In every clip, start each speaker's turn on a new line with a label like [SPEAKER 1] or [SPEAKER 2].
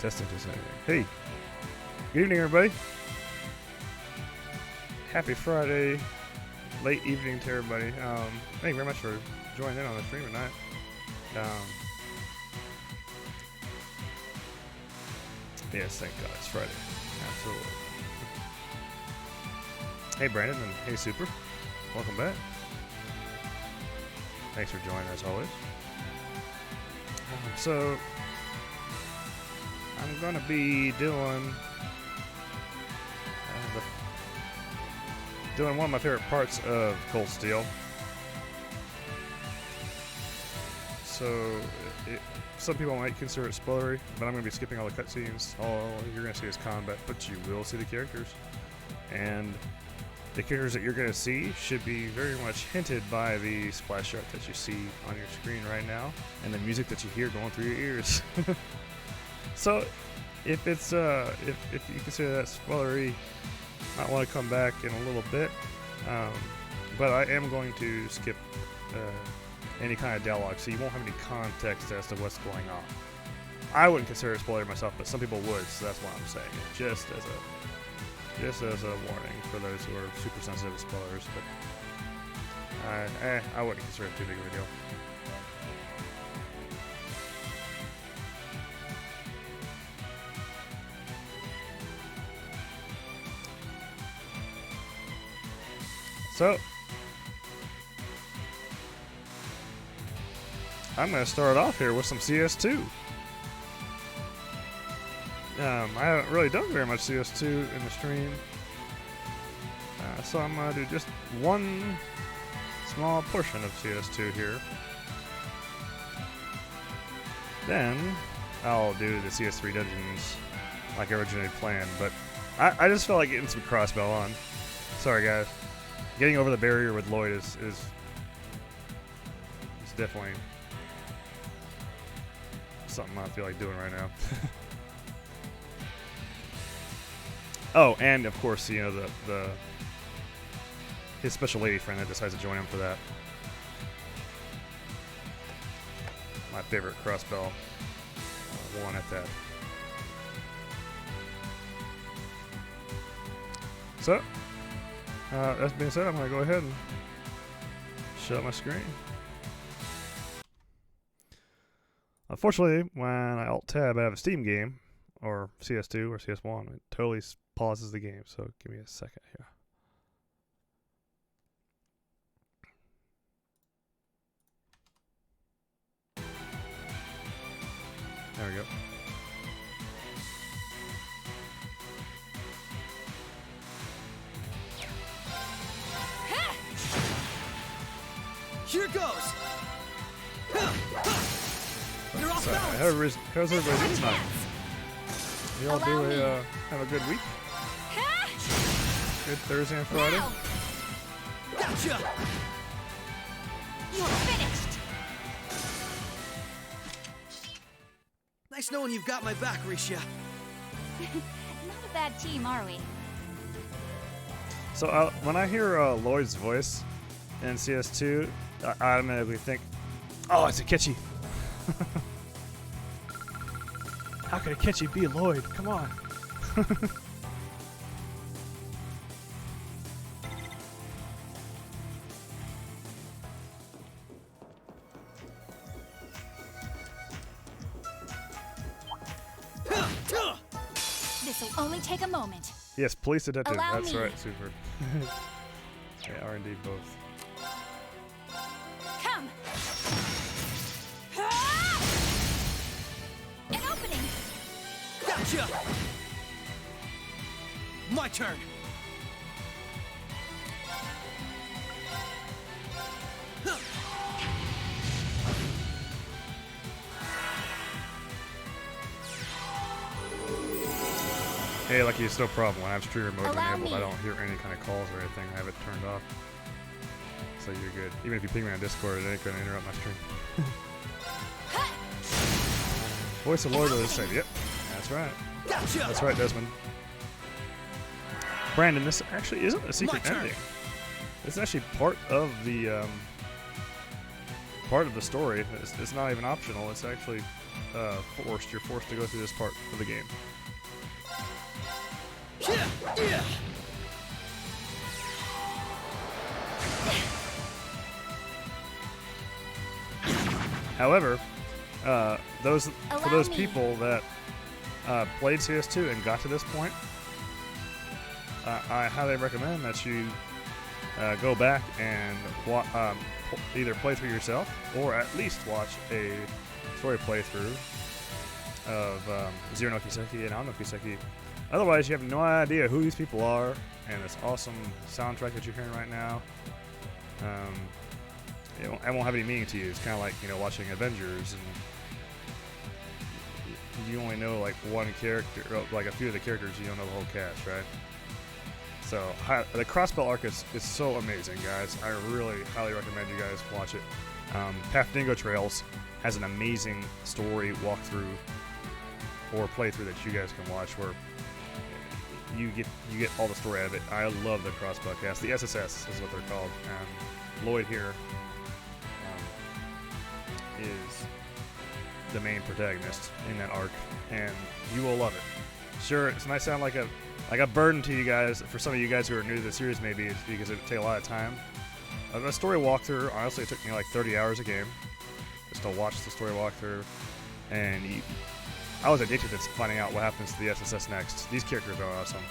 [SPEAKER 1] Testing. Hey, good evening, everybody. Happy Friday, late evening to everybody. Thank you very much for joining in on the stream tonight. Yes, thank God it's Friday. Absolutely. Hey, Brandon, and hey, Super. Welcome back. Thanks for joining, as always. So, I'm going to be doing one of my favorite parts of Cold Steel. So, some people might consider it spoilery, but I'm going to be skipping all the cutscenes. All you're going to see is combat, but you will see the characters. And the characters that you're going to see should be very much hinted by the splash art that you see on your screen right now, and the music that you hear going through your ears. So, if it's if you consider that spoilery, I might want to come back in a little bit. But I am going to skip any kind of dialogue, so you won't have any context as to what's going on. I wouldn't consider it spoiler myself, but some people would, so that's why I'm saying it, just as a warning for those who are super sensitive to spoilers. But I wouldn't consider it too big of a deal. So, I'm going to start off here with some CS2. I haven't really done very much CS2 in the stream, so I'm going to do just one small portion of CS2 here. Then, I'll do the CS3 dungeons like I originally planned, but I just felt like getting some Crossbell on. Sorry, guys. Getting over the barrier with Lloyd is definitely something I feel like doing right now. Oh, and of course, you know, his special lady friend that decides to join him for that. My favorite Crossbell one at that. So, that being said, I'm going to go ahead and shut my screen. Unfortunately, when I Alt-Tab out of a Steam game, or CS2 or CS1, it totally pauses the game, so give me a second here. There we go.
[SPEAKER 2] Here goes. You're off balance.
[SPEAKER 1] How's everybody doing tonight? You all have a good week? Good Thursday and Friday?
[SPEAKER 2] Now. Gotcha.
[SPEAKER 3] You're finished.
[SPEAKER 2] Nice knowing you've got my back, Risha.
[SPEAKER 3] Not a bad team, are we?
[SPEAKER 1] So when I hear Lloyd's voice in CS2, I automatically think, oh, it's Akechi. How could Akechi be Lloyd? Come on.
[SPEAKER 3] This'll only take a moment.
[SPEAKER 1] Yes, police detective.
[SPEAKER 3] Allow
[SPEAKER 1] That's
[SPEAKER 3] me.
[SPEAKER 1] right, Super. Yeah, R&D both.
[SPEAKER 3] Come. An opening.
[SPEAKER 2] Gotcha. My turn.
[SPEAKER 1] Hey, Lucky, it's no problem. When I have streamer mode
[SPEAKER 3] Allow
[SPEAKER 1] enabled, I
[SPEAKER 3] me.
[SPEAKER 1] don't hear any kind of calls or anything. I have it turned off. So you're good. Even if you ping me on Discord, it ain't going to interrupt my stream. Voice of Lord is said, yep, that's right.
[SPEAKER 2] Gotcha.
[SPEAKER 1] That's right, Desmond. Brandon, this actually isn't a secret
[SPEAKER 2] My turn.
[SPEAKER 1] ending. It's actually part of the part of the story. It's not even optional. It's actually forced. You're forced to go through this part of the game. However, for those
[SPEAKER 3] Allow me.
[SPEAKER 1] people that played CS2 and got to this point, I highly recommend that you go back and either play through yourself or at least watch a story playthrough of Zero no Kiseki and Ao no Kiseki. Otherwise, you have no idea who these people are and this awesome soundtrack that you're hearing right now. It won't have any meaning to you. It's kind of like, you know, watching Avengers, and you only know like one character, like a few of the characters. You don't know the whole cast, right? So the Crossbell arc is so amazing, guys. I really highly recommend you guys watch it. Path Dingo Trails has an amazing story walkthrough or playthrough that you guys can watch, where you get all the story out of it. I love the Crossbell cast. The SSS is what they're called. Lloyd here is the main protagonist in that arc, and you will love it. Sure, it might sound like a burden to you guys. For some of you guys who are new to the series, maybe it's because it would take a lot of time. A story walkthrough, honestly, it took me like 30 hours a game just to watch the story walkthrough, and I was addicted to finding out what happens to the SSS next. These characters are awesome.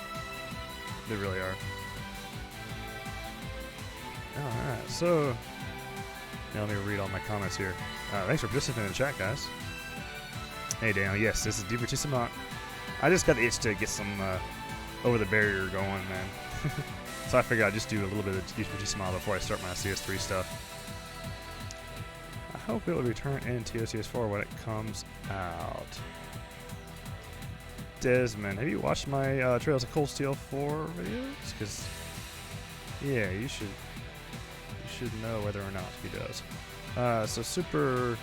[SPEAKER 1] They really are. Alright, so now let me read all my comments here. Thanks for participating in the chat, guys. Hey, Daniel. Yes, this is Divertissement. I just got the itch to get some over the barrier going, man. So I figured I'd just do a little bit of Divertissement before I start my CS3 stuff. I hope it will return in TOCS4 when it comes out. Desmond, have you watched my Trails of Cold Steel 4 videos? Because, yeah, you should know whether or not he does. So Super,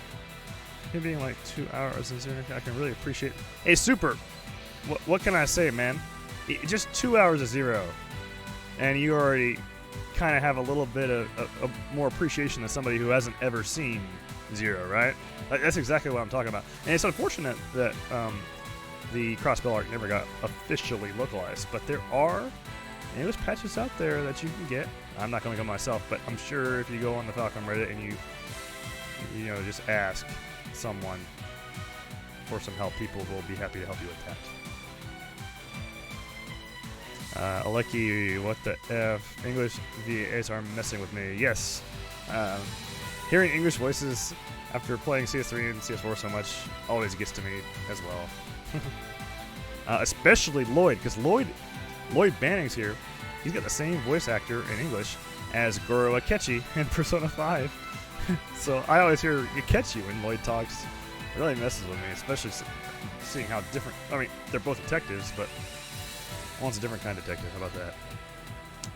[SPEAKER 1] him being like 2 hours in Zero, I can really appreciate. Hey, Super, what can I say, man? Just 2 hours of Zero, and you already kind of have a little bit of more appreciation than somebody who hasn't ever seen Zero, right? That's exactly what I'm talking about. And it's unfortunate that the Crossbell arc never got officially localized, but there are English patches out there that you can get. I'm not going to go myself, but I'm sure if you go on the Falcom Reddit and you know, just ask someone for some help, people will be happy to help you with that. Aleki, what the F? English VAs are messing with me. Yes. Hearing English voices after playing CS3 and CS4 so much always gets to me as well. Especially Lloyd, because Lloyd Banning's here. He's got the same voice actor in English as Goro Akechi in Persona 5. So I always hear Akechi when Lloyd talks. It really messes with me, especially seeing how different. I mean, they're both detectives, but one's a different kind of detective. How about that?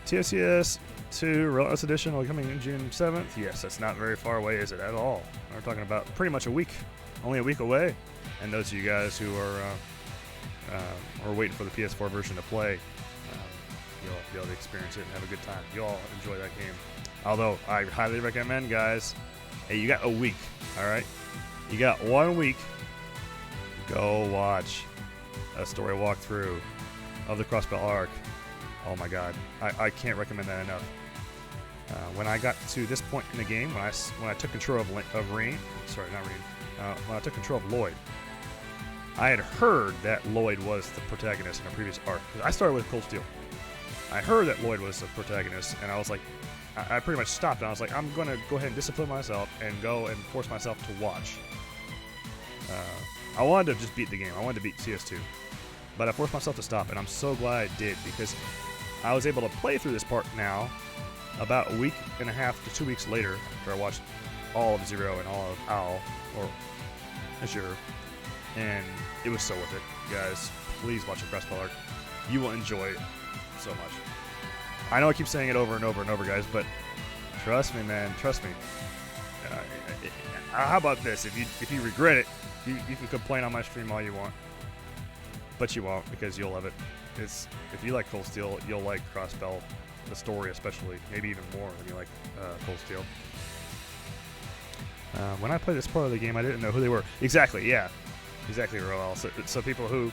[SPEAKER 1] TOCS 2 Relentless Edition will be coming in June 7th. Yes, that's not very far away, is it at all? We're talking about pretty much a week. Only a week away. And those of you guys who are waiting for the PS4 version to play, you'll be able to experience it and have a good time. You'll all enjoy that game. Although, I highly recommend, guys, hey, you got a week, alright? You got 1 week. Go watch a story walkthrough of the Crossbell arc. Oh my god. I can't recommend that enough. When I got to this point in the game, when I took control of Rain, sorry, not Rain, when I took control of Lloyd, I had heard that Lloyd was the protagonist in a previous arc. I started with Cold Steel. I heard that Lloyd was the protagonist, and I was like, I pretty much stopped, and I was like, I'm going to go ahead and discipline myself and go and force myself to watch. I wanted to just beat the game. I wanted to beat CS2. But I forced myself to stop, and I'm so glad I did, because I was able to play through this part now about a week and a half to 2 weeks later, after I watched all of Zero and all of Ao, or Azure, and it was so worth it. Guys, please watch the Crossbell arc. You will enjoy it so much. I know I keep saying it over and over and over, guys, but trust me, man, trust me. How about this? If you regret it, you can complain on my stream all you want, but you won't, because you'll love it. If you like Cold Steel, you'll like Crossbell, the story especially, maybe even more than you like Cold Steel. When I played this part of the game, I didn't know who they were. Exactly, yeah. Exactly, Roel. So people who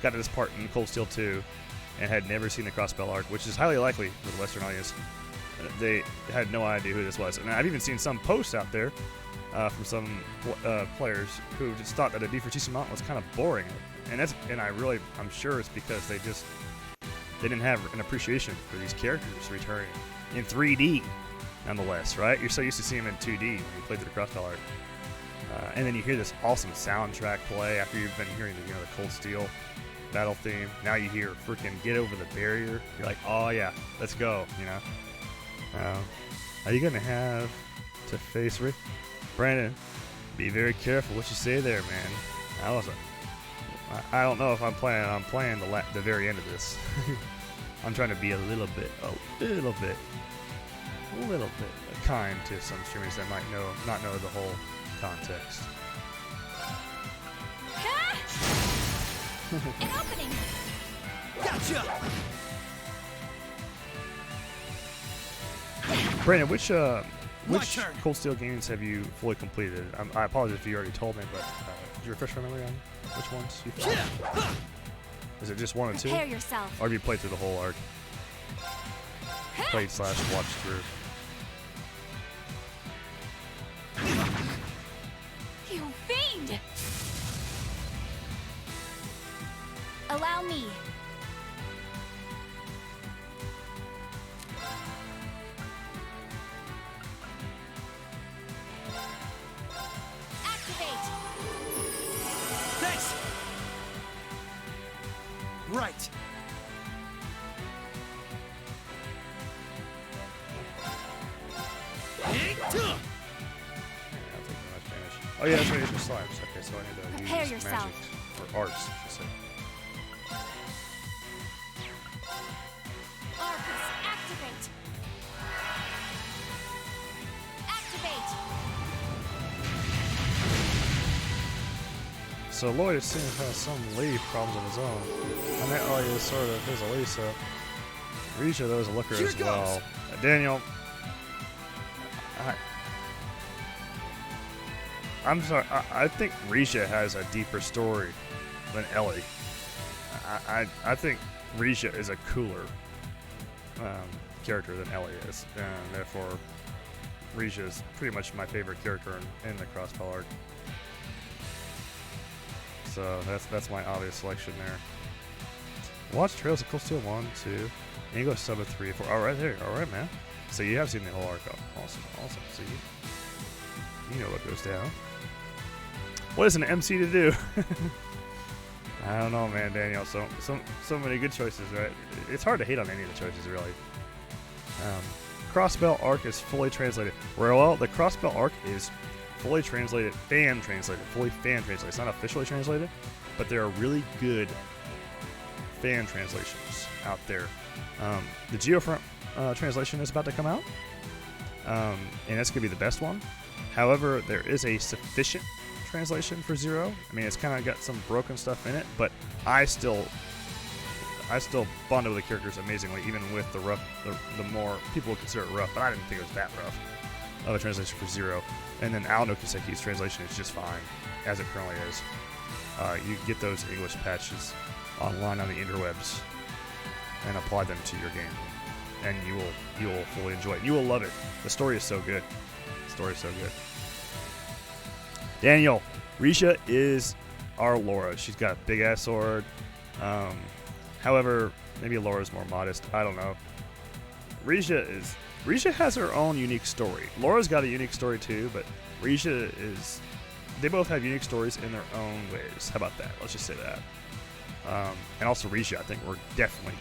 [SPEAKER 1] got to this part in Cold Steel 2 and had never seen the Crossbell arc, which is highly likely with a Western audience, they had no idea who this was. And I've even seen some posts out there from some players who just thought that a Nefertiti was kind of boring. And I'm sure it's because they didn't have an appreciation for these characters returning in 3D, nonetheless, right? You're so used to seeing them in 2D when you play through the Crossbell arc. And then you hear this awesome soundtrack play after you've been hearing the Cold Steel battle theme. Now you hear freaking Get Over the Barrier. You're like, oh yeah, let's go, Are you gonna have to face Rick? Brandon, be very careful what you say there, man. I don't know if I'm playing the very end of this. I'm trying to be a little bit kind to some streamers that might not know the whole context.
[SPEAKER 3] An opening.
[SPEAKER 2] Gotcha!
[SPEAKER 1] Brandon, which
[SPEAKER 2] My turn.
[SPEAKER 1] Cold Steel games have you fully completed? I apologize if you already told me, but could you refresh my memory on which ones you finished? Is it just 1 and 2?
[SPEAKER 3] Prepare yourself.
[SPEAKER 1] Or have you played through the whole arc? Played / watched through.
[SPEAKER 3] You fiend! Allow me. Activate.
[SPEAKER 2] Thanks! Right.
[SPEAKER 1] Oh yeah, that's right, it's just slimes. Okay, so I need to
[SPEAKER 3] Prepare
[SPEAKER 1] use
[SPEAKER 3] yourself.
[SPEAKER 1] magic, or arts, I should say.
[SPEAKER 3] Arcus, activate. Activate.
[SPEAKER 1] So Lloyd, it seems, has some leaf problems of his own. I met Ellie is sort of his Elisa. Risha, though, is a looker
[SPEAKER 2] Here
[SPEAKER 1] as
[SPEAKER 2] goes.
[SPEAKER 1] well. Daniel, I'm sorry. I think Risha has a deeper story than Ellie. I think Risha is a cooler character than Ellie is, and therefore Risha is pretty much my favorite character in the Crossbell arc. So that's my obvious selection there. Watch Trails of Cold Steel 1, 2, English Sub of 3, 4. All right, there. All right, man. So you have seen the whole arc. Oh, awesome. See, you know what goes down. What is an MC to do? I don't know, man, Daniel. So many good choices, right? It's hard to hate on any of the choices, really. Crossbell arc is fully translated. Well, the Crossbell arc is fully translated, fully fan translated. It's not officially translated, but there are really good fan translations out there. The Geofront translation is about to come out, and that's going to be the best one. However, there is a sufficient translation for Zero. I mean, it's kind of got some broken stuff in it, but I still bonded with the characters amazingly, even with the rough, the more people would consider it rough, but I didn't think it was that rough of a translation for Zero. And then Ao no Kiseki's translation is just fine, as it currently is. You get those English patches online on the interwebs and apply them to your game, and you will fully enjoy it. You will love it. The story is so good. Daniel, Risha is our Laura. She's got a big ass sword. However, maybe Laura's more modest. I don't know. Risha has her own unique story. Laura's got a unique story too, but Risha is. They both have unique stories in their own ways. How about that? Let's just say that. And also Risha, I think we're definitely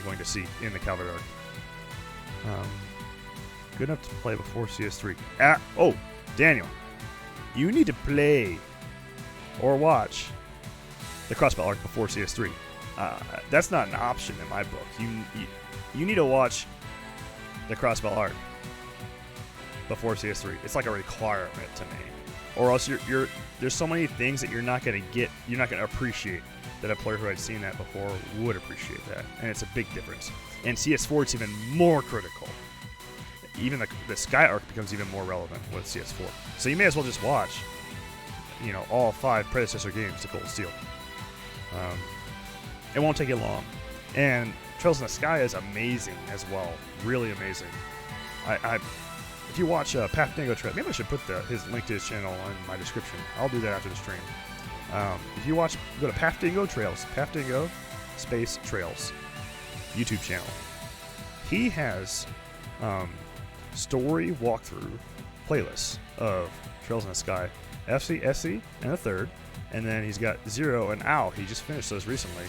[SPEAKER 1] going to see in the Calvary arc. Good enough to play before CS3. Daniel, you need to play or watch the Crossbell arc before CS3. That's not an option in my book. You need to watch the Crossbell arc before CS3. It's like a requirement to me. Or else there's so many things that you're not going to get, you're not going to appreciate that a player who had seen that before would appreciate that. And it's a big difference. And CS4, it's even more critical. even the Sky arc becomes even more relevant with CS4. So you may as well just watch, all 5 predecessor games to Cold Steel. It won't take you long. And Trails in the Sky is amazing as well. Really amazing. If you watch Path Dingo Trail, maybe I should put his link to his channel in my description. I'll do that after the stream. If you go to Path Dingo Trails, Path Dingo Space Trails YouTube channel. He has story walkthrough playlists of Trails in the Sky, FC, SC, and the third. And then he's got Zero and Ow. He just finished those recently.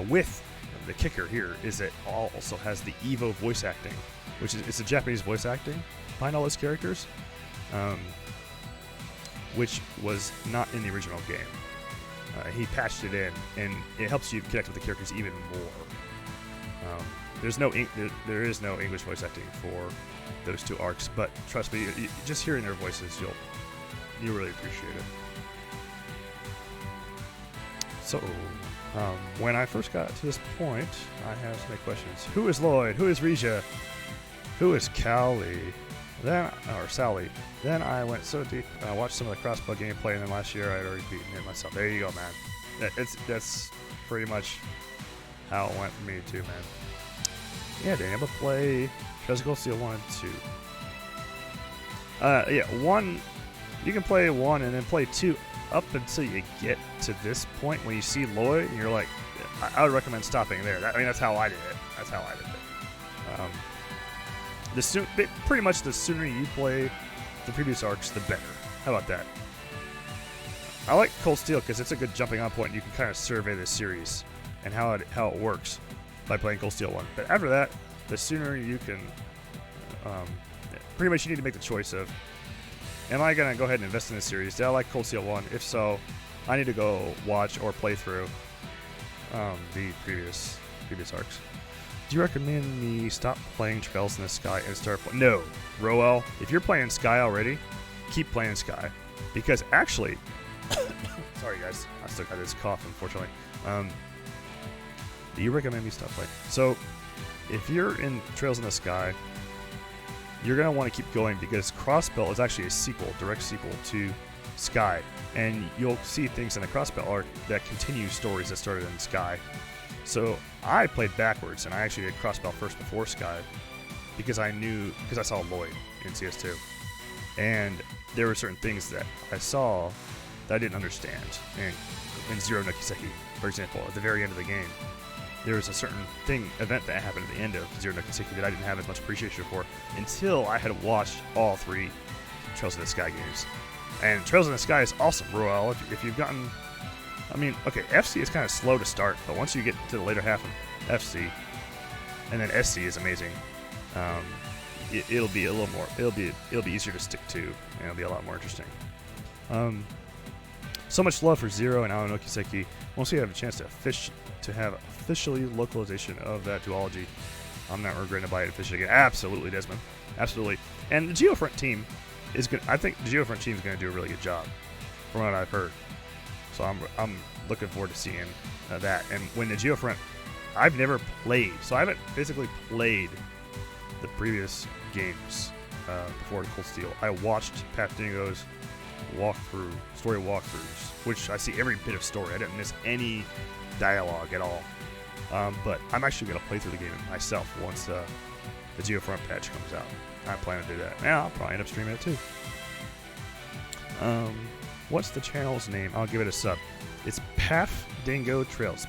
[SPEAKER 1] With the kicker here is that also has the Evo voice acting, which is it's a Japanese voice acting behind all those characters, which was not in the original game. He patched it in, and it helps you connect with the characters even more. There is no English voice acting for those 2 arcs, but trust me, just hearing their voices, you'll really appreciate it. So, when I first got to this point, I have so many questions. Who is Lloyd? Who is Regia? Who is Callie? Sally. Then I went so deep. I watched some of the Crossbow gameplay, and then last year I had already beaten it myself. There you go, man. That's pretty much how it went for me too, man. Yeah, Danny, I'm gonna play Trails of Cold Steel 1 and 2. Yeah, 1. You can play 1 and then play 2 up until you get to this point when you see Lloyd, and you're like, I would recommend stopping there. That's how I did it. Pretty much the sooner you play the previous arcs, the better. How about that? I like Cold Steel because it's a good jumping on point. You can kind of survey this series and how it works by playing Cold Steel 1. But after that, the sooner you can, pretty much you need to make the choice of, am I going to go ahead and invest in this series? Do I like Cold Steel 1? If so, I need to go watch or play through the previous arcs. Do you recommend me stop playing Trails in the Sky and start playing? No. Roel, if you're playing Sky already, keep playing Sky. Because actually, sorry guys, I still got this cough, unfortunately. Do you recommend me stop playing? So, if you're in Trails in the Sky, you're going to want to keep going because Crossbell is actually a direct sequel to Sky. And you'll see things in the Crossbell arc that continue stories that started in Sky. So I played backwards, and I actually did Crossbell first before Sky because I saw Lloyd in CS2. And there were certain things that I saw that I didn't understand. And in Zero no Kiseki, for example, at the very end of the game, there was a certain event that happened at the end of Zero no Kiseki that I didn't have as much appreciation for until I had watched all 3 Trails in the Sky games. And Trails in the Sky is awesome, Roel. If you've gotten... FC is kind of slow to start, but once you get to the later half of FC, and then SC is amazing, it'll be a little more... It'll be easier to stick to, and it'll be a lot more interesting. So much love for Zero and Ao no Kiseki. Once we have a chance to have officially localization of that duology, I'm not regretting to buy it officially again. Absolutely, Desmond. Absolutely. And the Geofront team is good. I think the Geofront team is going to do a really good job, from what I've heard. So I'm looking forward to seeing that. And when the Geofront, I've never played, so I haven't physically played the previous games before Cold Steel. I watched Path Dingo's story walkthroughs, which I see every bit of story. I didn't miss any dialogue at all. But I'm actually going to play through the game myself once the Geofront patch comes out. I plan to do that. Yeah, I'll probably end up streaming it too. What's the channel's name? I'll give it a sub. It's Path Dingo Trails.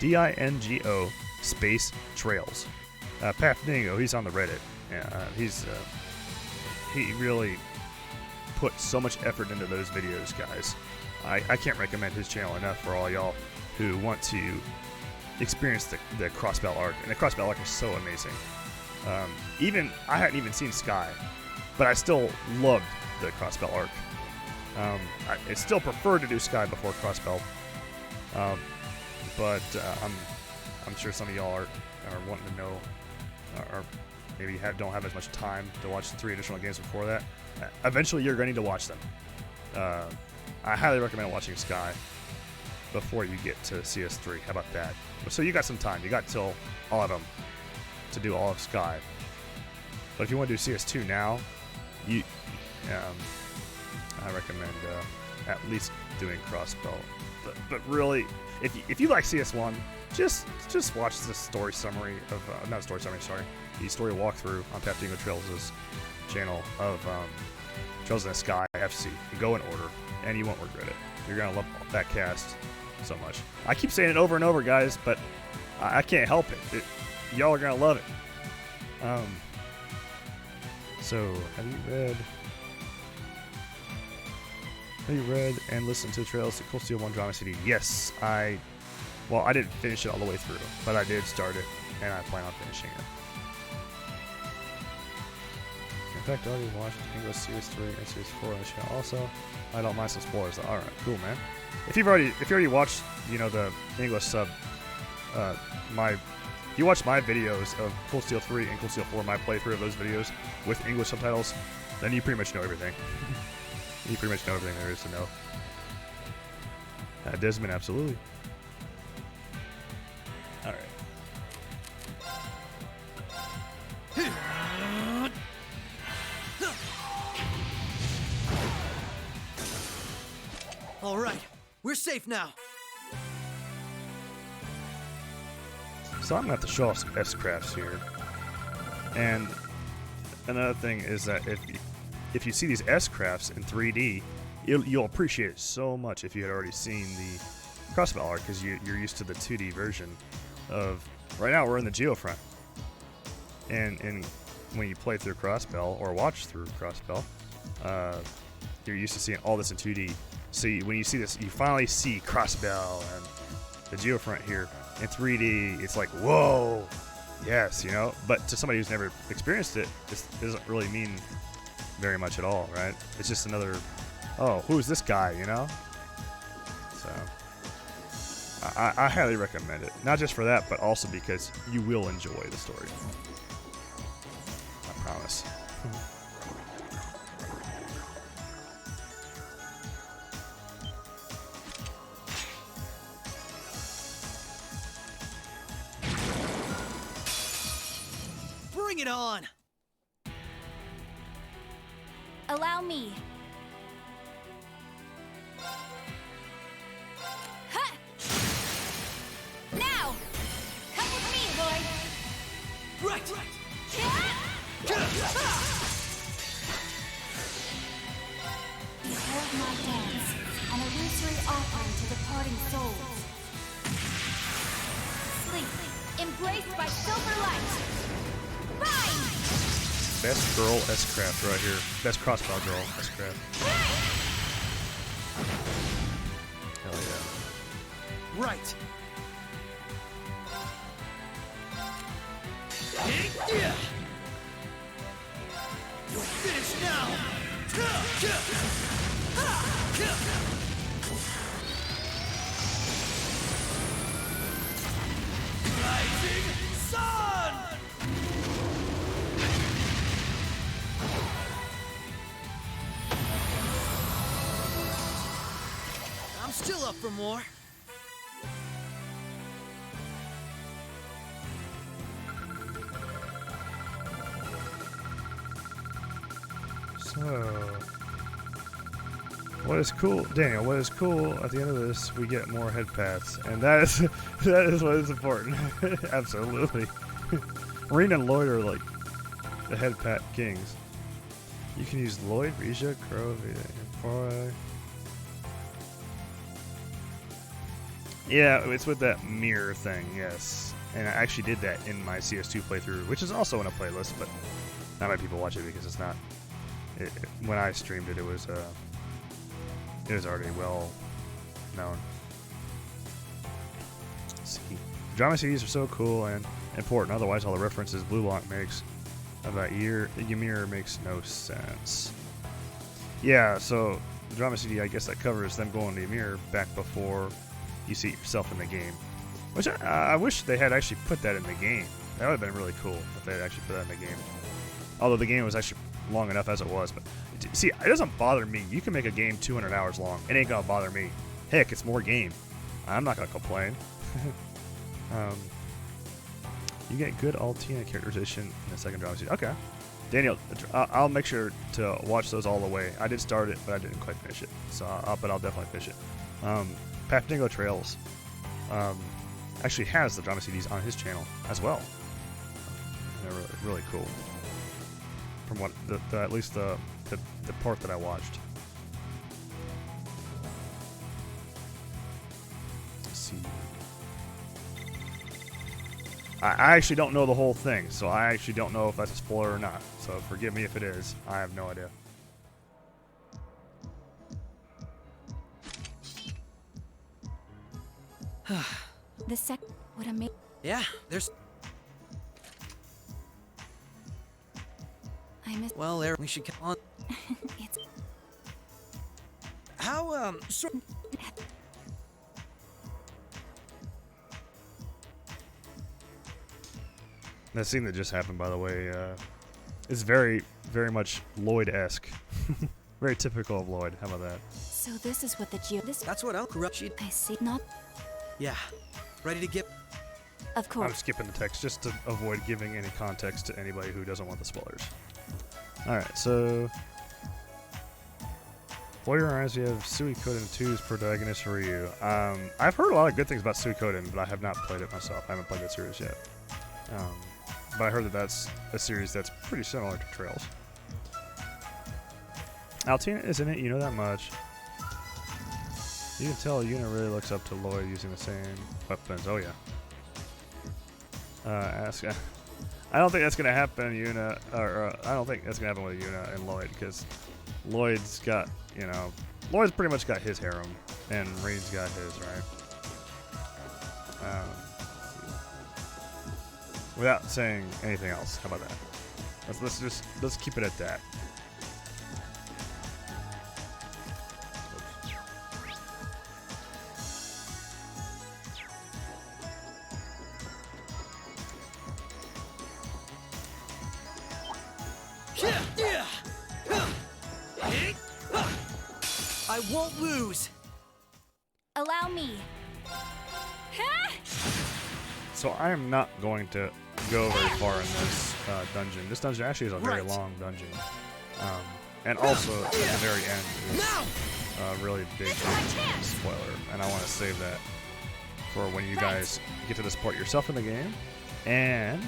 [SPEAKER 1] PAFDINGO space Trails. Path Dingo, he's on the Reddit. Yeah, he really put so much effort into those videos, guys. I can't recommend his channel enough for all y'all who want to experience the Crossbell arc. And the Crossbell arc is so amazing. I hadn't even seen Sky, but I still loved the Crossbell arc. I still prefer to do Sky before Crossbell, but I'm sure some of y'all are wanting to know, or maybe don't have as much time to watch the 3 additional games before that. Eventually, you're going to need to watch them. I highly recommend watching Sky before you get to CS3. How about that? So you got some time. You got till autumn to do all of Sky. But if you want to do CS2 now, you, I recommend at least doing crossbow. But really, if you like CS1, just watch the story summary of not story summary, sorry, the story walkthrough on Path to Tango Trails' channel of Trails in the Sky FC. Go in order, and you won't regret it. You're gonna love that cast so much. I keep saying it over and over, guys, but I can't help it. Y'all are gonna love it. So have you read and listened to Trails to Cold Steel 1 Drama City? Yes, well, I didn't finish it all the way through, but I did start it, and I plan on finishing it. In fact, I already watched English Series 3 and Series 4 on the channel also. I don't mind some spoilers. Alright, cool, man. If you already watched, the English sub, if you watched my videos of Cold Steel 3 and Cold Steel 4, my playthrough of those videos with English subtitles, then you pretty much know everything. You pretty much know everything there is to know. Desmond, absolutely. Alright.
[SPEAKER 2] All right, we're safe now.
[SPEAKER 1] So I'm going to have to show off some S-crafts here. And another thing is that if you see these S-crafts in 3D, you'll appreciate it so much if you had already seen the Crossbell art, because you're used to the 2D version of... Right now we're in the Geofront. And when you play through Crossbell, or watch through Crossbell, you're used to seeing all this in 2D. So when you see this, you finally see Crossbell and the Geofront here in 3D. It's like, whoa, yes, But to somebody who's never experienced it, this doesn't really mean very much at all, right? It's just another, oh, who's this guy, So I highly recommend it. Not just for that, but also because you will enjoy the story. I promise.
[SPEAKER 2] Bring it on!
[SPEAKER 3] Allow me. Ha! Now! Come with me, Lloyd!
[SPEAKER 2] Right!
[SPEAKER 3] Behold my dance, an illusory offering to departing souls. Sleep, embraced by silver light. Rise!
[SPEAKER 1] Best girl S-craft right here. Best crossbow girl S-craft. Hell yeah.
[SPEAKER 2] Right! You're finished now! Rising Sun! I'm still up for more.
[SPEAKER 1] So, what is cool, Daniel? What is cool at the end of this? We get more head paths, and that is what is important. Absolutely. Marine and Lloyd are like the head pat kings. You can use Lloyd, Rija, Crow, Vita, Yeah, it's with that mirror thing, yes. And I actually did that in my CS2 playthrough, which is also in a playlist, but not many people watch it because it's not. When I streamed it, it was already well known. Let's see. Drama CDs are so cool and important. Otherwise, all the references Blue Lock makes about Ymir makes no sense. Yeah, so the Drama CD, I guess that covers them going to Ymir back before you see it yourself in the game. Which I wish they had actually put that in the game. That would have been really cool if they had actually put that in the game. Although the game was actually long enough as it was. But see, it doesn't bother me. You can make a game 200 hours long. It ain't gonna bother me. Heck, it's more game. I'm not gonna complain. You get good Altina characterization in the second Drama CD. Okay. Daniel, I'll make sure to watch those all the way. I did start it, but I didn't quite finish it. So, but I'll definitely finish it. Paptingo Trails actually has the drama CDs on his channel as well. They're really, really cool. From what at least the part that I watched. Let's see. I actually don't know the whole thing, so I actually don't know if that's a spoiler or not. So forgive me if it is. I have no idea.
[SPEAKER 3] The sec would have made.
[SPEAKER 2] Yeah, there's.
[SPEAKER 3] I miss.
[SPEAKER 2] Well, there we should come on.
[SPEAKER 3] It's.
[SPEAKER 2] How
[SPEAKER 1] That scene that just happened, by the way, is very, very much Lloyd-esque. Very typical of Lloyd. How about that?
[SPEAKER 3] So this is what the geo. This.
[SPEAKER 2] That's what I'll corrupt you.
[SPEAKER 3] I see. Not.
[SPEAKER 2] Yeah, ready to get.
[SPEAKER 3] Of
[SPEAKER 1] I'm
[SPEAKER 3] course.
[SPEAKER 1] skipping the text just to avoid giving any context to anybody who doesn't want the spoilers. Alright, so... Warrior reminds me of Suikoden 2's protagonist Ryu. I've heard a lot of good things about Suikoden, but I have not played it myself. I haven't played that series yet. But I heard that that's a series that's pretty similar to Trails. Altina is in it, you know that much. You can tell Yuna really looks up to Lloyd using the same weapons. Oh yeah. I don't think that's gonna happen, Yuna. Or I don't think that's gonna happen with Yuna and Lloyd, because Lloyd's got, you know, Lloyd's pretty much got his harem, and Reed's got his, right? Without saying anything else, how about that? Let's keep it at that.
[SPEAKER 2] I won't lose.
[SPEAKER 3] Allow me.
[SPEAKER 1] So I am not going to go very far in this dungeon. This dungeon actually is a very long dungeon. And also, at the very end is a really big spoiler. And I want to save that for when you guys get to this part yourself in the game. And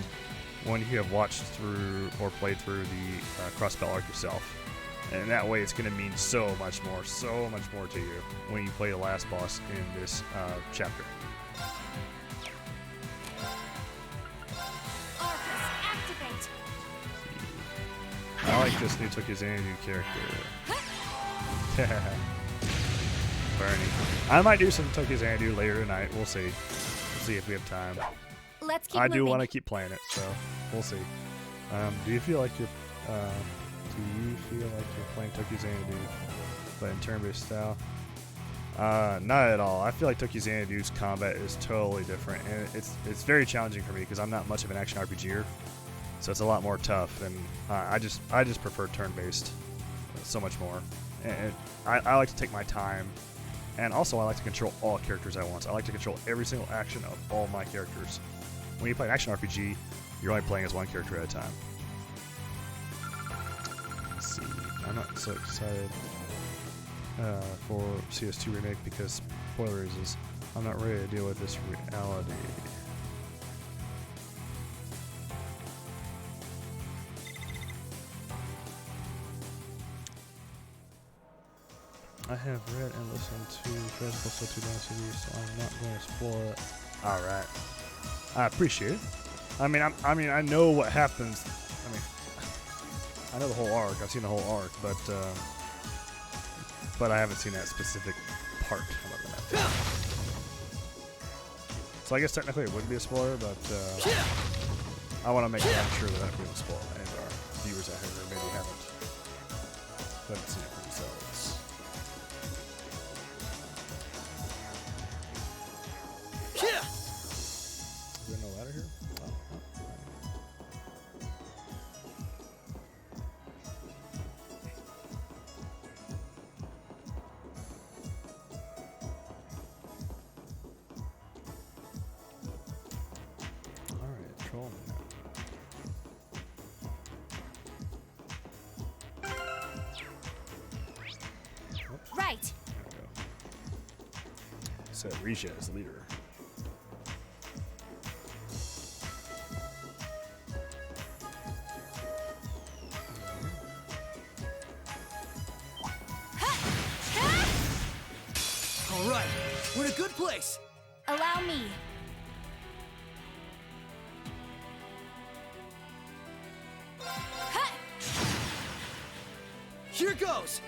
[SPEAKER 1] when you have watched through or played through the cross-spell arc yourself. And that way it's going to mean so much more to you when you play the last boss in this chapter.
[SPEAKER 3] Arcus, activate.
[SPEAKER 1] I like this new Tokyo-Xanadu character. Bernie. I might do some Tokyo-Xanadu later tonight. We'll see. We'll see if we have time.
[SPEAKER 3] Let's keep
[SPEAKER 1] I
[SPEAKER 3] moving.
[SPEAKER 1] do want to keep playing it, so we'll see. Do you feel like you're playing Tokyo-Xanadu, but in turn-based style? Not at all. I feel like Tokyo-Xanadu's combat is totally different, and it's very challenging for me because I'm not much of an action RPGer, so it's a lot more tough. And I just prefer turn-based so much more. And I like to take my time, and also I like to control all characters at once. I like to control every single action of all my characters. When you play an action RPG, you're only playing as one character at a time. Let's see. I'm not so excited for CS2 Remake because spoilers is I'm not ready to deal with this reality. I have read and listened to Fred's Postal 2 down CDs, so I'm not going to spoil it. Alright. I appreciate it. I mean, I know what happens. I know the whole arc. I've seen the whole arc, but I haven't seen that specific part. How about that? So I guess technically it wouldn't be a spoiler, but I want to make sure that I don't be a spoiler, and our viewers out here maybe haven't seen it for themselves. Is there no ladder here? Oh. Alright, troll me now. said, Risha is the leader.
[SPEAKER 2] All right, we're in a good place.
[SPEAKER 3] Allow me.
[SPEAKER 2] Here goes.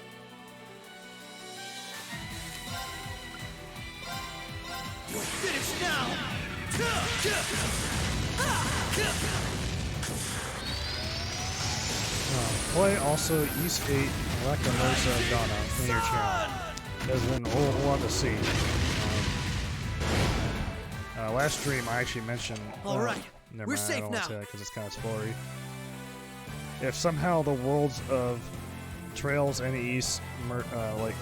[SPEAKER 2] You're finished now.
[SPEAKER 1] Play also East 8 Lacrimosa Donna in your channel. There's been a whole lot to see. Last stream I actually mentioned.
[SPEAKER 2] All right,
[SPEAKER 1] never
[SPEAKER 2] we're
[SPEAKER 1] mind,
[SPEAKER 2] safe
[SPEAKER 1] I don't want to
[SPEAKER 2] now.
[SPEAKER 1] say that because it's kind of spoilery. If somehow the worlds of Trails and East like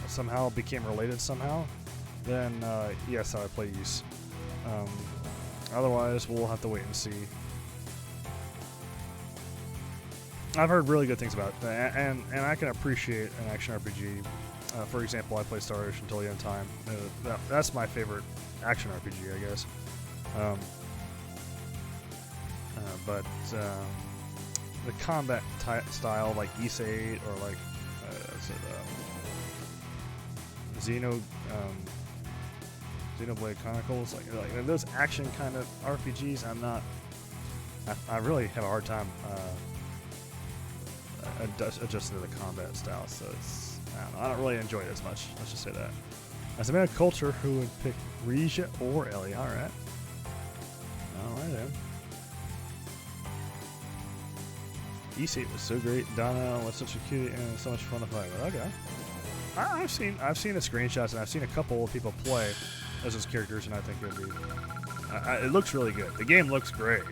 [SPEAKER 1] somehow became related somehow, then yes, I would play East. Otherwise, we'll have to wait and see. I've heard really good things about it, and I can appreciate an action RPG. For example, I play Star Ocean Until the End of Time. That's my favorite action RPG, I guess. But the combat style, like Ys 8 or like Xenoblade Chronicles, like those action kind of RPGs, I really have a hard time adjusting to the combat style. So I don't really enjoy it as much. Let's just say that. As a man of culture, who would pick Risha or Ellie? All right then. Ys 8 was so great. Donna was such a cutie and so much fun to play with. Okay. I've seen the screenshots and I've seen a couple of people play as those characters, and I think it'd be. It looks really good. The game looks great.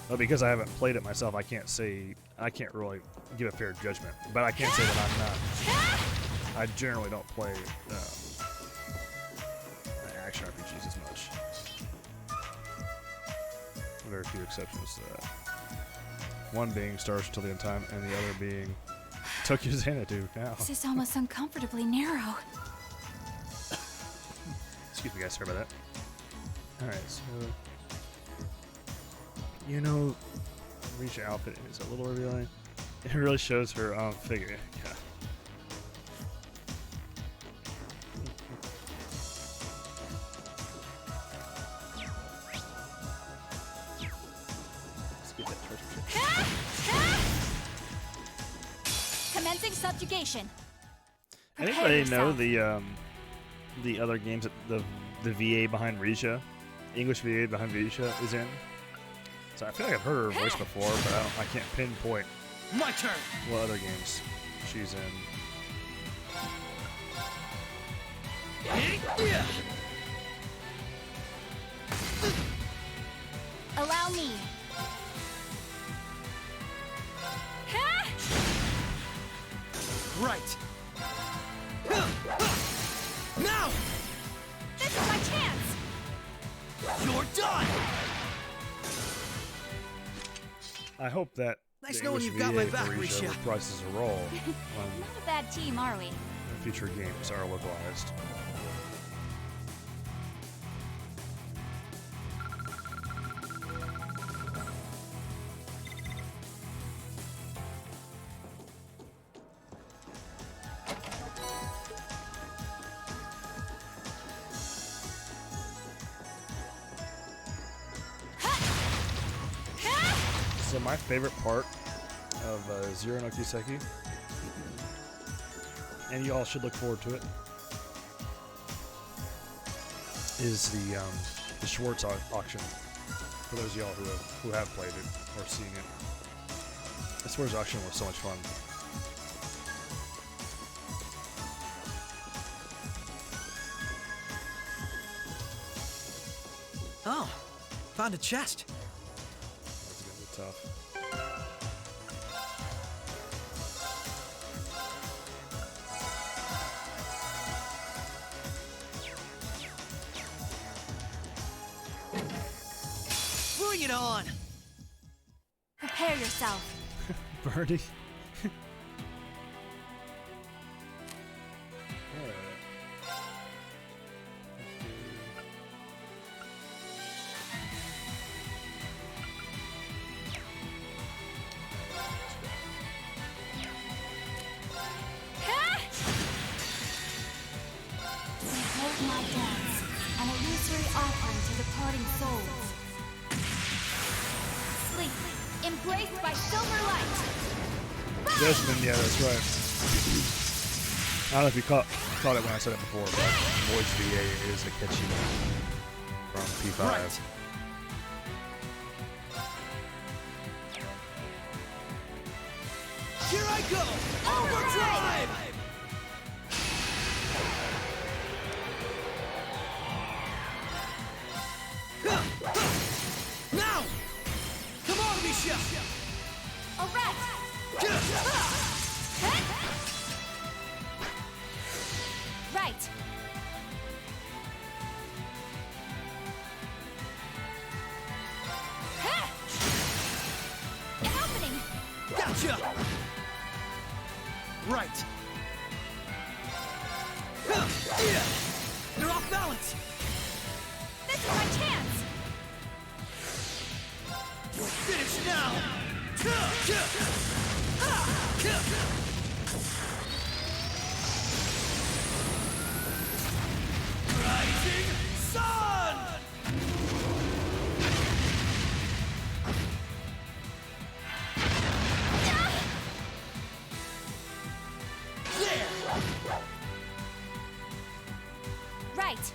[SPEAKER 1] But because I haven't played it myself, I can't really give a fair judgment. But I can't say that I'm not. I generally don't play action RPGs as much. Very few exceptions to that. One being Star Wars Till the End of Time, and the other being Tokyo Xanadu now.
[SPEAKER 3] This is almost uncomfortably narrow.
[SPEAKER 1] Excuse me, guys. Sorry about that. Alright, so. Risha outfit is a little revealing. It really shows her figure. Yeah. Let's get that
[SPEAKER 3] Commencing subjugation.
[SPEAKER 1] Anybody
[SPEAKER 3] Prepare
[SPEAKER 1] know
[SPEAKER 3] yourself.
[SPEAKER 1] the other games that the VA behind Risha, English VA behind Risha is in? So I feel like I've heard her voice before, but I can't pinpoint
[SPEAKER 2] My turn.
[SPEAKER 1] what other games she's in.
[SPEAKER 3] Allow me.
[SPEAKER 2] Right. Now.
[SPEAKER 3] This is my chance.
[SPEAKER 2] You're done.
[SPEAKER 1] I hope that
[SPEAKER 2] Nice
[SPEAKER 1] the
[SPEAKER 2] knowing
[SPEAKER 1] English
[SPEAKER 2] you've got my
[SPEAKER 1] VA
[SPEAKER 2] back,
[SPEAKER 1] for Risha
[SPEAKER 2] Risha.
[SPEAKER 1] reprises a role
[SPEAKER 3] Not a bad team, are we?
[SPEAKER 1] when future games are localized. So my favorite part of Zero no Kiseki, and you all should look forward to it, is the Schwartz auction. For those of y'all who have played it or seen it, the Schwartz auction was so much fun.
[SPEAKER 2] Oh, found a chest.
[SPEAKER 1] That's gonna be tough.
[SPEAKER 2] Bring it on.
[SPEAKER 3] Prepare yourself.
[SPEAKER 1] Birdie.
[SPEAKER 3] fallen souls. Sleep, embraced by silver light.
[SPEAKER 1] Desmond, yeah, that's right. I don't know if you caught it when I said it before, but Void's VA is Akechi from P5.
[SPEAKER 2] Right. Here I go! Overdrive! Now! Come on, Misha!
[SPEAKER 3] Alright! Right! An opening!
[SPEAKER 2] Gotcha! Right. They're off balance!
[SPEAKER 3] This is my chance!
[SPEAKER 2] Finish now! Rising Sun! There!
[SPEAKER 3] Right!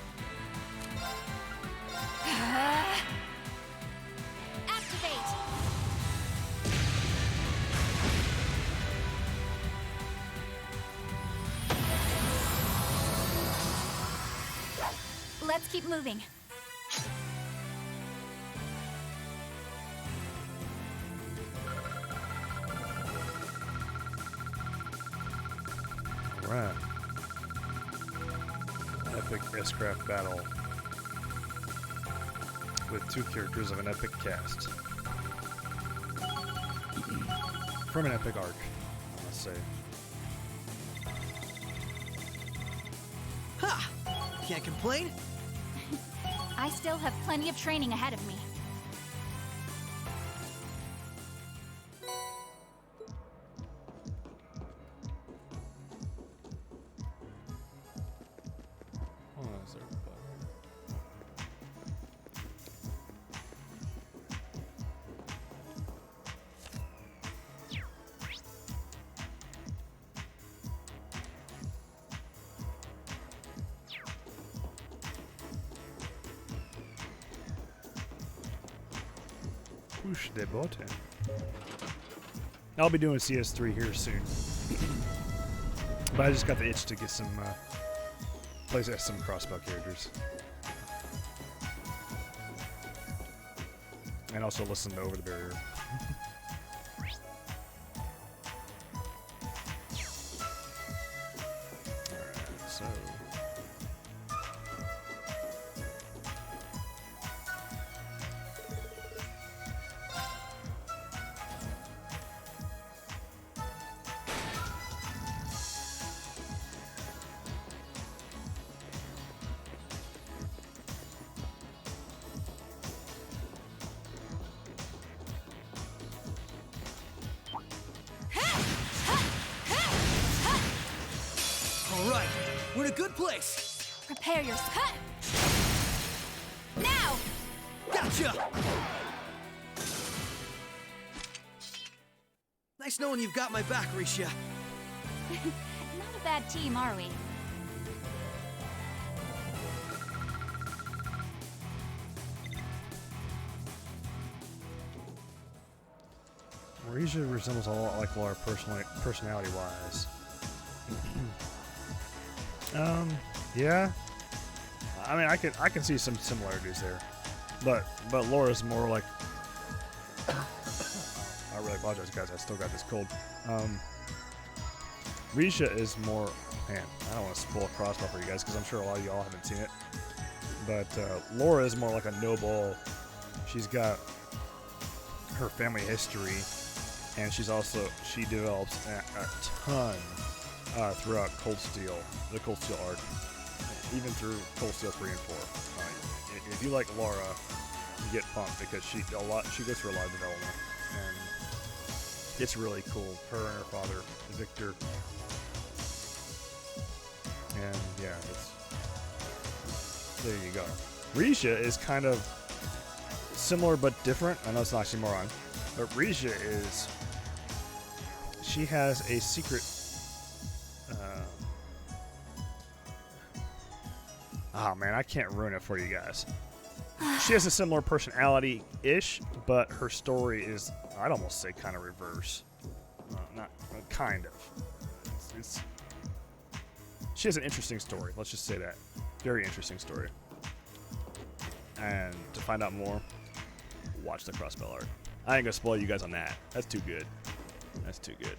[SPEAKER 3] Activate! Let's keep moving.
[SPEAKER 1] Right. Epic S-Craft battle with 2 characters of an epic cast. From an epic arc, I must say.
[SPEAKER 2] Ha! Can't complain?
[SPEAKER 3] I still have plenty of training ahead of me.
[SPEAKER 1] Hold on a second. Push the button. I'll be doing CS3 here soon. But I just got the itch to get some plays as some crossbow characters. And also listen to Over the Barrier. Alright, so
[SPEAKER 2] All right, we're in a good place.
[SPEAKER 3] Prepare yourself. Now!
[SPEAKER 2] Gotcha! Nice knowing you've got my back, Risha.
[SPEAKER 3] Not a bad team, are we?
[SPEAKER 1] Marisha resembles a lot like Laura personality-wise. Yeah. I mean, I can see some similarities there, but Laura's more like. I really apologize, guys. I still got this cold. Risha is more. Man, I don't want to spoil Crossbow for you guys because I'm sure a lot of y'all haven't seen it. But Laura is more like a noble. She's got her family history, and she develops a ton throughout Cold Steel, the Cold Steel arc, even through Cold Steel 3 and 4. If you like Laura, you get pumped because she goes through a lot of development, and it's really cool. Her and her father, Victor, and yeah, there you go. Risha is kind of similar but different. I know it's not oxymoron, but Risha is. She has a secret. Oh man, I can't ruin it for you guys. She has a similar personality-ish, but her story is, I'd almost say, kind of reverse. Not kind of. She has an interesting story. Let's just say that. Very interesting story. And to find out more, watch the Crossbell arc. I ain't gonna spoil you guys on that. That's too good. That's too good.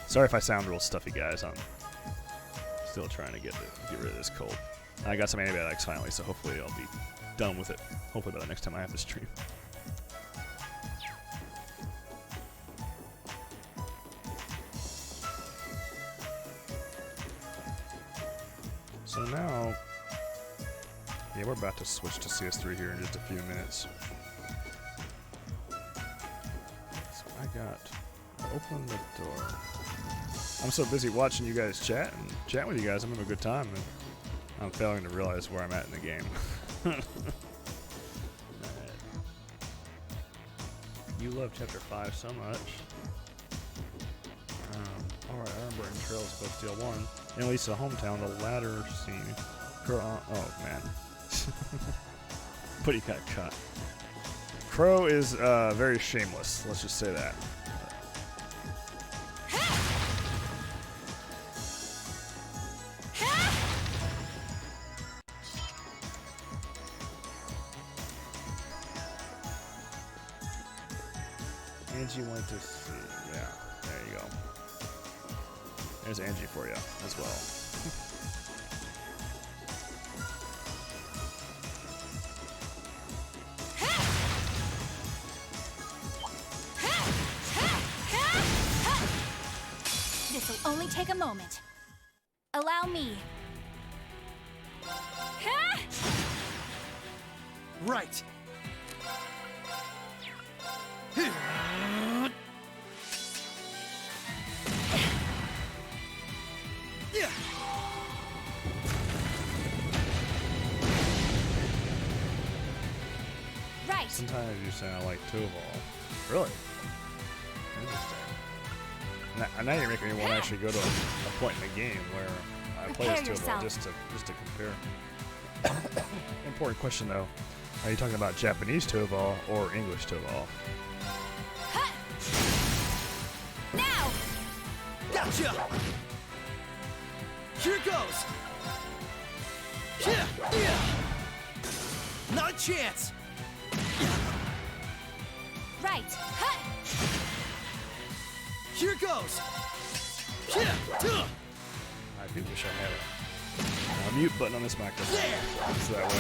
[SPEAKER 1] Sorry if I sound real stuffy, guys. I'm still trying to get rid of this cold. I got some antibiotics finally, so hopefully I'll be done with it. Hopefully by the next time I have this stream. So now, yeah, we're about to switch to CS3 here in just a few minutes. So I open the door. I'm so busy watching you guys chat and chatting with you guys. I'm having a good time, and I'm failing to realize where I'm at in the game. You love Chapter 5 so much. Alright, I remember in Trails of Steel 1. In Lisa Hometown, the ladder scene. Oh, man. But he got cut. Crow is very shameless. Let's just say that. Angie went to see. Yeah, there you go. There's Angie for you as well.
[SPEAKER 3] This'll only take a moment. Allow me.
[SPEAKER 2] Right. Yeah.
[SPEAKER 3] Right.
[SPEAKER 1] Sometimes you sound like Tuvol. Really? Interesting. Now you're making me want to actually go to a point in the game where I play as Tuvol just to compare. Important question though. Are you talking about Japanese Tuvol or English Tuvol?
[SPEAKER 3] Now!
[SPEAKER 2] Gotcha! Here goes! Yeah. Not a chance!
[SPEAKER 3] Right.
[SPEAKER 2] Here goes! Yeah.
[SPEAKER 1] I do wish I had a mute button on this microphone.
[SPEAKER 2] There!
[SPEAKER 1] So that way I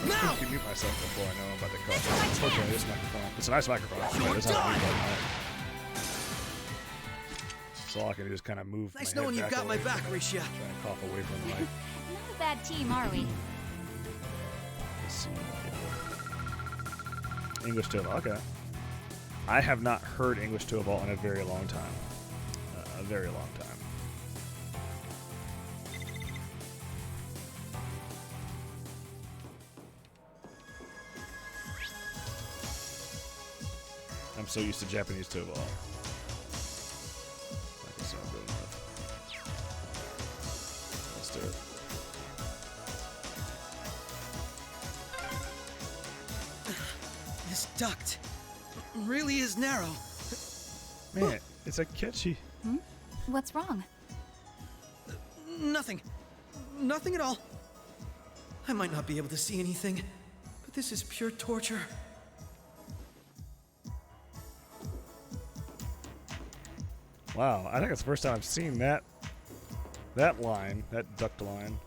[SPEAKER 2] Now!
[SPEAKER 1] can mute myself before I know I'm about to
[SPEAKER 3] This is my
[SPEAKER 1] cough. Unfortunately,
[SPEAKER 3] chance.
[SPEAKER 1] this microphone, it's a nice microphone. But it doesn't have a mute button on it. So all I can do is kind of move
[SPEAKER 2] Nice
[SPEAKER 1] my
[SPEAKER 2] knowing
[SPEAKER 1] head
[SPEAKER 2] you've
[SPEAKER 1] back
[SPEAKER 2] got my
[SPEAKER 1] away
[SPEAKER 2] back,
[SPEAKER 1] from it,
[SPEAKER 2] Risha.
[SPEAKER 1] trying to cough away from the mic.
[SPEAKER 3] Not a bad team, are we?
[SPEAKER 1] Let's see. English Tuvol, okay. I have not heard English Tuvol in a very long time. A very long time. I'm so used to Japanese Tuvol. I can see I'm good enough. Let's do it.
[SPEAKER 2] This duct really is narrow.
[SPEAKER 1] Man, it's a catchy.
[SPEAKER 3] What's wrong?
[SPEAKER 2] Nothing. Nothing at all. I might not be able to see anything, but this is pure torture.
[SPEAKER 1] Wow, I think it's the first time I've seen that line, that duct line.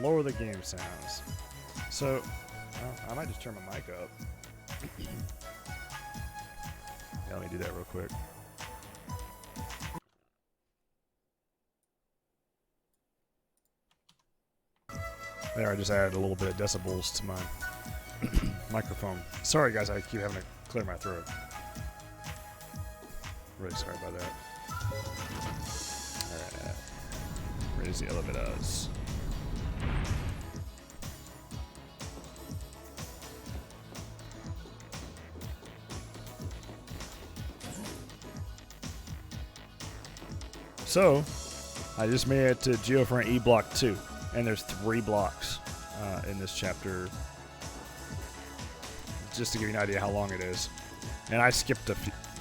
[SPEAKER 1] Lower the game sounds. So, I might just turn my mic up. Yeah, let me do that real quick. There, I just added a little bit of decibels to my microphone. Sorry, guys, I keep having to clear my throat. Really sorry about that. Alright. Raise the elevators. So, I just made it to Geofront E Block 2, and there's 3 blocks in this chapter, just to give you an idea how long it is. And I skipped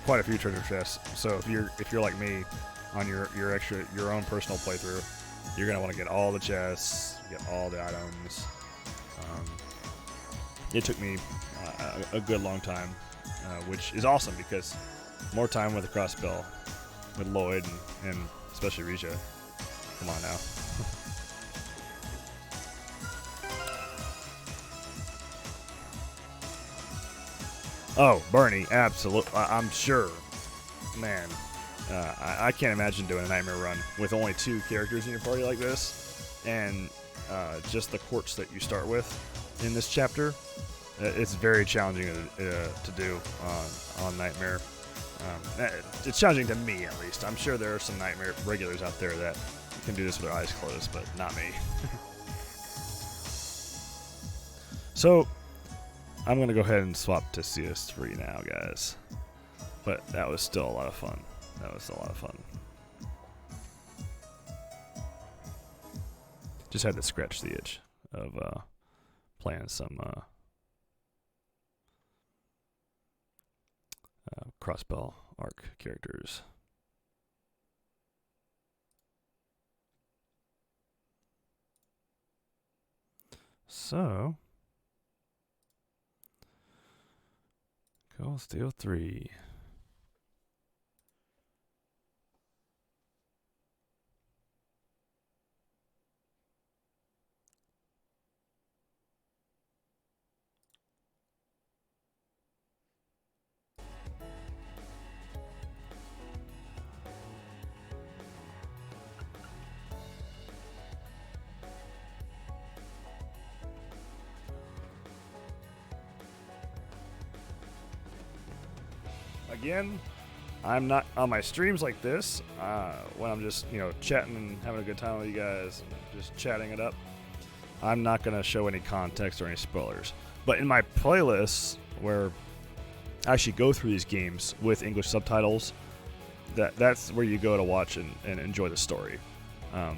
[SPEAKER 1] quite a few treasure chests. So if you're like me, on your own personal playthrough, you're gonna want to get all the chests, get all the items. It took me a good long time, which is awesome because more time with the crossbow, with Lloyd and especially Rija. Come on now. Oh, Bernie, absolutely. I'm sure. Man, I can't imagine doing a Nightmare run with only 2 characters in your party like this, and just the courts that you start with in this chapter. It's very challenging to do on Nightmare. It's challenging to me, at least. I'm sure there are some Nightmare regulars out there that can do this with their eyes closed, but not me. So, I'm going to go ahead and swap to CS3 now, guys. But that was still a lot of fun. Just had to scratch the itch of playing some Crossbell arc characters. So, Cold Steel 3. Again, I'm not on my streams like this, when I'm just, chatting and having a good time with you guys and just chatting it up. I'm not going to show any context or any spoilers. But in my playlists, where I actually go through these games with English subtitles, that's where you go to watch and enjoy the story. I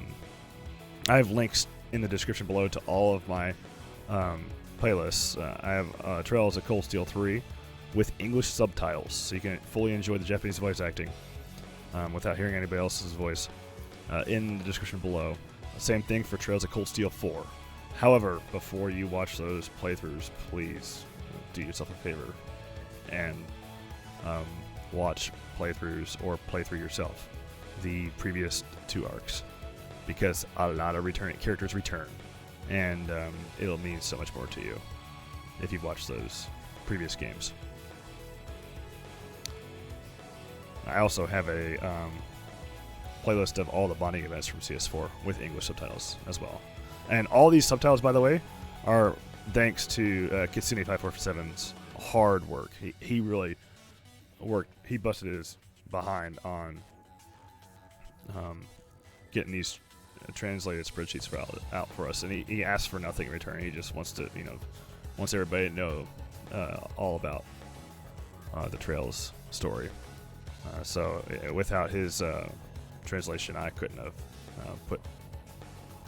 [SPEAKER 1] have links in the description below to all of my playlists. I have Trails of Cold Steel 3 with English subtitles, so you can fully enjoy the Japanese voice acting without hearing anybody else's voice in the description below. Same thing for Trails of Cold Steel 4. However, before you watch those playthroughs, please do yourself a favor and watch playthroughs or play through yourself the previous 2 arcs, because a lot of returning characters return, and it'll mean so much more to you if you've watched those previous games. I also have a playlist of all the bonding events from CS4 with English subtitles as well. And all these subtitles, by the way, are thanks to Kitsune547's hard work. He really worked. He busted his behind on getting these translated spreadsheets out for us. And he asked for nothing in return. He just wants to, wants everybody to know all about the Trails story. So without his translation, I couldn't have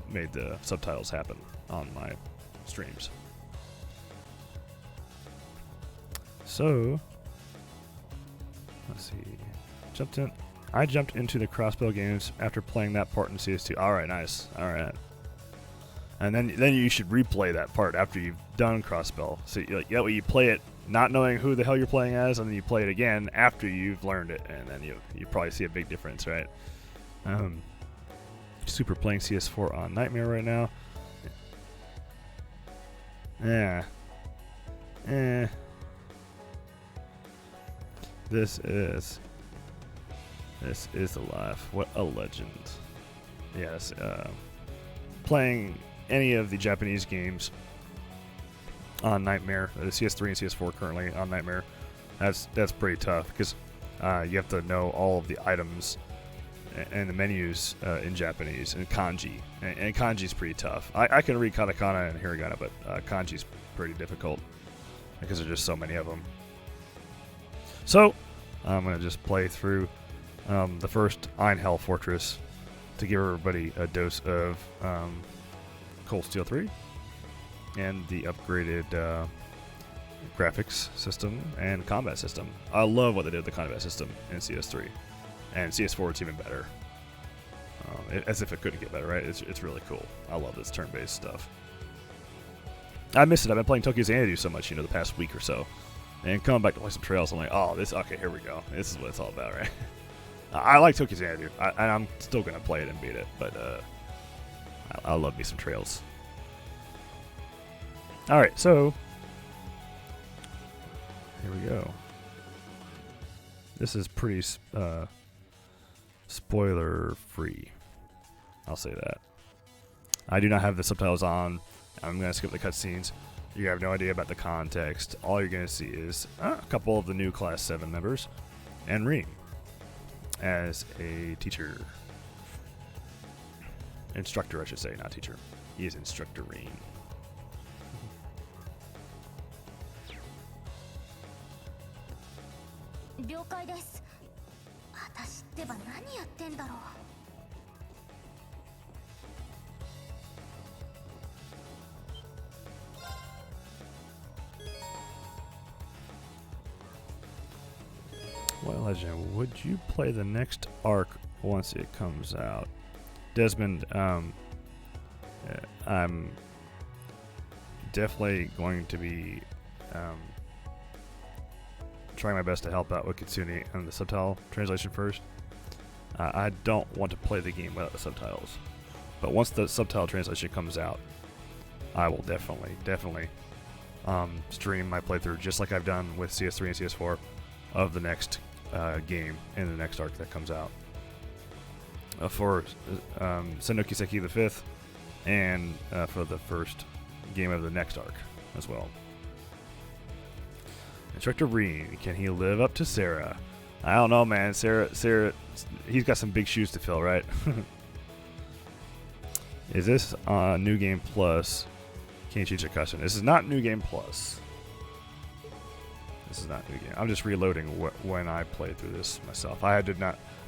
[SPEAKER 1] made the subtitles happen on my streams. So let's see. I jumped into the Crossbow games after playing that part in CS2. All right, nice. All right. And then you should replay that part after you've done Crossbow. So you play it not knowing who the hell you're playing as, and then you play it again after you've learned it, and then you probably see a big difference, right? Super playing CS4 on Nightmare right now. Yeah. This is the life. What a legend. Yes. Playing any of the Japanese games on Nightmare. CS3 and CS4 currently on Nightmare. That's pretty tough because you have to know all of the items and the menus in Japanese and kanji. And kanji's pretty tough. I can read katakana and hiragana, but kanji's pretty difficult because there's just so many of them. So I'm going to just play through the first Einhell Fortress to give everybody a dose of Cold Steel 3 and the upgraded graphics system and combat system. I love what they did with the combat system in CS3. And CS4 it's even better. As if it couldn't get better, right? It's really cool. I love this turn-based stuff. I miss it. I've been playing Tokyo Xanadu so much, the past week or so. And coming back to play some Trails, I'm like, oh, okay, here we go. This is what it's all about, right? I like Tokyo Xanadu, and I'm still going to play it and beat it, but I love me some Trails. Alright, so here we go. This is pretty spoiler-free. I'll say that. I do not have the subtitles on. I'm going to skip the cutscenes. You have no idea about the context. All you're going to see is a couple of the new Class 7 members and Reem as a teacher. Instructor, I should say, not teacher. He is Instructor Reem.
[SPEAKER 3] 了解です。私ってば何やってんだろう。
[SPEAKER 1] Well, Legend, would you play the next arc once it comes out? Desmond, I'm definitely going to be trying my best to help out with Kitsune and the subtitle translation first. I don't want to play the game without the subtitles. But once the subtitle translation comes out, I will definitely stream my playthrough just like I've done with CS3 and CS4 of the next game in the next arc that comes out. For Senno Kiseki the 5th and for the first game of the next arc as well. Instructor Reem, can he live up to Sarah? I don't know, man. Sarah, he's got some big shoes to fill, right? Is this New Game Plus? Kenichi Chikashin. This is not New Game Plus. This is not New Game. I'm just reloading when I played through this myself. I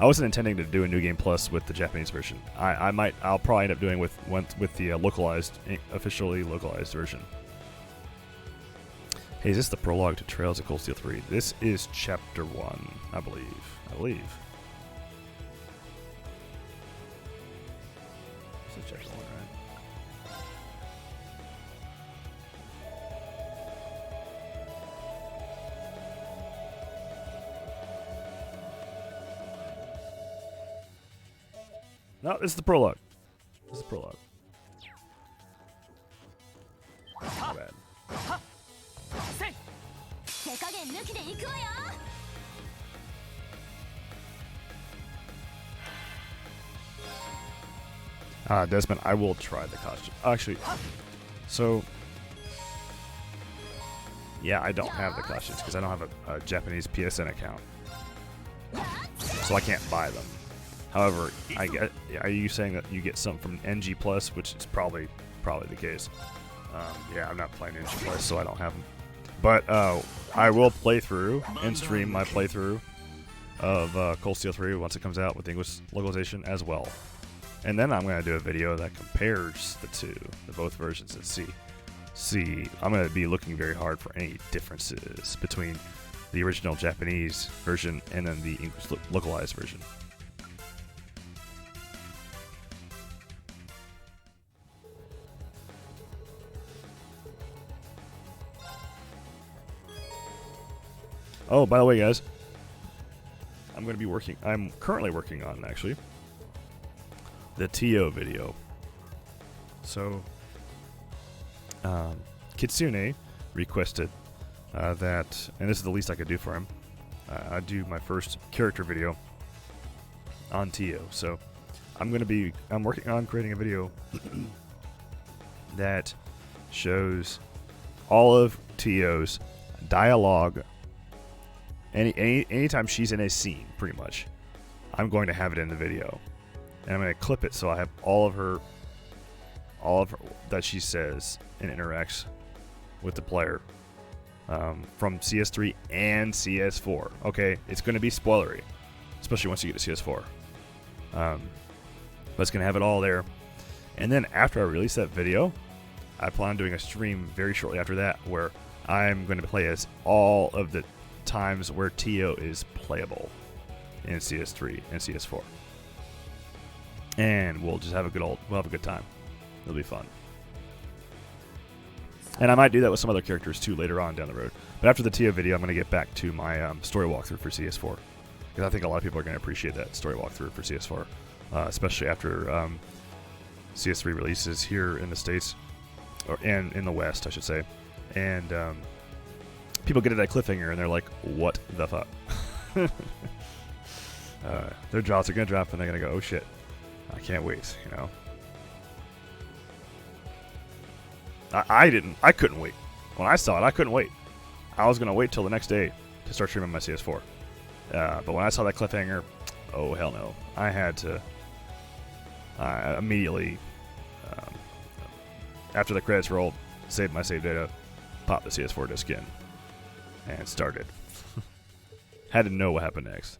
[SPEAKER 1] wasn't intending to do a New Game Plus with the Japanese version. I'll probably end up doing with the officially localized version. Hey, is this the prologue to Trails of Cold Steel 3? This is Chapter 1, I believe. This is Chapter 1, right? No, this is the prologue. This is the prologue. Not bad. Desmond, I will try the costume. Actually, so yeah, I don't have the costumes because I don't have a Japanese PSN account, so I can't buy them. However, are you saying that you get some from NG Plus, which is probably the case? Yeah, I'm not playing NG Plus, so I don't have them. But I will play through and stream my playthrough of Cold Steel 3 once it comes out with English localization as well. And then I'm going to do a video that compares both versions, and see. I'm going to be looking very hard for any differences between the original Japanese version and then the English localized version. Oh, by the way, guys, I'm currently working on, actually, the TO video. So, Kitsune requested that, and this is the least I could do for him, I do my first character video on TO. So, I'm working on creating a video that shows all of Tio's dialogue. Anytime she's in a scene, pretty much, I'm going to have it in the video, and I'm going to clip it so I have all of her that she says and interacts with the player from CS3 and CS4. Okay, it's going to be spoilery, especially once you get to CS4. But it's going to have it all there. And then after I release that video, I plan on doing a stream very shortly after that where I'm going to play as all of the times where Tio is playable in CS3 and CS4. And we'll just have a good time. It'll be fun. And I might do that with some other characters too later on down the road. But after the Tio video, I'm going to get back to my story walkthrough for CS4. Because I think a lot of people are going to appreciate that story walkthrough for CS4. Especially after CS3 releases here in the States. And in the West, I should say. And people get to that cliffhanger and they're like, what the fuck? Their jaws are going to drop and they're going to go, oh shit. I can't wait, you know. I couldn't wait. When I saw it, I couldn't wait. I was going to wait till the next day to start streaming my CS4. But when I saw that cliffhanger, oh hell no. I had to immediately, after the credits rolled, save my save data, pop the CS4 disc in, and started. Had to know what happened next.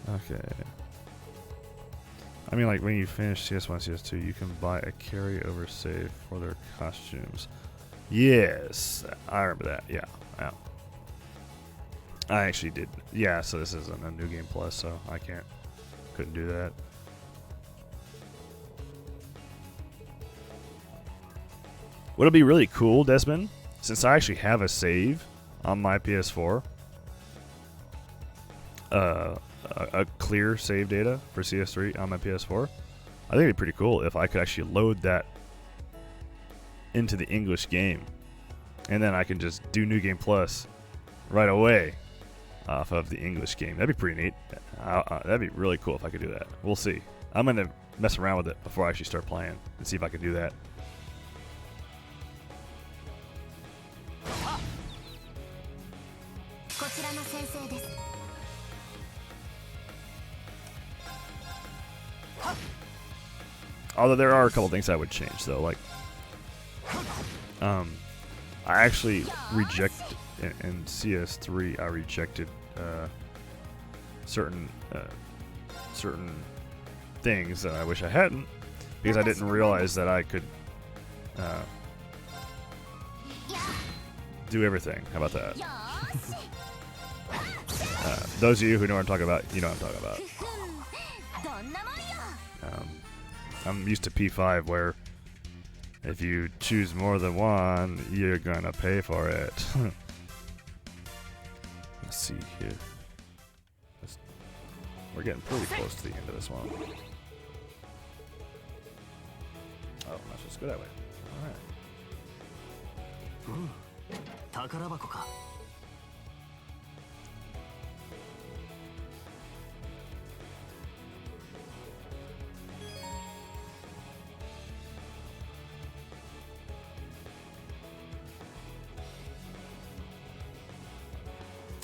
[SPEAKER 1] Okay. I mean, like, when you finish CS1, CS2, you can buy a carryover save for their costumes. Yes, I remember that. Yeah. I actually did. Yeah, so this isn't a New Game Plus, so I couldn't do that. What'll be really cool, Desmond, since I actually have a save on my PS4, a clear save data for CS3 on my PS4, I think it'd be pretty cool if I could actually load that into the English game, and then I can just do New Game Plus right away off of the English game. That'd be pretty neat. That'd be really cool if I could do that. We'll see. I'm gonna mess around with it before I actually start playing and see if I can do that. Although there are a couple things I would change, though. Like, I actually in CS3. I rejected certain things that I wish I hadn't, because I didn't realize that I could do everything. How about that? Those of you who know what I'm talking about, you know what I'm talking about. I'm used to P5, where if you choose more than one, you're gonna pay for it. Let's see here. We're getting pretty close to the end of this one. Oh, let's just go that way. Alright.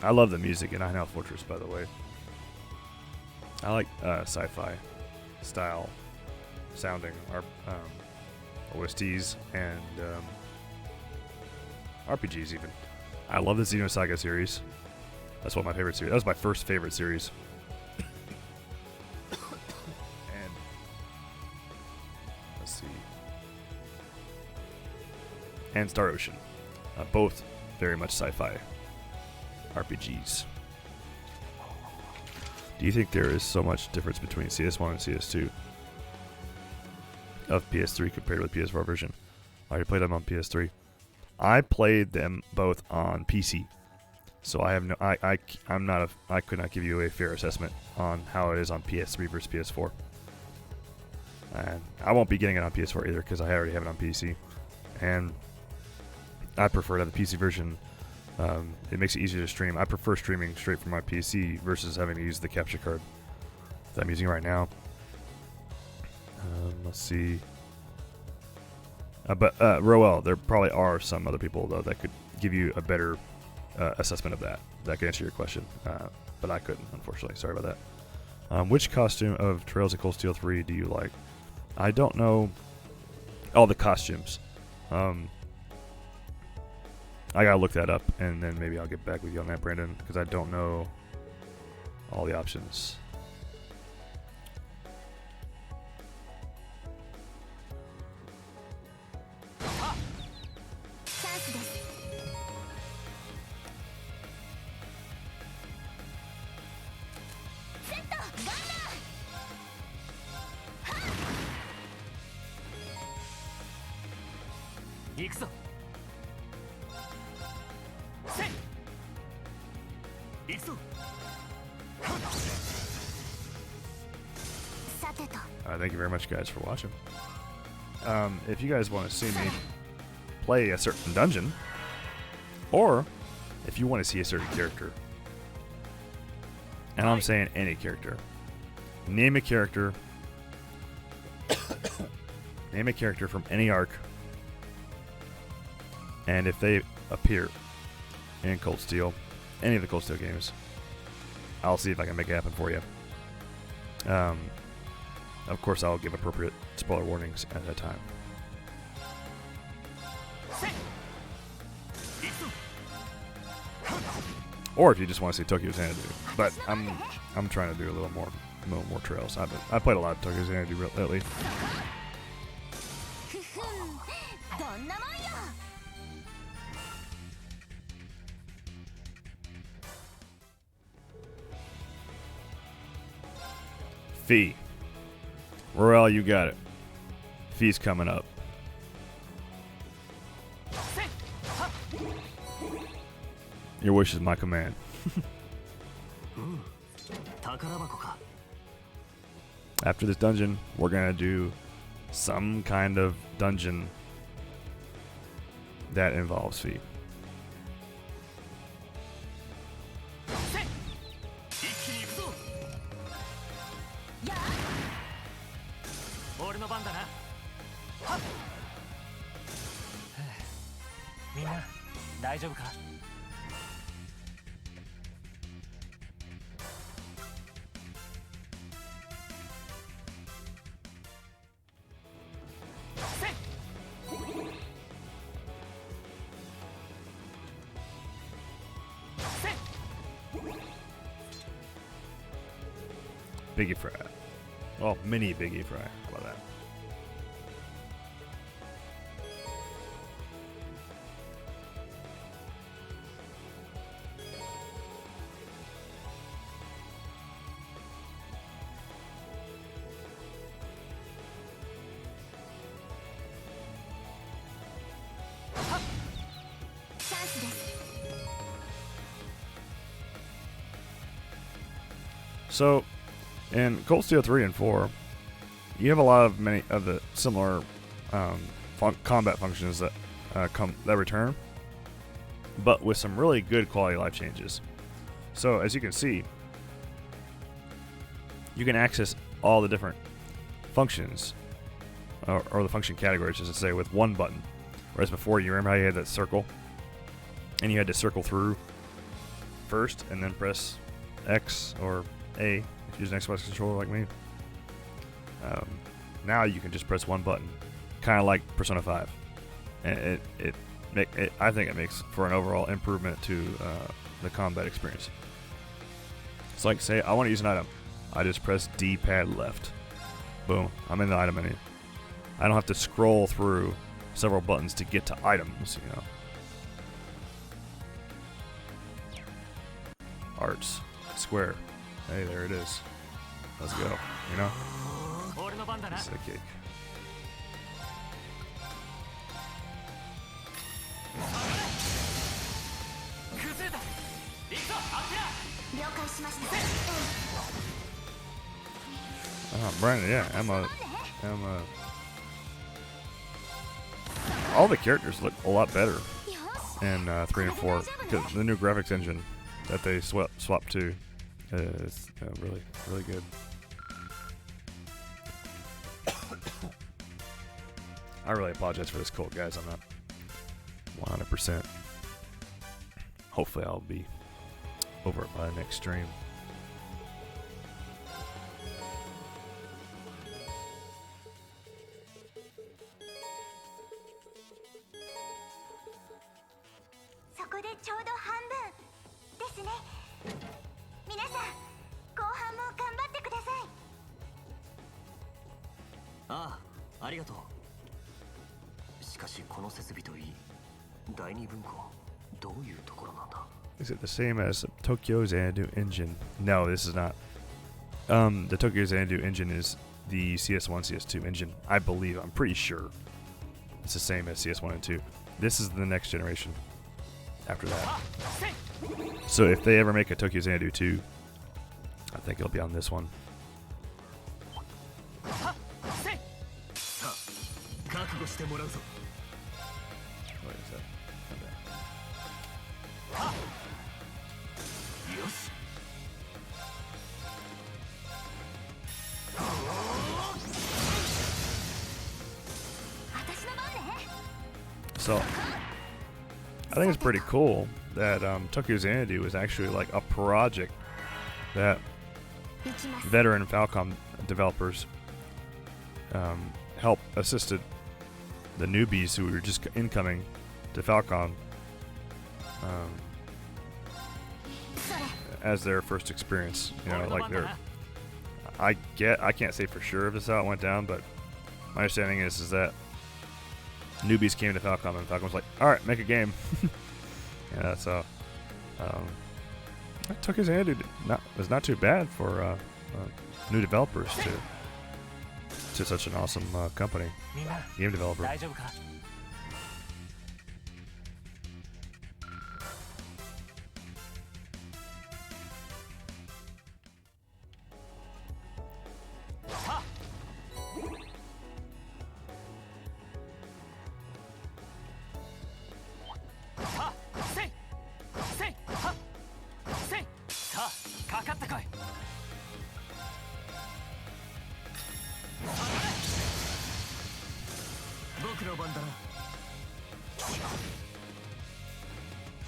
[SPEAKER 1] I love the music in Einhell Fortress, by the way. I like sci-fi style sounding OSTs and RPGs even. I love the Xenosaga series. That's one of my favorite series. That was my first favorite series. And let's see. And Star Ocean. Both very much sci-fi RPGs. Do you think there is so much difference between CS1 and CS2 of PS3 compared with PS4 version? I already played them on PS3. I played them both on PC, so I have no. I could not give you a fair assessment on how it is on PS3 versus PS4. And I won't be getting it on PS4 either, because I already have it on PC, and I prefer to have the PC version It makes it easier to stream. I prefer streaming straight from my PC versus having to use the capture card that I'm using right now. Let's see. But Roel, there probably are some other people though that could give you a better assessment of that. That could answer your question, but I couldn't, unfortunately. Sorry about that. Which costume of Trails of Cold Steel 3 do you like? I don't know all the costumes. I gotta look that up, and then maybe I'll get back with you on that, Brandon, because I don't know all the options. Thank you very much, guys, for watching. If you guys want to see me play a certain dungeon, or if you want to see a certain character, and I'm saying any character, name a character, name a character from any arc, and if they appear in Cold Steel, any of the Cold Steel games, I'll see if I can make it happen for you. Of course, I'll give appropriate spoiler warnings at that time. Or if you just want to see Tokyo Xanadu, but I'm trying to do a little more trails. I played a lot of Tokyo Xanadu lately. Fee. Roel, you got it. Fee's coming up. Your wish is my command. After this dungeon, we're gonna do some kind of dungeon that involves Fee. Biggie Fry. Well, mini Biggie Fry. How about that? So, in Cold Steel 3 and 4, you have a lot of many of the similar combat functions that return, but with some really good quality life changes. So, as you can see, you can access all the different functions, or the function categories, as I say, with one button. Whereas before, you remember how you had that circle, and you had to circle through first, and then press X or A. If you use an Xbox controller like me. Now you can just press one button, kind of like Persona 5, and I think it makes for an overall improvement to the combat experience. It's like, say I want to use an item, I just press D-pad left, boom, I'm in the item menu. I don't have to scroll through several buttons to get to items, you know. Arts, square. Hey, there it is. Let's go. You know? It's a cake. Brandon, yeah, Emma. All the characters look a lot better in 3 and 4. 'Cause the new graphics engine that they swapped to is really, really good. I really apologize for this cold, guys. I'm not 100%. Hopefully I'll be over it by the next stream.
[SPEAKER 3] そこでちょうど半分ですね。皆さん、後半も頑張ってください。
[SPEAKER 4] ああ、ありがとう。しかしこの設備といい、第二文庫、どういうところなんだ？
[SPEAKER 1] Is it the same as Tokyo Xanadu engine? No, this is not. The Tokyo Xanadu engine is the CS1, CS2 engine. I believe, I'm pretty sure it's the same as CS1 and 2. This is the next generation after that. So if they ever make a Tokyo Xanadu 2, I think it'll be on this one.
[SPEAKER 4] さあ、覚悟してもらうぞ。
[SPEAKER 1] What is that?
[SPEAKER 4] よし。
[SPEAKER 1] So, I think it's pretty cool that Tokyo Xanadu is actually like a project that veteran Falcom developers help assisted the newbies who were just incoming to Falcom as their first experience. You know, like I can't say for sure if this is how it went down, but my understanding is that newbies came to Falcom and Falcom was like, all right, make a game. Yeah, that's how. Tokyo Xanadu was not too bad for new developers to such an awesome company, game developer.
[SPEAKER 4] 大丈夫か？ 僕の番だな。
[SPEAKER 3] よ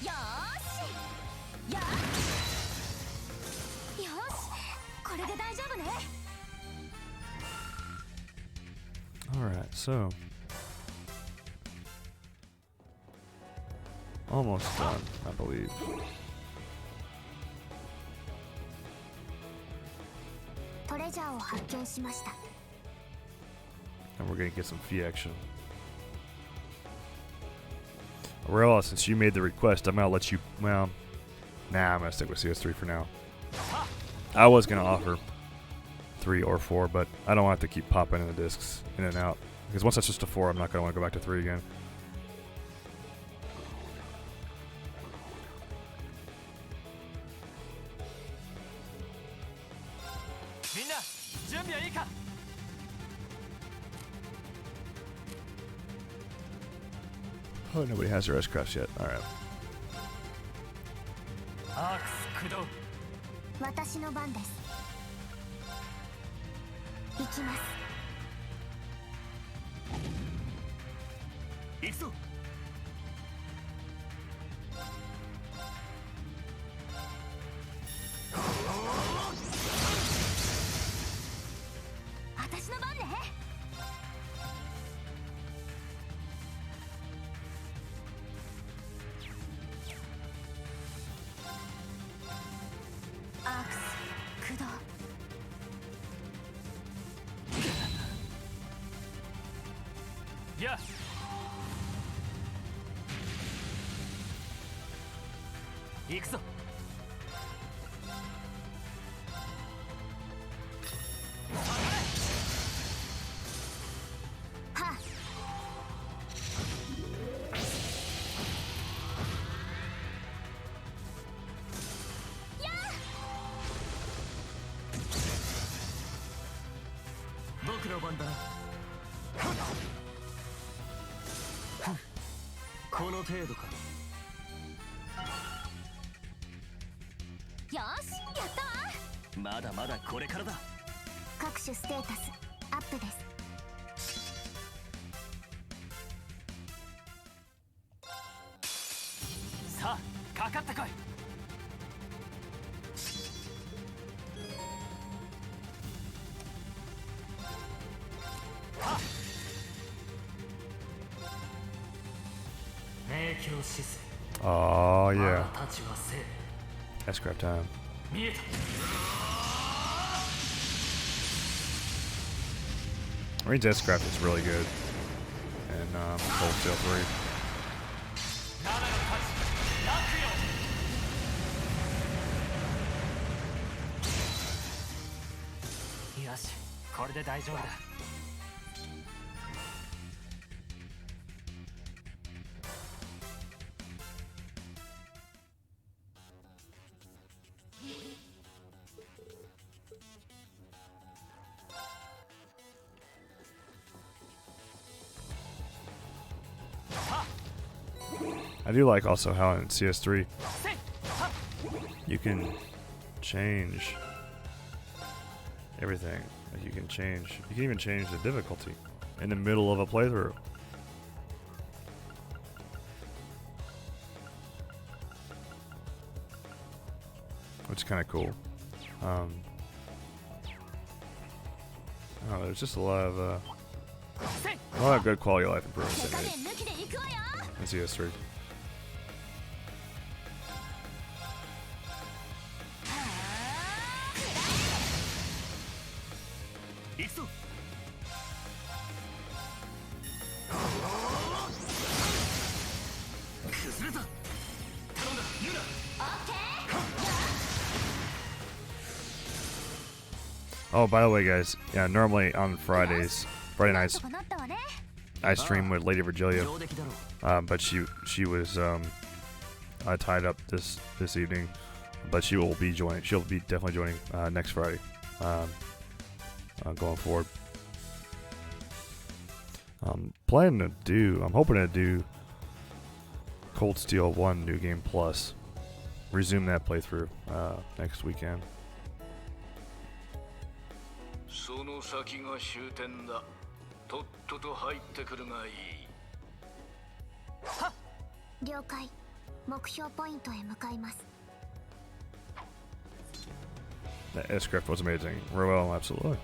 [SPEAKER 3] ーし。よし。これで大丈夫ね。
[SPEAKER 1] Alright, so almost done, I believe.
[SPEAKER 3] トレジャーを発見しました。
[SPEAKER 1] And we're gonna get some fee action. Aurela, since you made the request, I'm gonna let you. Well, nah, I'm gonna stick with CS3 for now. I was gonna offer 3 or 4, but I don't want to keep popping in the discs in and out. Because once I switch to 4, I'm not gonna want to go back to 3 again. Oh, nobody has their S-Crafts yet. Alright.
[SPEAKER 4] アークス駆動。
[SPEAKER 3] 私の番です。行きます。
[SPEAKER 4] 行くぞ。
[SPEAKER 3] 私の番ね。アークス駆動。
[SPEAKER 4] や。行くぞ。
[SPEAKER 3] はっ。
[SPEAKER 4] 僕の番だな。この程度か。
[SPEAKER 3] よしやったわ。
[SPEAKER 4] まだまだこれからだ。
[SPEAKER 3] 各種ステータスアップです。
[SPEAKER 4] さあかかってこい。明鏡止水。
[SPEAKER 1] Oh yeah,
[SPEAKER 4] たちはせ
[SPEAKER 1] S-Craft time.
[SPEAKER 4] 見えた。
[SPEAKER 1] Marines S-Craft is really good. And Cold Steel 3.
[SPEAKER 4] 7の太刀ラクヨ。よし、これで大丈夫だ。
[SPEAKER 1] I do like also how in CS3 you can change everything. Like you can even change the difficulty in the middle of a playthrough. Which is kind of cool. Oh, there's just a lot of good quality of life improvements in CS3. Oh, by the way, guys, yeah, normally on Friday nights, I stream with Lady Virgilia, but she was tied up this evening, but she will be joining. She'll be definitely joining next Friday, going forward. I'm hoping to do Cold Steel 1 New Game Plus, resume that playthrough next weekend.
[SPEAKER 5] その先が終点だ。とっとと入ってくるがいい。
[SPEAKER 3] 了解。目標ポイントへ向かいます。
[SPEAKER 1] That S-Craft was amazing. Roel, absolutely.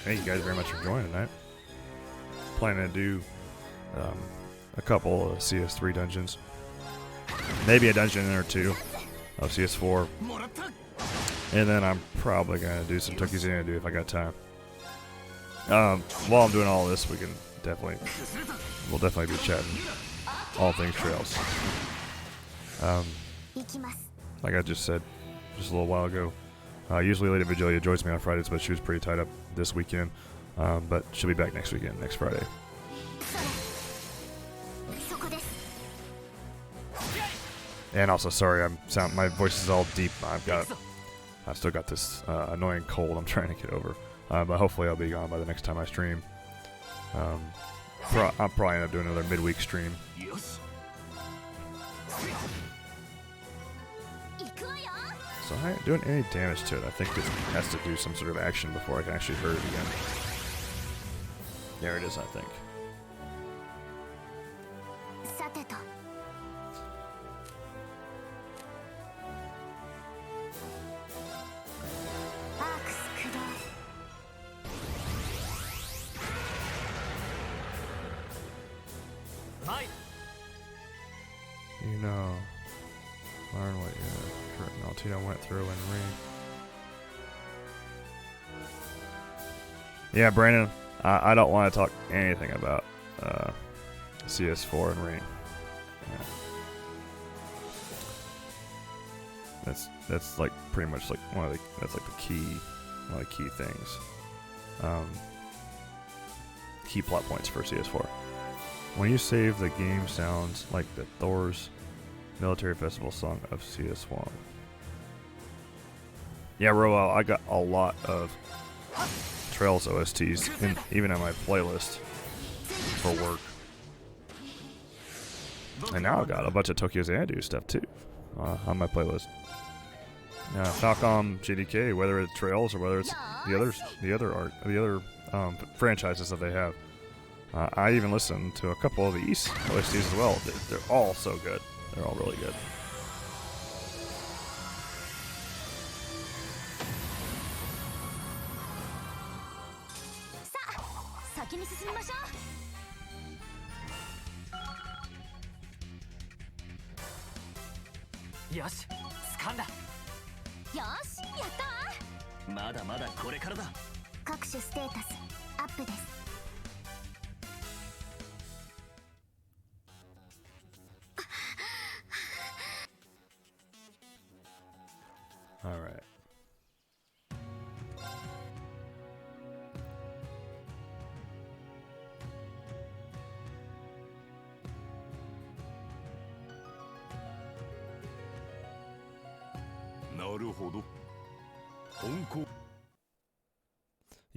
[SPEAKER 1] Thank you guys very much for joining tonight. Planning to do a couple of CS3 dungeons. Maybe a dungeon or two of CS4. And then I'm probably going to do some Tookie Xanadu if I got time. While I'm doing all this, we'll definitely be chatting all things Trails. Like I just said just a little while ago, usually Lady Vigilia joins me on Fridays, but she was pretty tied up this weekend. But she'll be back next weekend, next Friday. And also, sorry, my voice is all deep. I've still got this annoying cold I'm trying to get over. But hopefully I'll be gone by the next time I stream. I'll probably end up doing another midweek stream. So I ain't doing any damage to it. I think it has to do some sort of action before I can actually hurt it again. There it is, I think.
[SPEAKER 4] Fight!
[SPEAKER 1] You know, learn what Altino went through in Ring. Yeah, Brandon, I don't want to talk anything about CS4 and Ring. Yeah. That's like pretty much like one of the key things, key plot points for CS4. When you save, the game sounds like the Thor's military festival song of CS1. Yeah, Roel, I got a lot of Trails OSTs, even on my playlist for work. And now I got a bunch of Tokyo Xanadu stuff too on my playlist. Falcom JDK, whether it's Trails or whether it's the other franchises that they have. I even listen to a couple of the East OSTs as well. They're all so good. They're all really good.
[SPEAKER 4] Yosh, 掴んだ。
[SPEAKER 3] よし、やったわ。
[SPEAKER 4] まだまだこれからだ。
[SPEAKER 3] 各種ステータスアップです。
[SPEAKER 1] All right.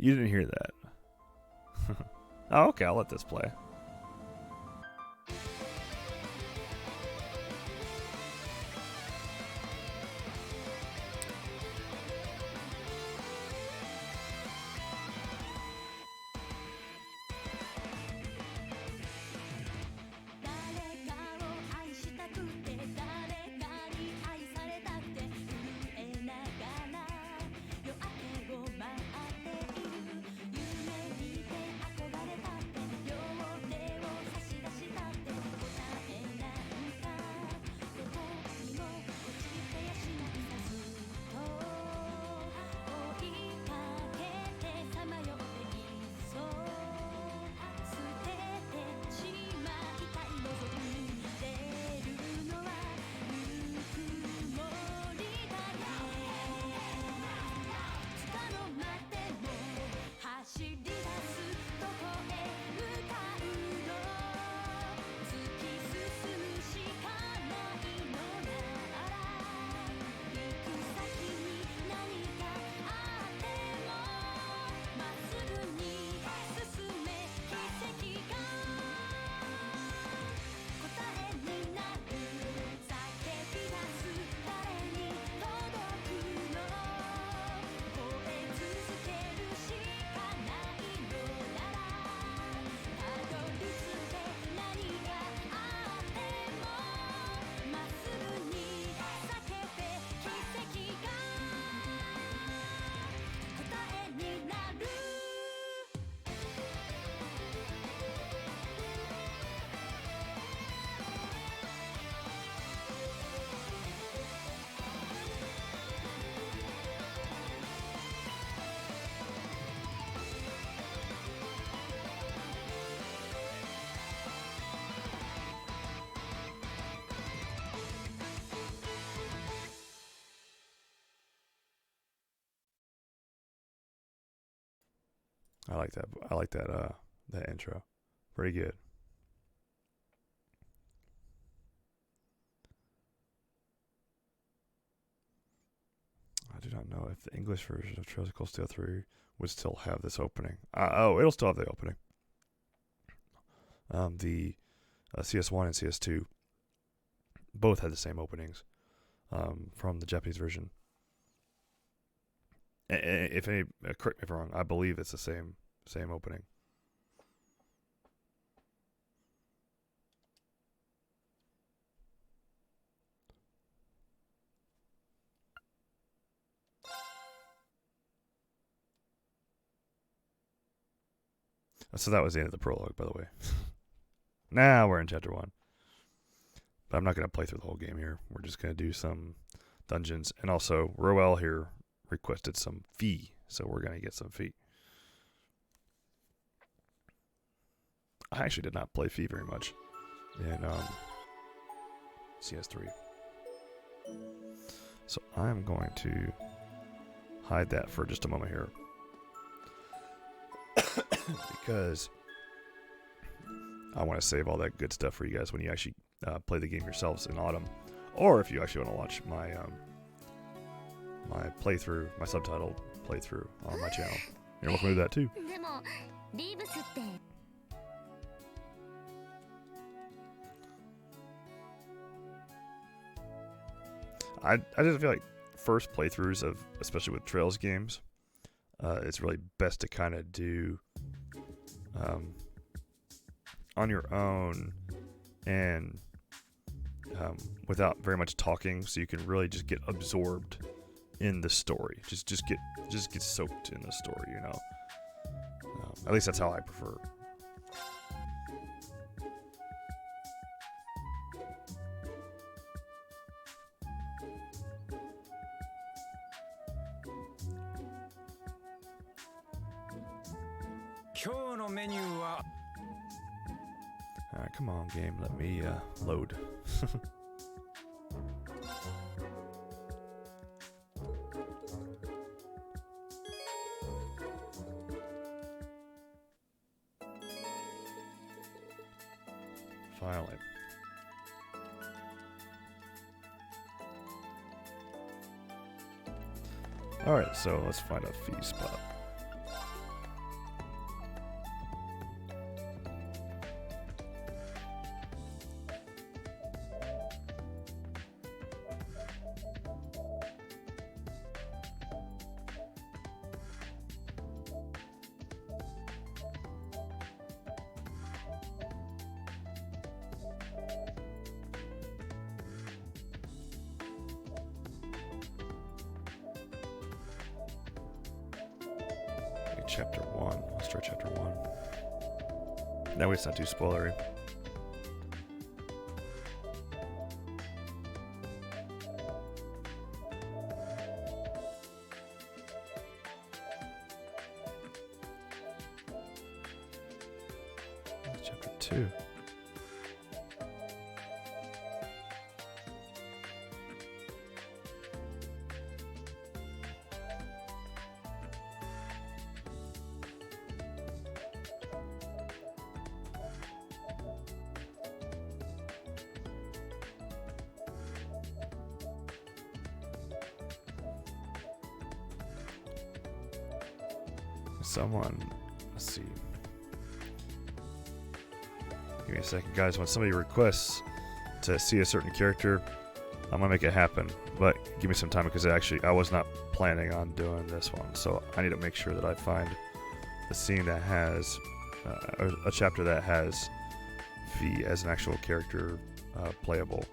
[SPEAKER 1] You didn't hear that. Oh, okay, I'll let this play. I like that. I like that intro. Pretty good. I do not know if the English version of Trails of Cold Steel 3 would still have this opening. It'll still have the opening. The CS1 and CS2 both had the same openings from the Japanese version. If any, correct me if I'm wrong, I believe it's the same opening. So that was the end of the prologue, by the way. Now we're in chapter 1. But I'm not going to play through the whole game here. We're just going to do some dungeons. And also, Roel here requested some fee. So we're going to get some fee. I actually did not play fee very much in CS3. So I'm going to hide that for just a moment here. Because I want to save all that good stuff for you guys when you actually play the game yourselves in autumn. Or if you actually want to watch my my playthrough, my subtitled playthrough on my channel. You're welcome to do that too.
[SPEAKER 3] でもリーブスって
[SPEAKER 1] I just feel like first playthroughs of, especially with Trails games, it's really best to kind of do on your own and without very much talking, so you can really just get absorbed in the story. Just get soaked in the story, you know. At least that's how I prefer. Alright, come on, game. Let me load. Finally. Alright, so let's find a fee spot. Chapter 1. Let's start chapter 1. That way it's not too spoilery. Chapter 2. Someone, let's see. Give me a second, guys. When somebody requests to see a certain character, I'm gonna make it happen. But give me some time because I was not planning on doing this one, so I need to make sure that I find a scene that has a chapter that has V as an actual character playable.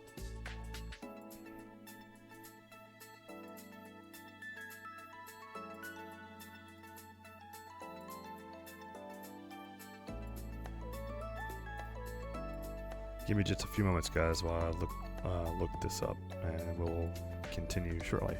[SPEAKER 1] Give me just a few moments, guys, while I look this up, and we'll continue shortly.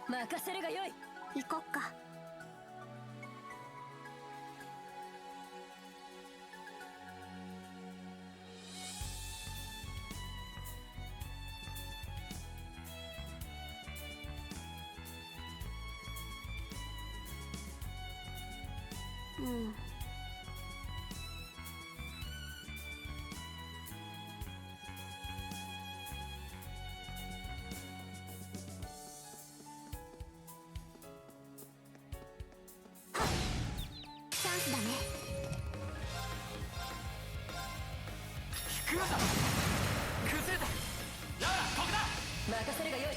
[SPEAKER 6] 任せるがよい。
[SPEAKER 3] 行こっか。うん。チャンスだね。
[SPEAKER 4] 崩れた。ララここだ。
[SPEAKER 6] 任せるがよい。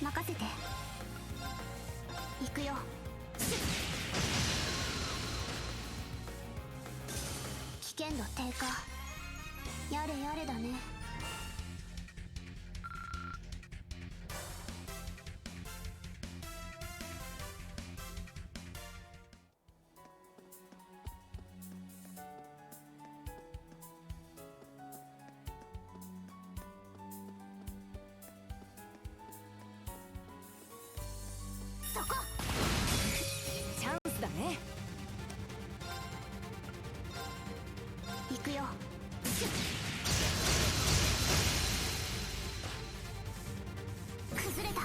[SPEAKER 3] 任せて。行くよ。危険度低下。やれやれだね。そこ。
[SPEAKER 6] チャンスだね。
[SPEAKER 3] 行くよ。崩れた。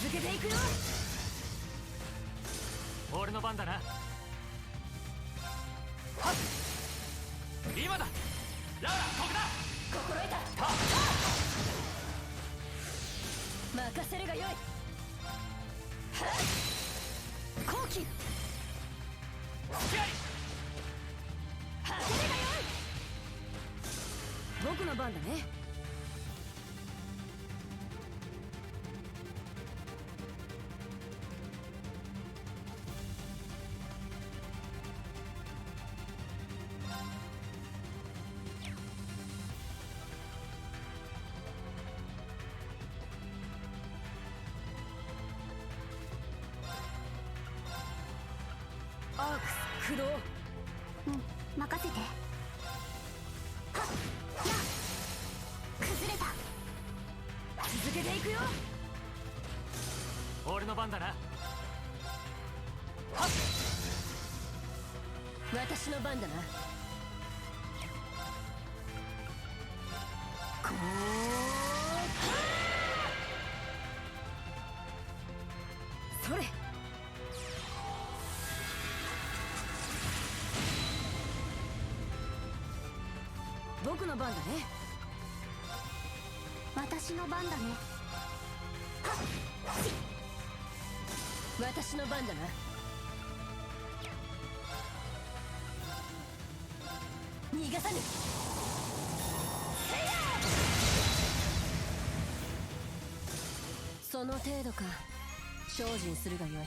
[SPEAKER 6] 続けていくよ。
[SPEAKER 4] 俺の番だな。はっ、今だ。ララここだ。
[SPEAKER 6] 心得た。任せるがよい。後期。走れがよい。僕の番だね。アークス駆動。
[SPEAKER 3] 任せて。はっや崩れた。
[SPEAKER 6] 続けていくよ。
[SPEAKER 4] 俺の番だな。
[SPEAKER 6] 私の番だな。こうそれ。僕の番だね。
[SPEAKER 3] 私の番だね。
[SPEAKER 6] 私の番だな。逃がさぬ。その程度か。精進するがよい。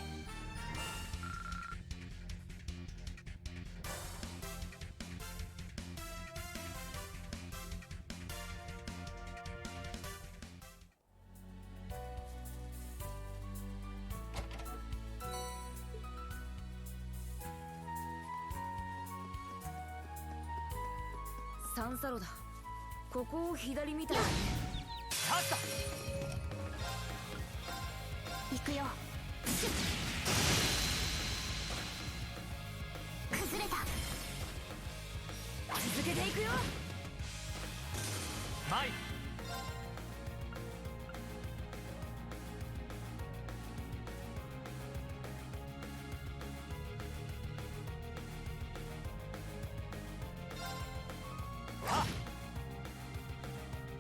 [SPEAKER 6] サンサロだ。ここを左みたいだね。
[SPEAKER 4] 勝った。
[SPEAKER 3] 行くよ。崩れた。
[SPEAKER 6] 続けていくよ。
[SPEAKER 4] 前。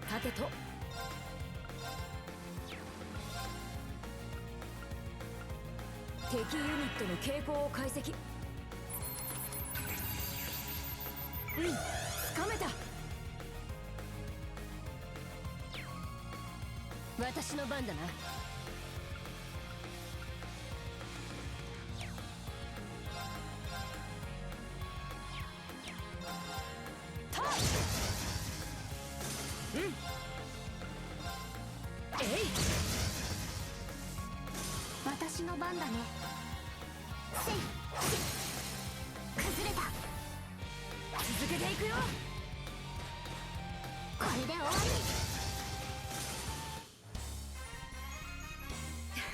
[SPEAKER 6] 盾と敵ユニットの傾向を解析。つかめた。私の番だな。
[SPEAKER 3] 私の番だね。せい崩れた。
[SPEAKER 6] 続けていくよ。
[SPEAKER 3] これで終わり。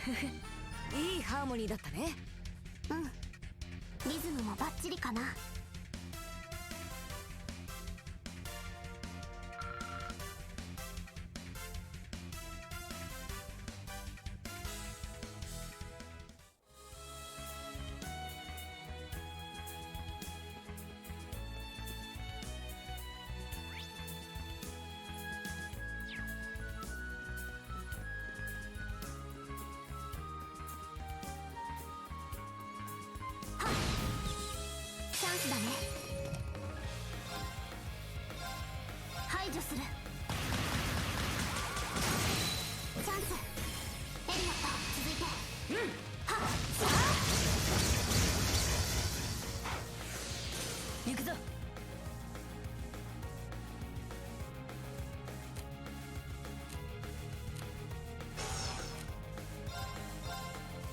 [SPEAKER 6] いいハーモニーだったね。
[SPEAKER 3] うんリズムもバッチリかな。チャンスだね。排除する。チャンス。エリオット続いて。はっさあ
[SPEAKER 6] 行くぞ。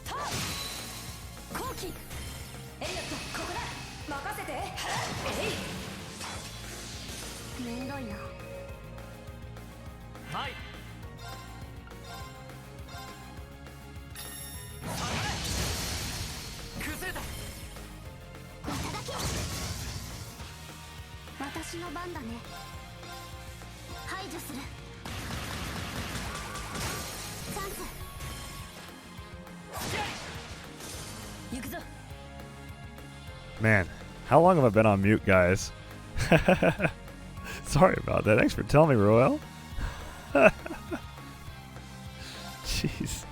[SPEAKER 6] ターン後期。エリオットここだ。任せて。
[SPEAKER 3] めんどいな。
[SPEAKER 4] はい。崩れた。
[SPEAKER 3] いただき。私の番だね。排除する。チャンス。
[SPEAKER 6] 行くぞ。
[SPEAKER 1] Man, how long have I been on mute, guys? Sorry about that. Thanks for telling me, Roel. Jeez.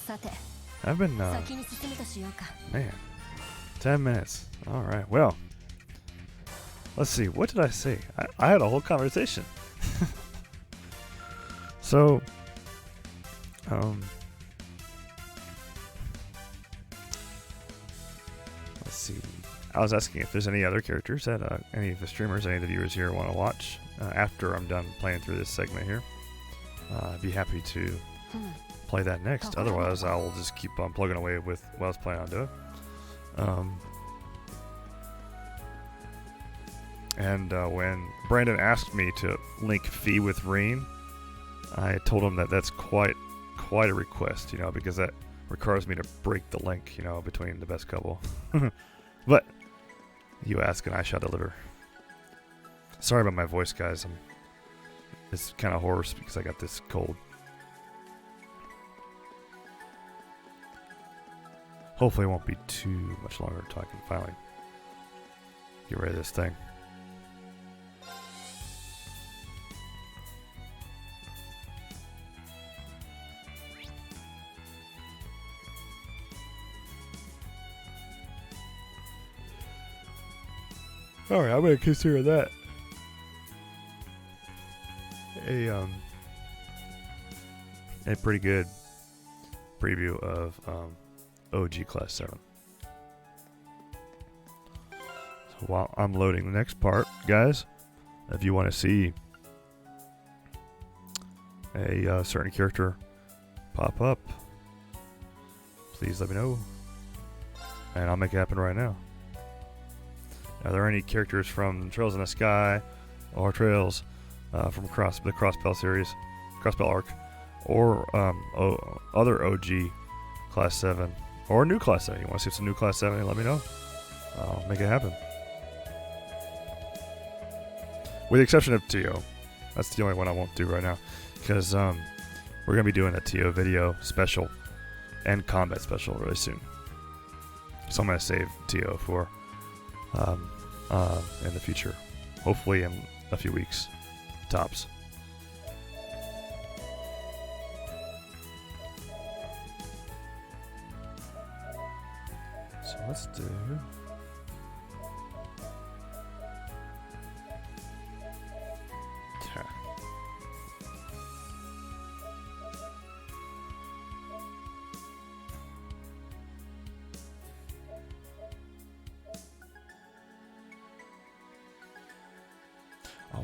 [SPEAKER 6] さて、
[SPEAKER 1] I've been,
[SPEAKER 6] 先に進むとしようか。
[SPEAKER 1] man, 10 minutes. All right. Well, let's see. What did I say? I had a whole conversation. So, let's see. I was asking if there's any other characters that any of the streamers, any of the viewers here want to watch after I'm done playing through this segment here. I'd be happy to play that next. Otherwise, I'll just keep on plugging away with what I was planning on doing. And when Brandon asked me to link Fee with Reen, I told him that that's quite a request, you know, because that requires me to break the link, you know, between the best couple. But you ask and I shall deliver. Sorry about my voice, guys. It's kind of hoarse because I got this cold. Hopefully it won't be too much longer until I can finally get rid of this thing. Alright, I'm gonna consider that a pretty good preview of OG Class 7. So while I'm loading the next part, guys, if you want to see a certain character pop up, please let me know, and I'll make it happen right now. Are there any characters from Trails in the Sky or Trails from the Crossbell series, Crossbell arc, or other OG Class 7 or new Class 7? You want to see some new Class 7? Let me know. I'll make it happen. With the exception of Tio. That's the only one I won't do right now, because we're going to be doing a Tio video special and combat special really soon. So I'm going to save Tio for in the future, hopefully in a few weeks tops. So let's do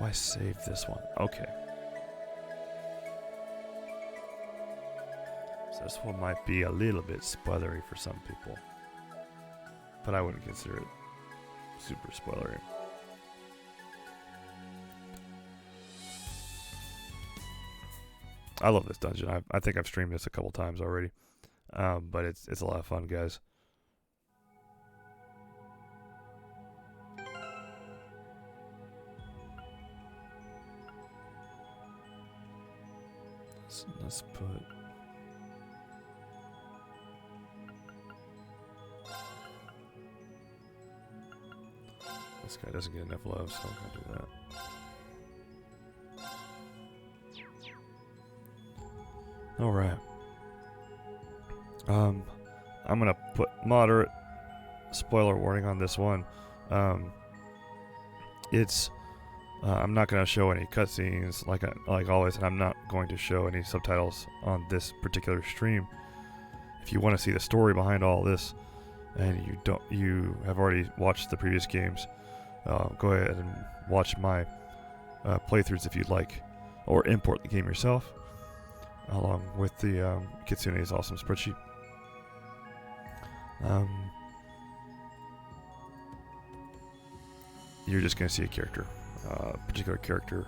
[SPEAKER 1] I saved this one. Okay. So this one might be a little bit spoilery for some people, but I wouldn't consider it super spoilery. I love this dungeon. I think I've streamed this a couple times already, but it's a lot of fun, guys. Let's put. This guy doesn't get enough love, so I'm gonna do that. All right. I'm gonna put moderate spoiler warning on this one. It's I'm not gonna show any cutscenes like always, and I'm not going to show any subtitles on this particular stream. If you want to see the story behind all this, and you have already watched the previous games, go ahead and watch my playthroughs if you'd like, or import the game yourself, along with the Kitsune's awesome spreadsheet. You're just going to see a character, particular character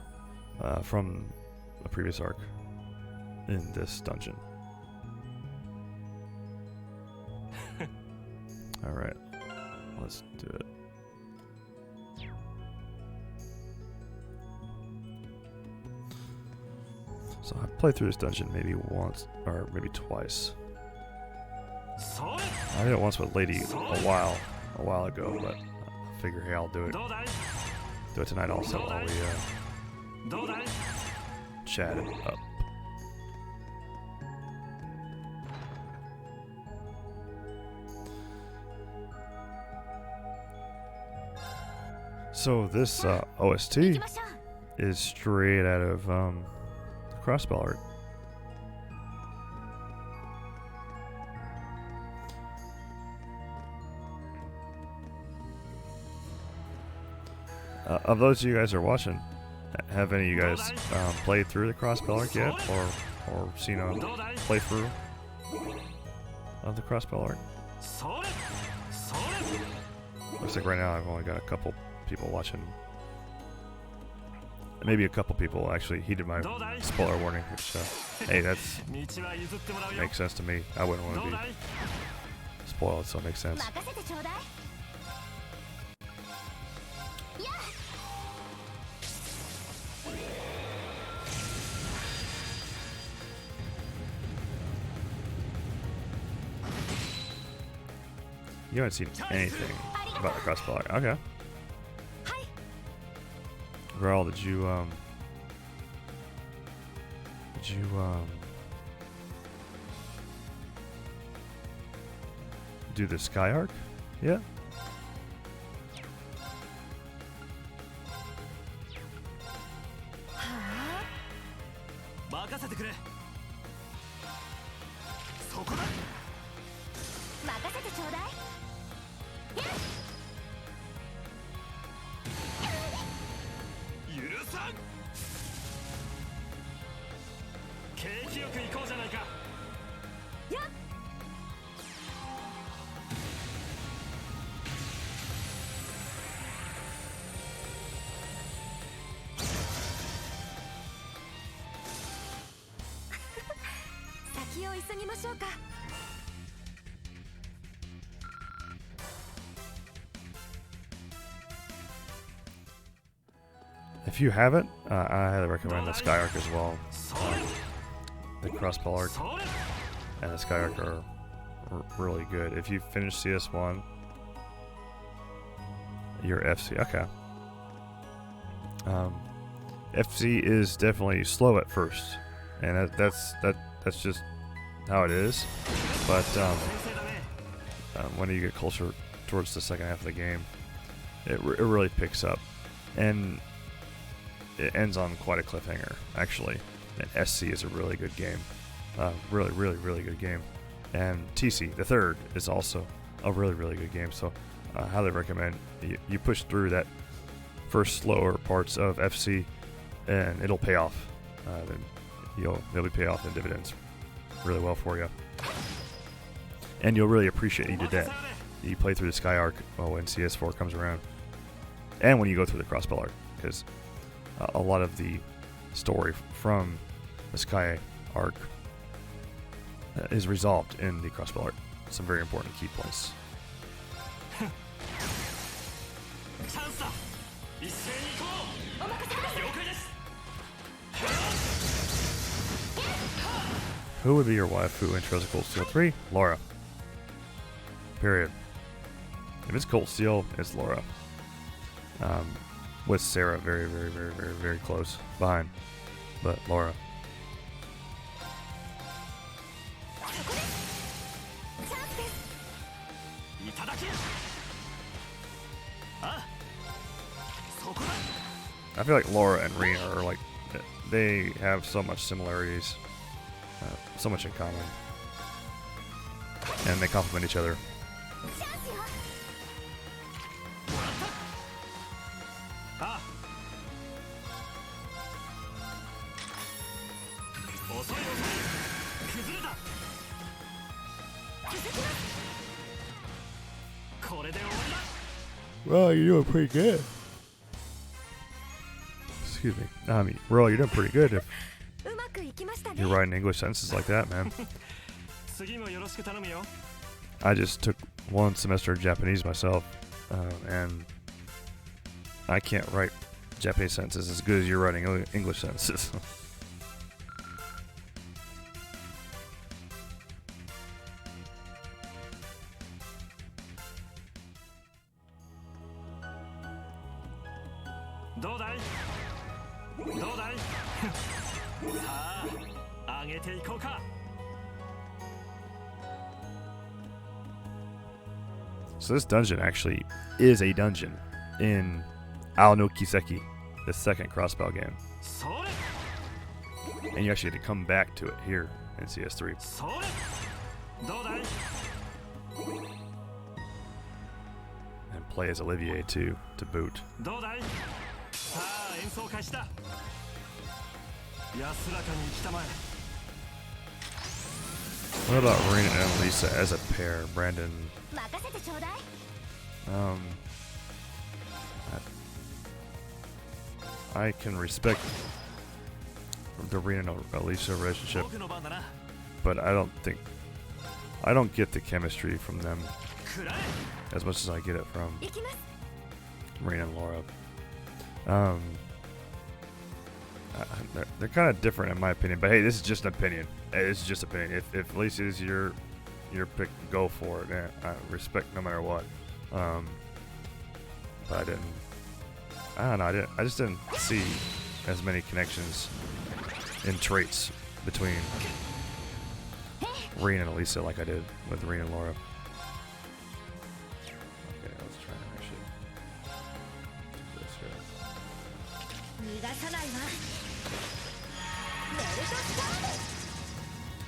[SPEAKER 1] from a previous arc in this dungeon. Alright, let's do it. So I've played through this dungeon maybe once, or maybe twice. I did it once with Lady a while ago, but I figure, hey, I'll do it tonight also while we chat it up. So this OST
[SPEAKER 3] 行きましょう。
[SPEAKER 1] is straight out of the Crossbell art. Of those of you guys who are watching, have any of you guys played through the Crossbell arc yet, or seen a playthrough of the Crossbell arc? Looks like right now I've only got a couple people watching. Maybe a couple people actually heeded my spoiler warning, which hey, that's makes sense to me. I wouldn't want to be spoiled, so it makes sense.
[SPEAKER 3] 任せてちょうだい。やっ
[SPEAKER 1] You haven't seen anything about the Crossbell arc. Okay. Raul, did you do the Sky arc? Yeah.
[SPEAKER 3] Yeah. 先を急ぎましょうか。
[SPEAKER 1] If you haven't, I highly recommend the Sky arc as well. The Crossbell arc and the Sky arc are really good. If you finish CS1, you're FC. Okay. FC is definitely slow at first, and that's just how it is. But when you get closer towards the second half of the game, it really picks up, and it ends on quite a cliffhanger, actually. And SC is a really good game. Really good game. And TC, the third, is also a really good game. So I highly recommend you push through that first slower parts of FC, and it'll pay off. They'll be pay off in dividends really well for you. And you'll really appreciate you did that. You play through the Sky arc when CS4 comes around. And when you go through the Crossbell arc, because a lot of the story from the Sky arc is resolved in the crossbow arc. Some very important key points.
[SPEAKER 4] チャンスだ。一斉に行こう。了解です。
[SPEAKER 1] Who would be your wife who intros Cold Steel 3? Laura. Period. If it's Cold Steel, it's Laura. With Sarah very, very, very, very, very close behind. But Laura.
[SPEAKER 4] いただき。あ、そこだ。
[SPEAKER 1] I feel like Laura and Rena are like, they have so much similarities, so much in common, and they complement each other.
[SPEAKER 4] あ、遅い遅い。崩れた。これで終わりだ。
[SPEAKER 1] Well, you're doing pretty good. Excuse me. I mean, Roy, you're doing pretty good if
[SPEAKER 6] うまくいきましたね
[SPEAKER 1] you're writing English sentences like that, man.
[SPEAKER 4] 次もよろしく頼むよ。
[SPEAKER 1] I just took one semester of Japanese myself, and I can't write Japanese sentences as good as you're writing English sentences.
[SPEAKER 4] どうだい？どうだい？さあ、上げていこうか。
[SPEAKER 1] So this dungeon actually is a dungeon in Ao no Kiseki, the second crossbow game.
[SPEAKER 4] それ。
[SPEAKER 1] And you actually get to come back to it here in CS3.
[SPEAKER 4] それ。どうだい？
[SPEAKER 1] And play as Olivier too, to boot.
[SPEAKER 4] どうだい？さあ、演奏開始だ。安らかに来たまえ。
[SPEAKER 1] What about Rena and Lisa as a pair, Brandon?
[SPEAKER 3] 任せてちょうだい。
[SPEAKER 1] I can respect the Rena and Lisa relationship,
[SPEAKER 4] 僕の番だな。
[SPEAKER 1] but I don't get the chemistry from them
[SPEAKER 4] くらえ。
[SPEAKER 1] as much as I get it from
[SPEAKER 6] 行きます
[SPEAKER 1] Rena and Laura. They're kind of different in my opinion, but hey, this is just an opinion. It's just opinion. If Lisa is your pick, go for it. Man, I respect no matter what. But I just didn't see as many connections in traits between Rena and Lisa like I did with Rena and Laura. Okay, let's try and actually do this here.
[SPEAKER 6] 逃がさないわベルトスタート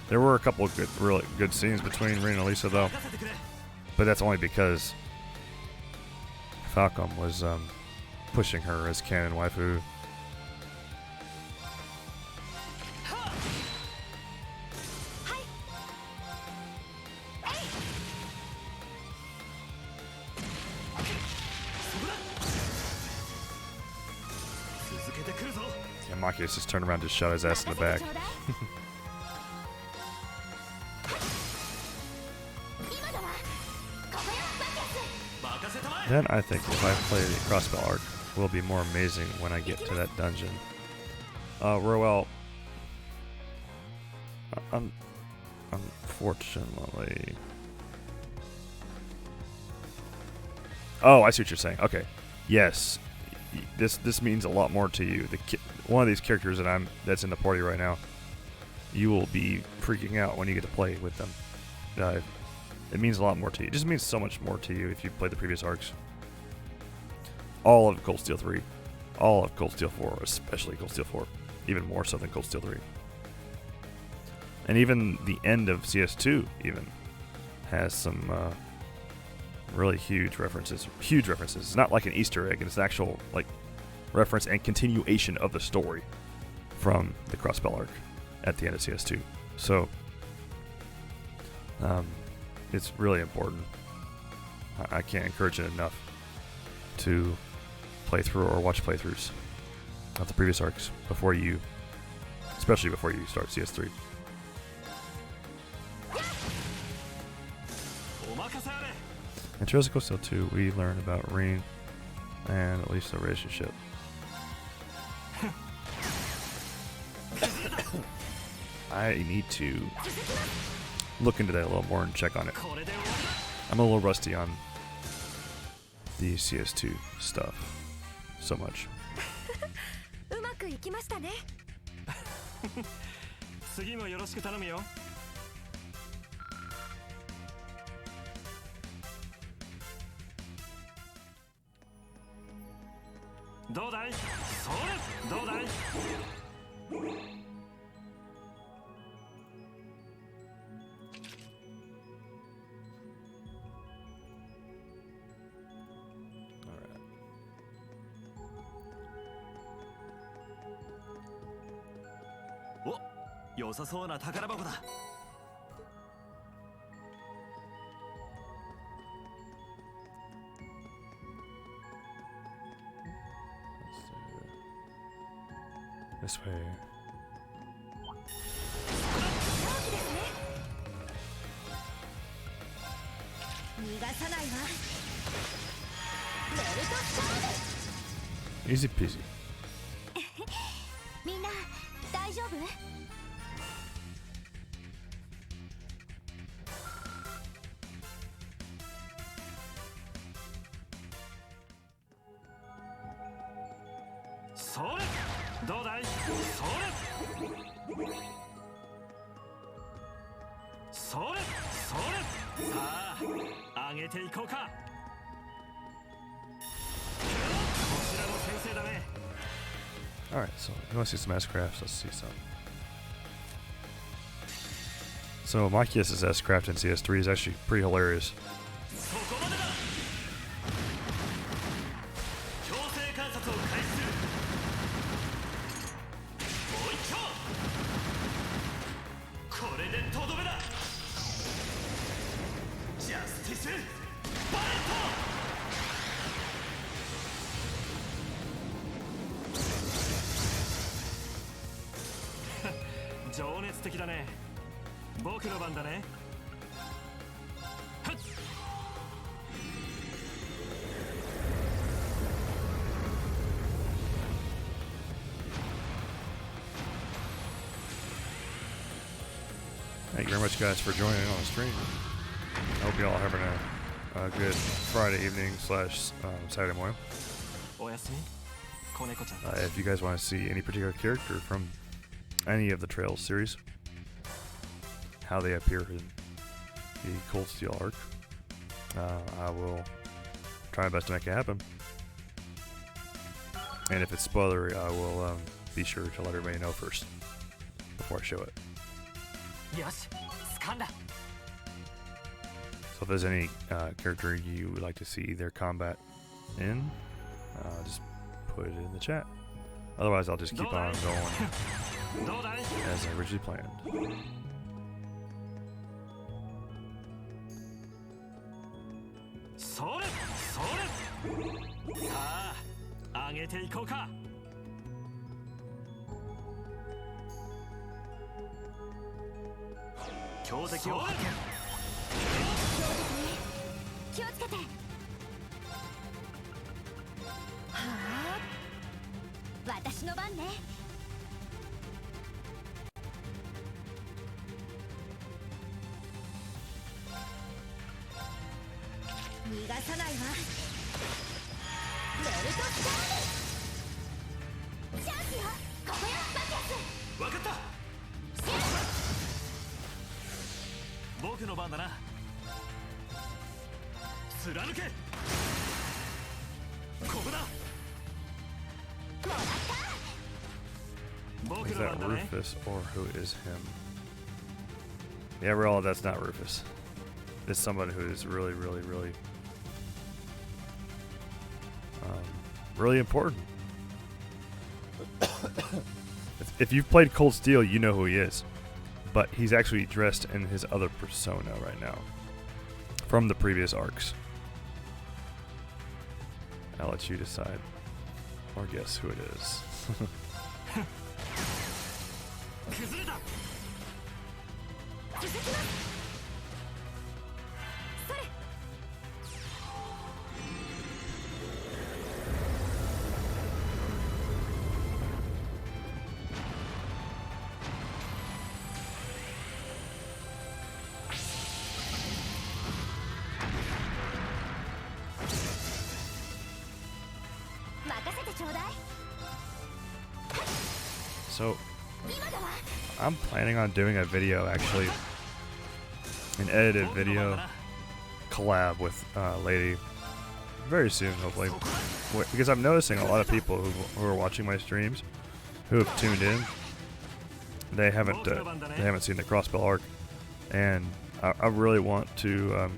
[SPEAKER 1] There were a couple of really good scenes between Rena and Lisa though,
[SPEAKER 4] 任せてくれ。
[SPEAKER 1] but that's only because Falcom was pushing her as canon waifu.
[SPEAKER 4] 続けてくるぞ。
[SPEAKER 1] Yeah, Makius just turned around and just shot his ass in the back.
[SPEAKER 3] ちょうだい。今だわ。ここよ、バキャス。
[SPEAKER 4] 任せたまえ。
[SPEAKER 1] Then I think if I play the crossbow arc, will be more amazing when I get to that dungeon. Roel, unfortunately. Oh, I see what you're saying. Okay, yes, this means a lot more to you. One of these characters that's in the party right now, you will be freaking out when you get to play with them. It means a lot more to you. It just means so much more to you if you play the previous arcs. All of Cold Steel 3, all of Cold Steel 4, especially Cold Steel 4, even more so than Cold Steel 3. And even the end of CS2 even has some really huge references. Huge references. It's not like an Easter egg, it's an actual like reference and continuation of the story from the Crossbell arc at the end of CS2. So it's really important. I can't encourage it enough to play through or watch playthroughs of the previous arcs before you especially before you start CS3.
[SPEAKER 4] お任せあれ。
[SPEAKER 1] In Trails of Cold Steel 2, we learn about Rin and at least the relationship. I need to look into that a little more and check on it.
[SPEAKER 4] これで終わりだ。
[SPEAKER 1] I'm a little rusty on the CS2 stuff so much.
[SPEAKER 6] うまくいきましたね。
[SPEAKER 4] 次もよろしく頼むよ。どうだい？それどうだい？ お、良さそうな宝箱だ。
[SPEAKER 1] This way.
[SPEAKER 6] 逃がさないわ。ベルトスタート。
[SPEAKER 1] Easy peasy.
[SPEAKER 3] みんな大丈夫？
[SPEAKER 4] それどうだい？それそれそれ、さあ上げていこうか。こちらの先生だね。
[SPEAKER 1] Alright, so you want to see some S-Crafts? Let's see some. So Machias's S-Craft in CS3 is actually pretty hilarious.
[SPEAKER 4] そこまでだ。強制観察を開始する。もう一丁。これでとどめだ。ジャスティスバレット。情熱的だね。僕の番だね。はっ。
[SPEAKER 1] Thank you very much, guys, for joining on the stream. I hope you all having a good Friday evening slash Saturday morning.
[SPEAKER 4] おやすみ、子猫ちゃん。
[SPEAKER 1] If you guys want to see any particular character from any of the Trails series, how they appear in the Cold Steel arc, I will try my best to make it happen. And if it's spoilery, I will be sure to let everybody know first before I show it.
[SPEAKER 4] よし、掴んだ。
[SPEAKER 1] So if there's any character you would like to see their combat in, just put it in the chat. Otherwise, I'll just keep on going
[SPEAKER 4] どうだい？
[SPEAKER 1] as I originally planned.
[SPEAKER 4] それそれ。さあ上げていこうか。強敵を発見。
[SPEAKER 3] 気をつけて。はあ、私の番ね。逃がさないわ。ベルトスタール。チャンスよ。ここよ、バキャス。
[SPEAKER 4] わかった。僕の番だな。貫け。ここだ。
[SPEAKER 3] もらった。
[SPEAKER 4] 僕
[SPEAKER 1] Is
[SPEAKER 4] の
[SPEAKER 1] that
[SPEAKER 4] 番だね。
[SPEAKER 1] Rufus or who is him? Yeah, we're all. That's not Rufus. It's somebody who is really, really, really, really important. If you've played Cold Steel, you know who he is. But he's actually dressed in his other persona right now from the previous arcs. I'll let you decide or guess who it is.
[SPEAKER 4] 崩れた。
[SPEAKER 6] 続きますそれ任せてちょうだい
[SPEAKER 1] So
[SPEAKER 6] 今だわ
[SPEAKER 1] I'm planning on doing a video, actually, an edited video collab with Lady very soon, hopefully, because I'm noticing a lot of people who are watching my streams, who have tuned in, they haven't seen the Crossbell arc, and I really want to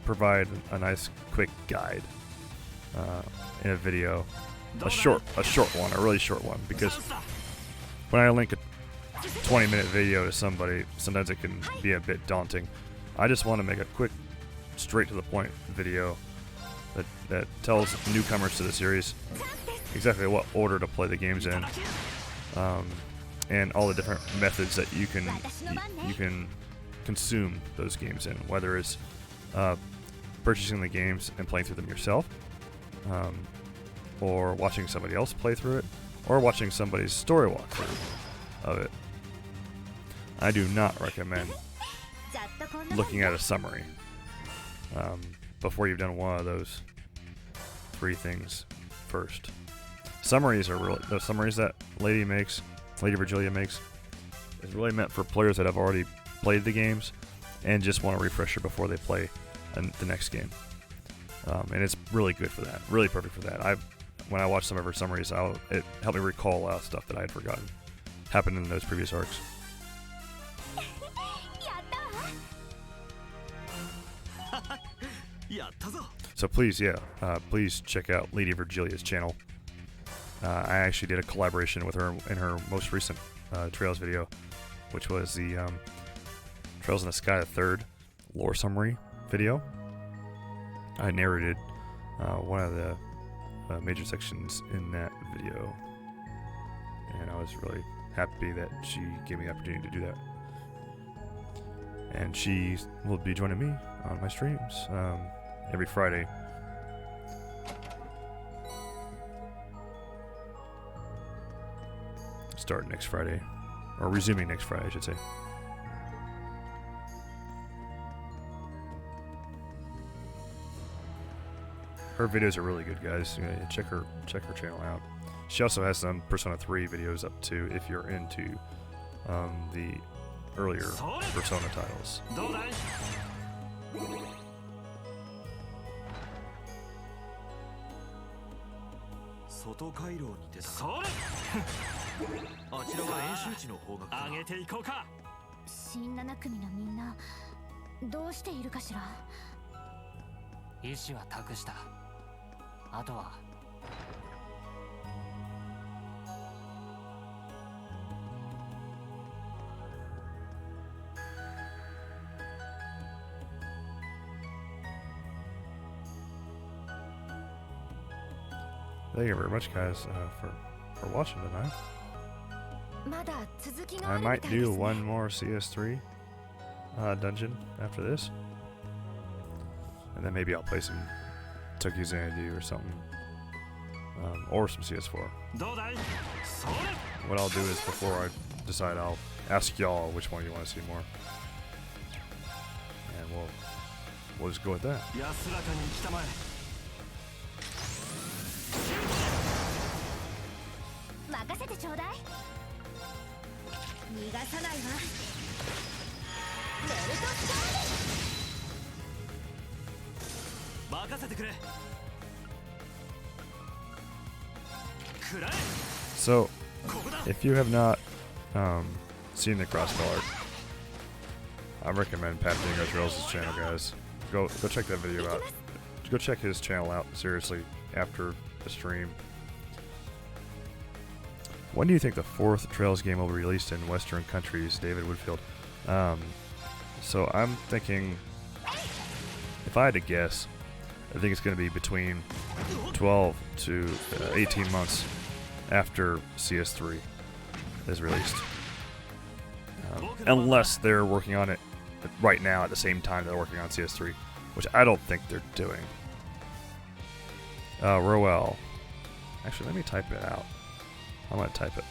[SPEAKER 1] provide a nice quick guide in a video, a short one, a really short one, because when I link a 20-minute video to somebody, sometimes it can be a bit daunting. I just want to make a quick, straight to the point video that tells newcomers to the series exactly what order to play the games in, and all the different methods that you can consume those games in, whether it's purchasing the games and playing through them yourself, or watching somebody else play through it, or watching somebody's story walkthrough of it. I do not recommend looking at a summary before you've done one of those 3 things first. Summaries are really, the summaries that Lady Virgilia makes, is really meant for players that have already played the games and just want a refresher before they play the next game. And it's really good for that, really perfect for that. When I watch some of her summaries, it helped me recall a lot of stuff that I had forgotten happened in those previous arcs.
[SPEAKER 4] やったぞ。
[SPEAKER 1] So please, please check out Lady Virgilia's channel. I actually did a collaboration with her in her most recent Trails video, which was the Trails in the Sky 3rd lore summary video. I narrated one of the major sections in that video, and I was really happy that she gave me the opportunity to do that. And she will be joining me on my streams every Friday. Starting next Friday, or resuming next Friday, I should say. Her videos are really good, guys. Check her channel out. She also has some Persona 3 videos up too, if you're into the earlier Persona titles.
[SPEAKER 4] どうだい。外回廊に出た。それ。あちらは演習地の方角。上げていこうか。
[SPEAKER 3] 新7組のみんなどうしているかしら。
[SPEAKER 7] 意志は託した。あとは
[SPEAKER 1] Thank you very much, guys, for watching tonight.
[SPEAKER 3] まだ続きが
[SPEAKER 1] I
[SPEAKER 3] あるみ
[SPEAKER 1] might
[SPEAKER 3] たいです
[SPEAKER 1] do
[SPEAKER 3] ね
[SPEAKER 1] one more CS3 dungeon after this, and then maybe I'll play some Tokyo Xanadu or something, or some CS4.
[SPEAKER 4] どうだい。それ。
[SPEAKER 1] What I'll do is before I decide, I'll ask y'all which one you want to see more, and we'll just go with that.
[SPEAKER 4] 安らかに来たまえ。
[SPEAKER 3] 任せてちょうだい逃がさないわベルトス
[SPEAKER 4] 任せてくれ。くらえ。
[SPEAKER 1] So,
[SPEAKER 4] ここだ。
[SPEAKER 1] if you have not seen the Crossbell arc, I recommend Pat Dingo Trails' channel, guys. Go check that video out. Go check his channel out, seriously, after the stream. When do you think the 4th Trails game will be released in Western countries, David Woodfield? So I'm thinking, if I had to guess, I think it's going to be between 12 to 18 months after CS3 is released. unless they're working on it right now at the same time they're working on CS3, which I don't think they're doing. Roel. Actually, let me type it out. I'm going to type it.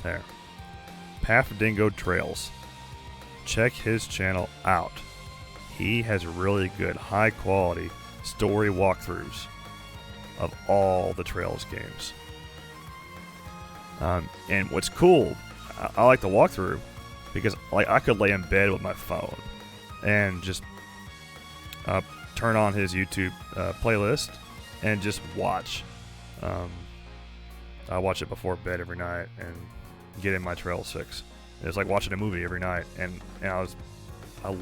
[SPEAKER 1] There. Pafdingo Trails. Check his channel out. He has really good, high quality story walkthroughs of all the Trails games. And what's cool, I like the walkthrough because like I could lay in bed with my phone and just turn on his YouTube playlist and just watch. I watch it before bed every night and get in my Trails fix. It's like watching a movie every night, and I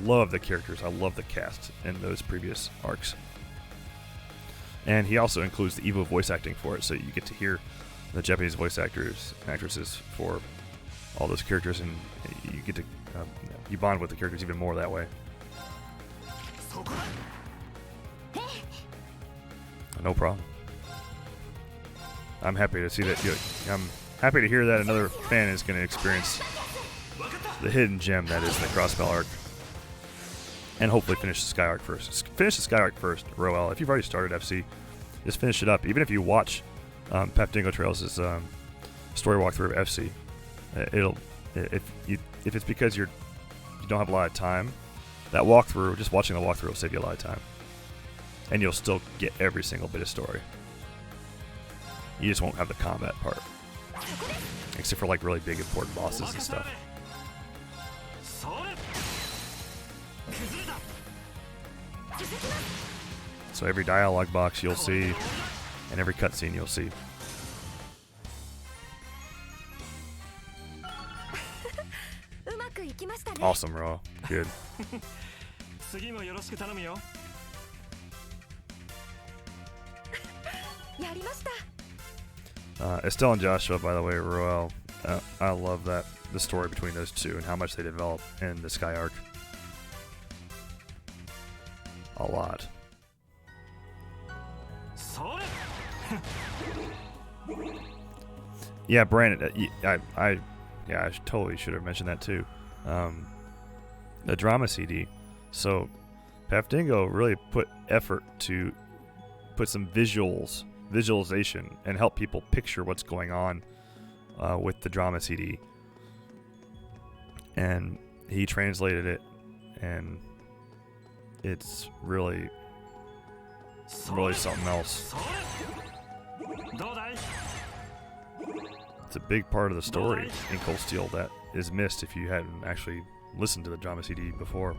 [SPEAKER 1] love the characters. I love the cast in those previous arcs. And he also includes the Evo voice acting for it, so you get to hear the Japanese voice actors and actresses for all those characters, and you get to you bond with the characters even more that way. No problem. I'm happy to see that. I'm happy to hear that another fan is going to experience the hidden gem that is the Crossbell arc, and hopefully finish the Sky arc first. Finish the Sky arc first, Roel. If you've already started FC, just finish it up. Even if you watch Pafdingo Trails' story walkthrough of FC, if it's because you don't have a lot of time, that walkthrough, just watching the walkthrough will save you a lot of time, and you'll still get every single bit of story. You just won't have the combat part, except for like really big important bosses and stuff. So every dialogue box you'll see, and every cutscene you'll see. Awesome, Raw. Good. Estelle and Joshua, by the way, Roel. I love that the story between those two and how much they develop in the Sky arc. A lot. Yeah, Brandon. I totally should have mentioned that too. The drama CD. So, Pafdingo really put effort to put some visualization, and help people picture what's going on with the drama CD. And he translated it, and it's really something else. It's a big part of the story in Cold Steel that is missed if you hadn't actually listened to the drama CD before.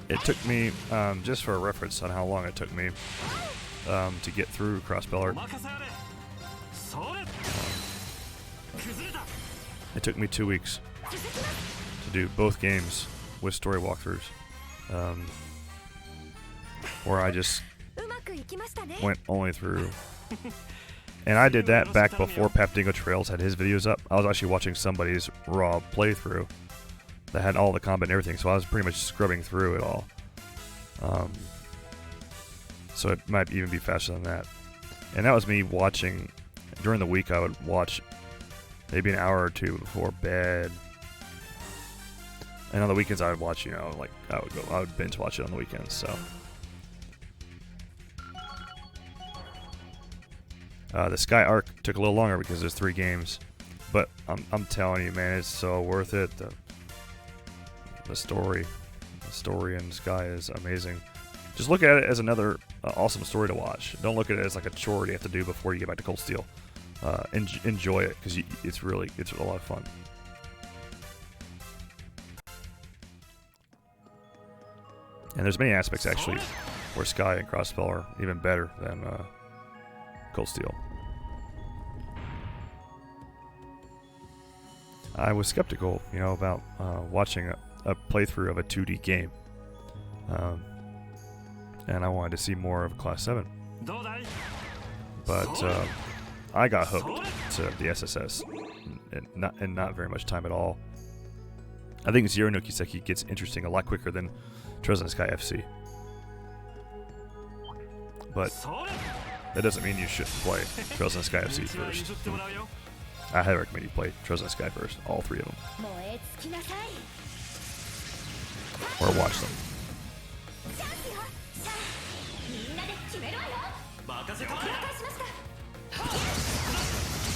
[SPEAKER 1] It took me, just for a reference on how long it took me to get through Crossbell arc. It took me 2 weeks to do both games with story walkthroughs, where I just went only through. And I did that back before Pafdingo Trails had his videos up. I was actually watching somebody's raw playthrough that had all the combat and everything, so I was pretty much scrubbing through it all. So it might even be faster than that. And that was me watching. During the week I would watch maybe an hour or two before bed. And on the weekends I would watch, like I would binge watch it on the weekends, so. The Sky arc took a little longer because there's 3 games, but I'm telling you, man, it's so worth it. The story in Sky is amazing. Just look at it as another awesome story to watch. Don't look at it as like a chore you have to do before you get back to Cold Steel. Enjoy it because it's a lot of fun. And there's many aspects actually where Sky and Crossspell are even better than Cold Steel. I was skeptical, about watching a playthrough of a 2D game, and I wanted to see more of Class 7. But I got hooked to the SSS in not very much time at all. I think Zero no Kiseki gets interesting a lot quicker than Trails in the Sky FC. But that doesn't mean you shouldn't play Trails in the Sky FC first. I highly recommend you play Trails in the Sky first, all 3 of them. Or watch them.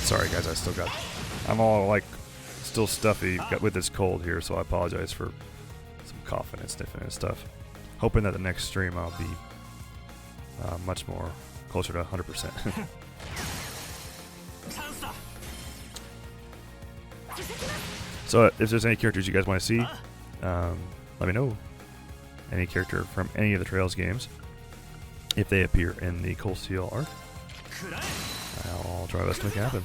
[SPEAKER 1] Sorry guys, I'm all like still stuffy with this cold here, so I apologize for some coughing and sniffing and stuff. Hoping that the next stream I'll be much more closer to 100%. So if there's any characters you guys want to see, let me know. Any character from any of the Trails games, if they appear in the Cold Steel arc, I'll try my best to make it happen.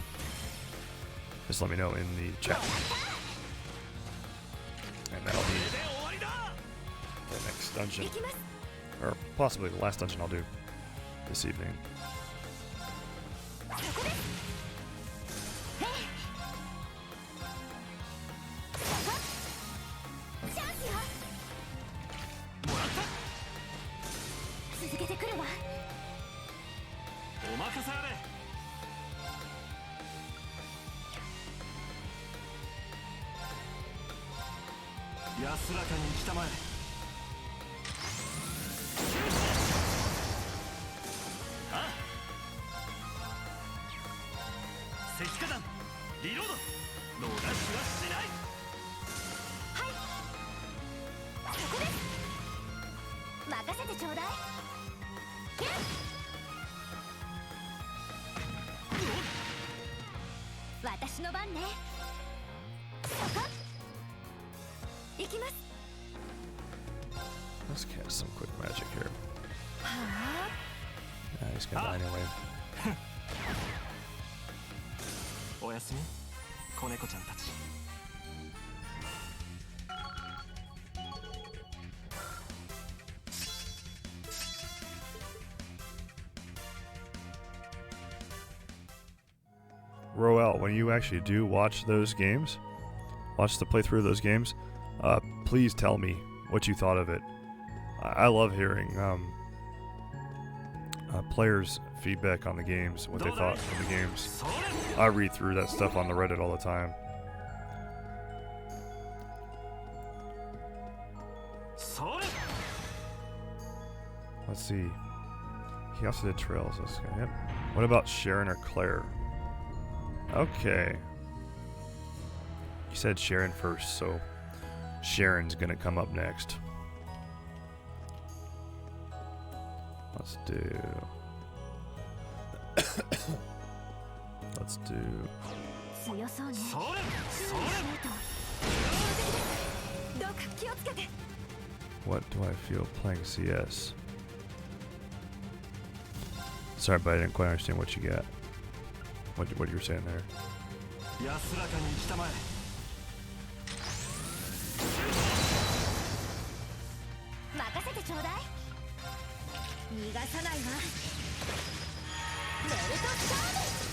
[SPEAKER 1] Just let me know in the chat. And that'll be the next dungeon. Or possibly the last dungeon I'll do this evening. Let's cast some quick magic here. He's gonna die anyway.
[SPEAKER 4] おやすみ、子猫ちゃんたち。
[SPEAKER 1] Roel, when you actually do watch those games, watch the playthrough of those games, please tell me what you thought of it. I love hearing players' feedback on the games, what they thought of the games. I read through that stuff on the Reddit all the time. Let's see. He also did Trails. Yep. What about Sharon or Claire? Okay. You said Sharon first, so Sharon's gonna come up next. Let's do... Let's do... What do I feel playing CS? Sorry, but I didn't quite understand what you got. What you were saying there. There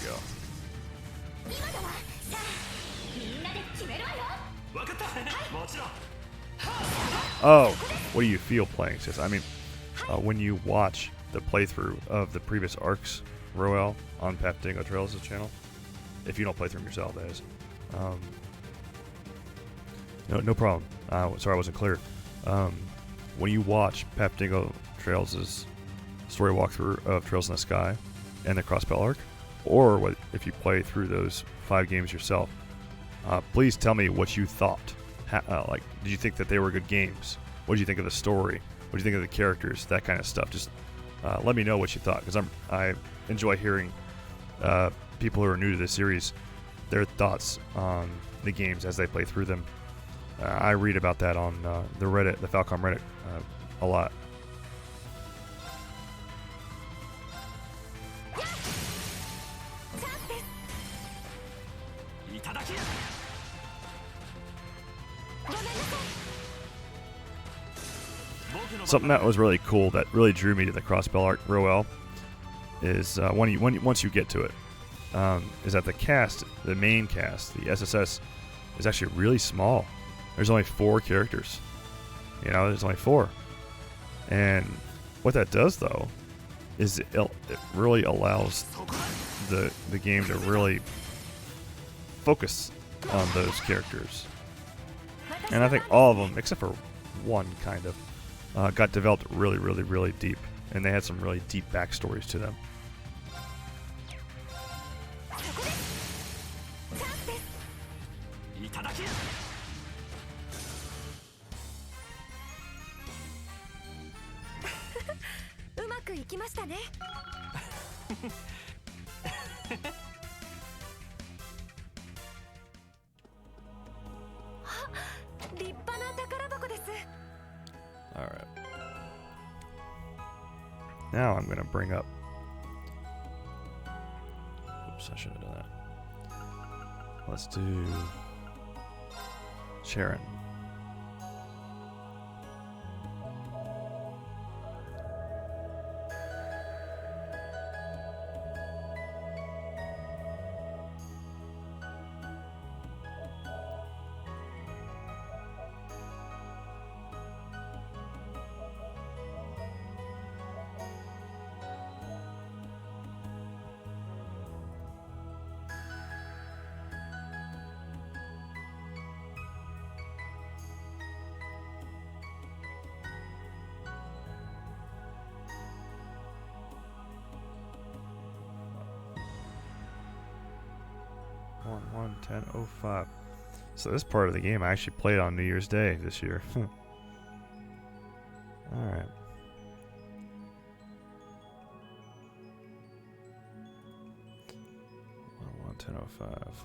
[SPEAKER 1] we go. Oh, what do you feel playing sis? I mean, when you watch the playthrough of the previous arcs, Roel, on Path Dingo Trails' channel, if you don't play through them yourself, that is. No problem. Sorry I wasn't clear. When you watch Path Dingo Trails' story walkthrough of Trails in the Sky and the Crossspell arc, or what if you play through those 5 games yourself. Please tell me what you thought. Like, did you think that they were good games? What did you think of the story? What did you think of the characters? That kind of stuff. Just let me know what you thought, because I enjoy hearing people who are new to the series, their thoughts on the games as they play through them. I read about that on the Reddit, the Falcom Reddit, a lot. Something that was really cool, that really drew me to the Crossbell arc real well, is once you get to it, is that the cast, the main cast, the SSS, is actually really small. There's only 4 characters. You know, there's only 4. And what that does, though, is it really allows the game to really focus on those characters. And I think all of them, except for one, kind of, got developed really, really, really deep. And they had some really deep backstories to them. Alright. Now I'm going to bring up... Oops, I should have done that. Let's do... Sharon. One 10:05. So this part of the game I actually played on New Year's Day this year. Alright. 10:05.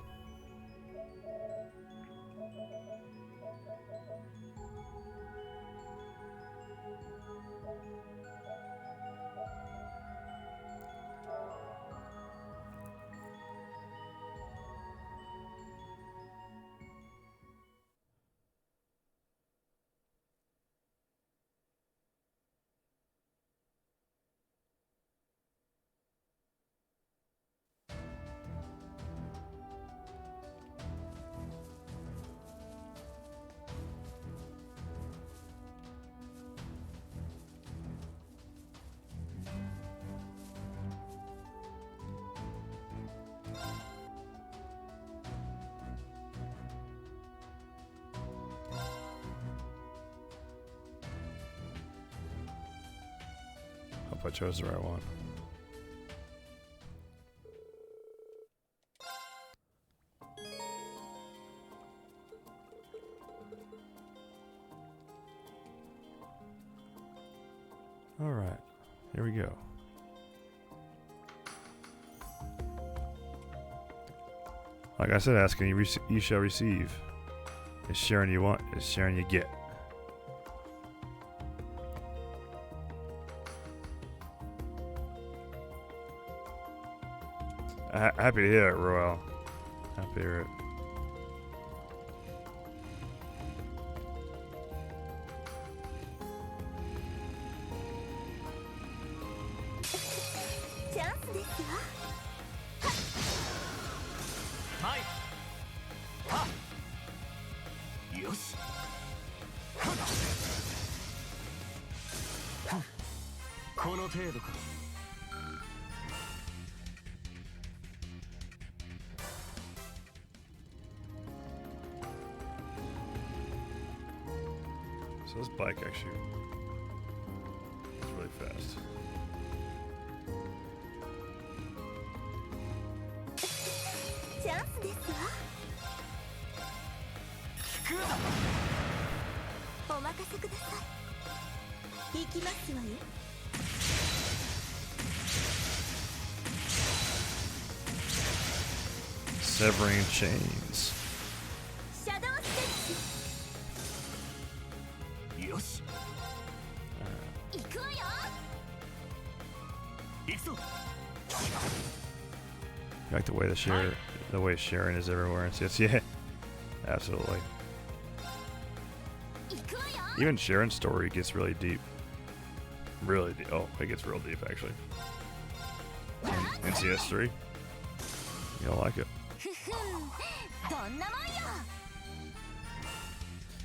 [SPEAKER 1] Hope I chose the right one. All right, here we go. Like I said, asking you shall receive. Is sharing you want, is sharing you get. Happy to hear it, Roel. Happy to hear it. So this bike actually is really fast.
[SPEAKER 3] ですわ。
[SPEAKER 4] 聞くぞ。
[SPEAKER 3] お任せください。行きますわよ。
[SPEAKER 1] Severing chains.
[SPEAKER 3] シャドウステッ
[SPEAKER 4] よし、
[SPEAKER 3] チ行くわよ。
[SPEAKER 4] 行くぞ。
[SPEAKER 1] You like the way the way Sharon is everywhere and says, yeah, absolutely.
[SPEAKER 3] 行くわよ。
[SPEAKER 1] Even Sharon's story gets really deep. Really deep. Oh, it gets real deep actually. In CS3, you'll like it.
[SPEAKER 3] ふふん、どんなもんよ。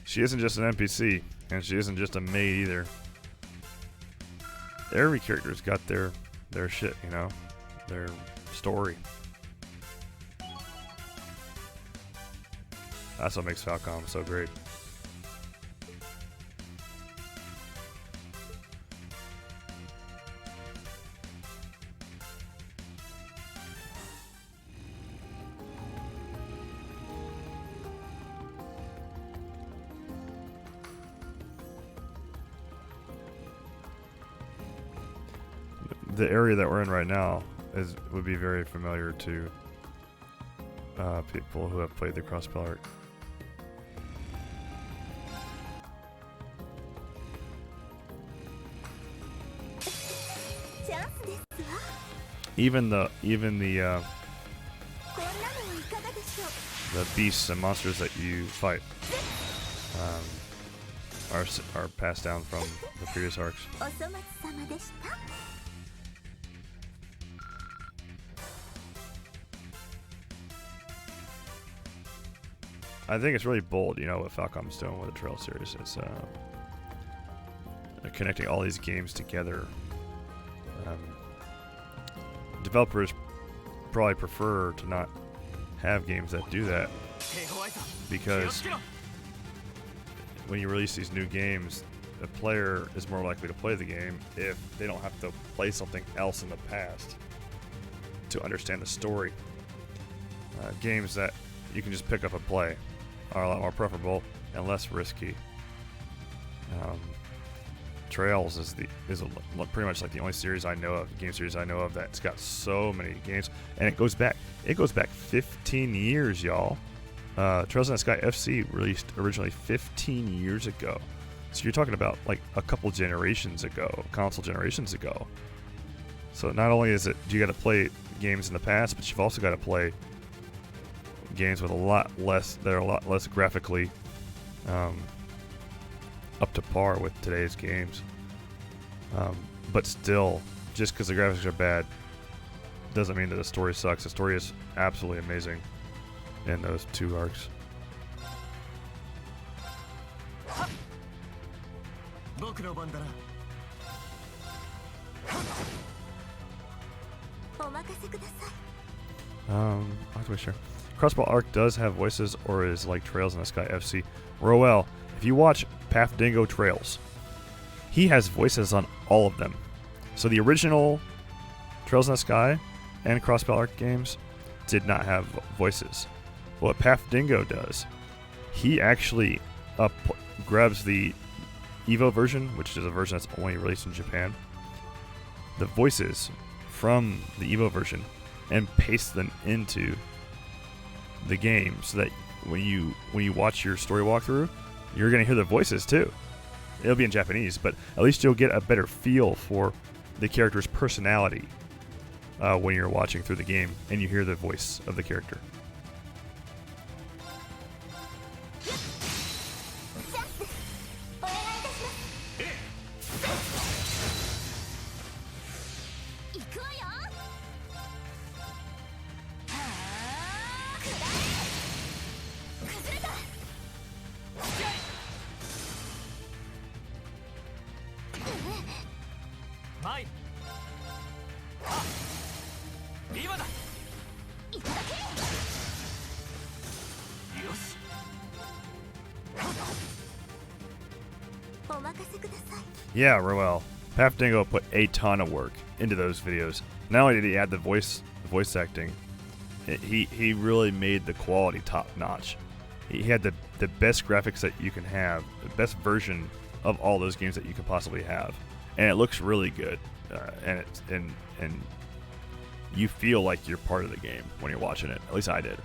[SPEAKER 1] She isn't just an NPC, and she isn't just a maid either. Every character's got their shit, you know, their story. That's what makes Falcom so great. The area that we're in right now would be very familiar to people who have played the Crossbell arc. Even the
[SPEAKER 3] こんなのいかがでしょう。
[SPEAKER 1] the beasts and monsters that you fight are passed down from the previous arcs.
[SPEAKER 3] お粗末様でした。
[SPEAKER 1] I think it's really bold, you know, what Falcom's doing with the Trail series. It's connecting all these games together. Developers probably prefer to not have games that do that,
[SPEAKER 4] 手強いぞ。
[SPEAKER 1] because
[SPEAKER 4] 気をつけろ。
[SPEAKER 1] when you release these new games, the player is more likely to play the game if they don't have to play something else in the past to understand the story. Games that you can just pick up and play are a lot more preferable and less risky. Trails is pretty much like the only series I know of, game series I know of, that's got so many games, and it goes back 15 years, y'all. Trails in the Sky FC released originally 15 years ago, so you're talking about like a couple generations ago, console generations ago. So not only is it you got to play games in the past, but you've also got to play games with a lot less graphically up to par with today's games. But still, just because the graphics are bad doesn't mean that the story sucks. The story is absolutely amazing in those two arcs.
[SPEAKER 4] 僕の番だな。
[SPEAKER 3] お任せください。
[SPEAKER 1] Not really sure. Crossbell Arc does have voices, or is like Trails in the Sky FC. Roel, if you watch Path Dingo Trails, he has voices on all of them. So the original Trails in the Sky and Crossbell Arc games did not have voices. What Path Dingo does, he actually grabs the Evo version, which is a version that's only released in Japan, the voices from the Evo version, and pastes them into the game, so that when you watch your story walkthrough, you're gonna hear the voices too. It'll be in Japanese, but at least you'll get a better feel for the character's personality when you're watching through the game and you hear the voice of the character.
[SPEAKER 3] お願いいたします。行くわよ。はあ、くらえ。崩れた。
[SPEAKER 4] 参る。あ、今だ。
[SPEAKER 3] いただけ。
[SPEAKER 4] よし。
[SPEAKER 3] お任せください。
[SPEAKER 1] Yeah, Roel. Path Dingo put a ton of work into those videos. Not only did he add the voice acting he really made the quality top notch. He had the best graphics that you can have, the best version of all those games that you could possibly have, and it looks really good. And you feel like you're part of the game when you're watching it. At least I did.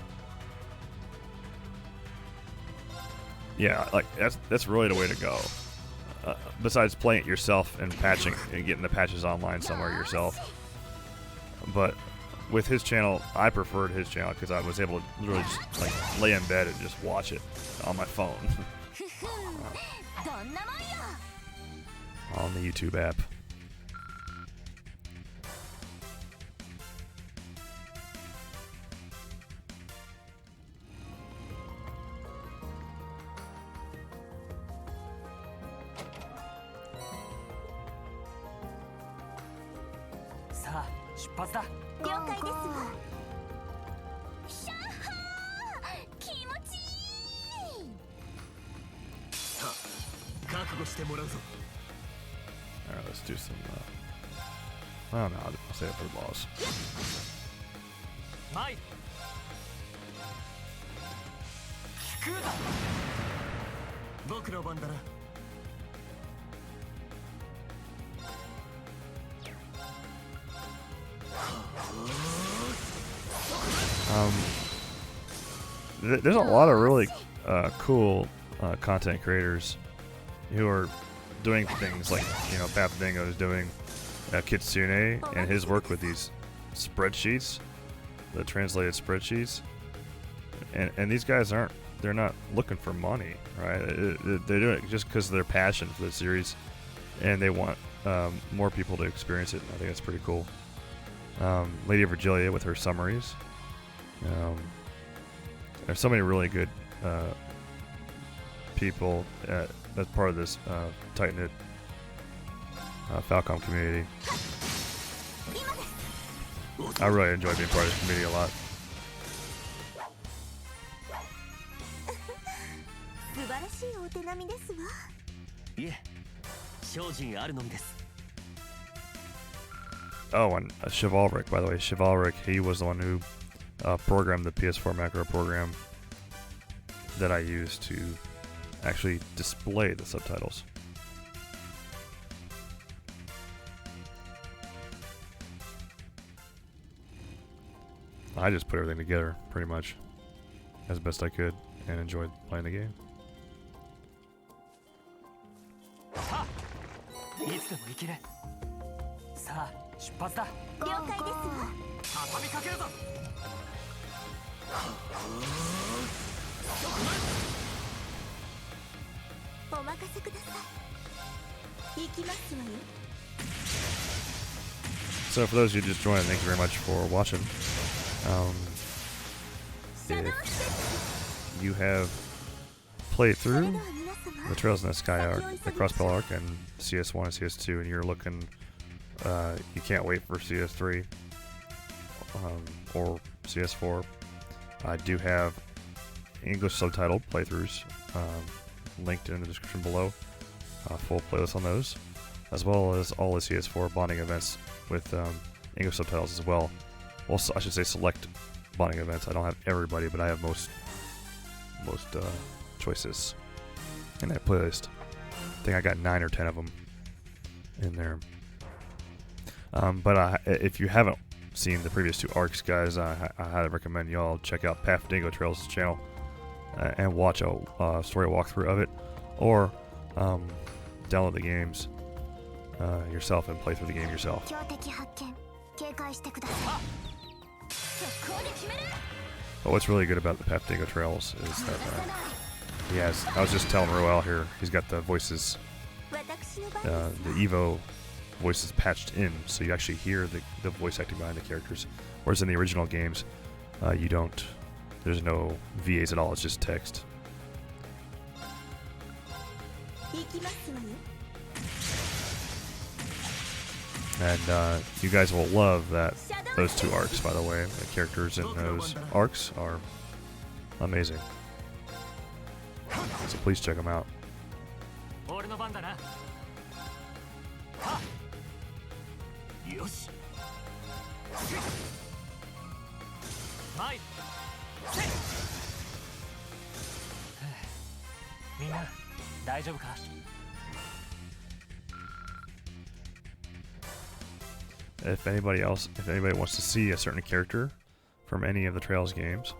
[SPEAKER 1] Yeah, like that's really the way to go. Besides playing it yourself and patching and getting the patches online somewhere yourself. But with his channel, I preferred his channel because I was able to literally just like lay in bed and just watch it on my phone. On the YouTube app.
[SPEAKER 7] Sa, 出発だ。
[SPEAKER 3] 了解ですわ。シャッハー、気持ちいい。
[SPEAKER 4] さあ覚悟してもらうぞ。
[SPEAKER 1] Alright, let's do some. Oh no, I'll save it for the boss.
[SPEAKER 7] マイ。聞くだ。
[SPEAKER 4] 僕の番だな。
[SPEAKER 1] There's a lot of really cool content creators who are doing things like, you know, Pap Dingo is doing Kitsune and his work with these spreadsheets, the translated spreadsheets, and these guys they're not looking for money, right? They're doing it just because of their passion for the series, and they want more people to experience it. I think that's pretty cool. Lady of Virgilia with her summaries. There's so many really good people that's part of this tight-knit Falcom community. I really enjoy being part of this community a lot.
[SPEAKER 3] 素晴らしいお手並みですわ。
[SPEAKER 4] いえ、精進あるのみです。
[SPEAKER 1] Oh, and Chivalric, by the way. Chivalric, he was the one who programmed the PS4 macro program that I used to actually display the subtitles. I just put everything together, pretty much, as best I could, and enjoyed playing the game.
[SPEAKER 7] さあ、いつでも行ける。さあ、出発だ。
[SPEAKER 3] 了解ですわ。
[SPEAKER 7] 畳みかけるぞ。
[SPEAKER 3] お任せください。行きますわよ。
[SPEAKER 1] So for those of you just joined, thank you very much for watching. If you have played through the Trails in the Sky arc, the Crossbell arc, and CS1 and CS2, and you're looking, you can't wait for CS3 or CS4, I do have English subtitled playthroughs linked in the description below. Full playlist on those, as well as all the CS4 bonding events with English subtitles as well. Well, I should say select bonding events. I don't have everybody, but I have most choices in that playlist. I think I got 9 or 10 of them in there. But if you haven't seen the previous 2 arcs, guys, I highly recommend y'all check out Path Dingo Trails' channel and watch a story walkthrough of it, or download the games yourself and play through the game yourself. But what's really good about the Path Dingo Trails is that he has, I was just telling Roel here, he's got the voices, the Evo voices patched in, so you actually hear the voice acting behind the characters. Whereas in the original games, you don't. There's no VAs at all, it's just text. And you guys will love those 2 arcs, by the way. The characters in those arcs are amazing. So please check them out.
[SPEAKER 7] 俺の番だな。
[SPEAKER 4] よし。
[SPEAKER 7] 参るせっみんな大丈夫か
[SPEAKER 1] If anybody wants to see a certain character from any of the Trails games,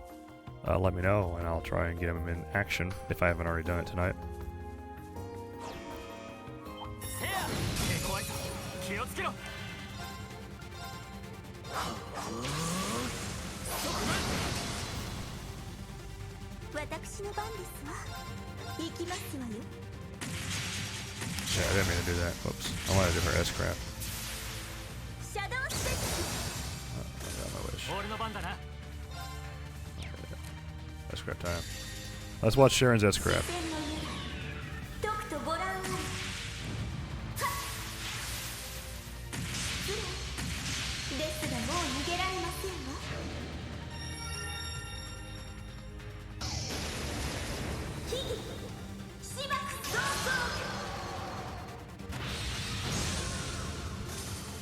[SPEAKER 1] let me know and I'll try and get him in action if I haven't already done it tonight.
[SPEAKER 7] せや手怖いぞ気をつけろ
[SPEAKER 3] 私の番ですわ。行きますわよ。
[SPEAKER 1] Yeah, I didn't mean to do that. Whoops. I wanted to do her S-Crap.
[SPEAKER 3] シャドウスペック。
[SPEAKER 1] I got my wish.
[SPEAKER 7] 俺の番だな
[SPEAKER 1] S-Crap time. Let's watch Sharon's S-Crap.
[SPEAKER 3] 天の上ドクとご覧あれ。はっ。ですがもう逃げられませんわ。秘技芝生早々。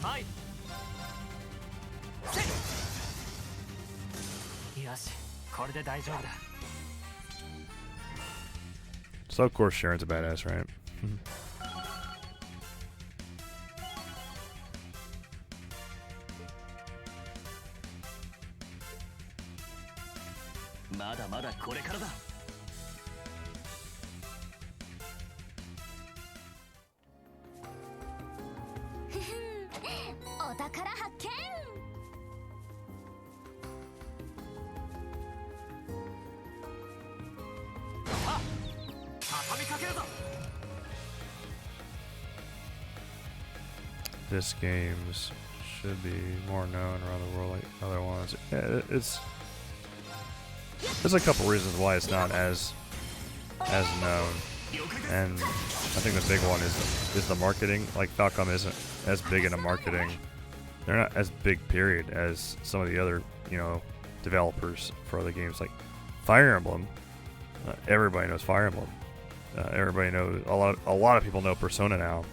[SPEAKER 7] 参るせっよしこれで大丈夫だ
[SPEAKER 1] So of course Sharon's a badass, right?
[SPEAKER 4] まだまだこれからだ
[SPEAKER 3] お宝発見。
[SPEAKER 7] 畳みかけるぞ
[SPEAKER 1] This game should be more known around the world like other ones. Yeah, there's a couple reasons why it's not as known, and I think the big one is the marketing. Like Falcom isn't as big into marketing. They're not as big, period, as some of the other developers for other games like Fire Emblem. Everybody knows Fire Emblem. Everybody knows a lot of people know Persona now.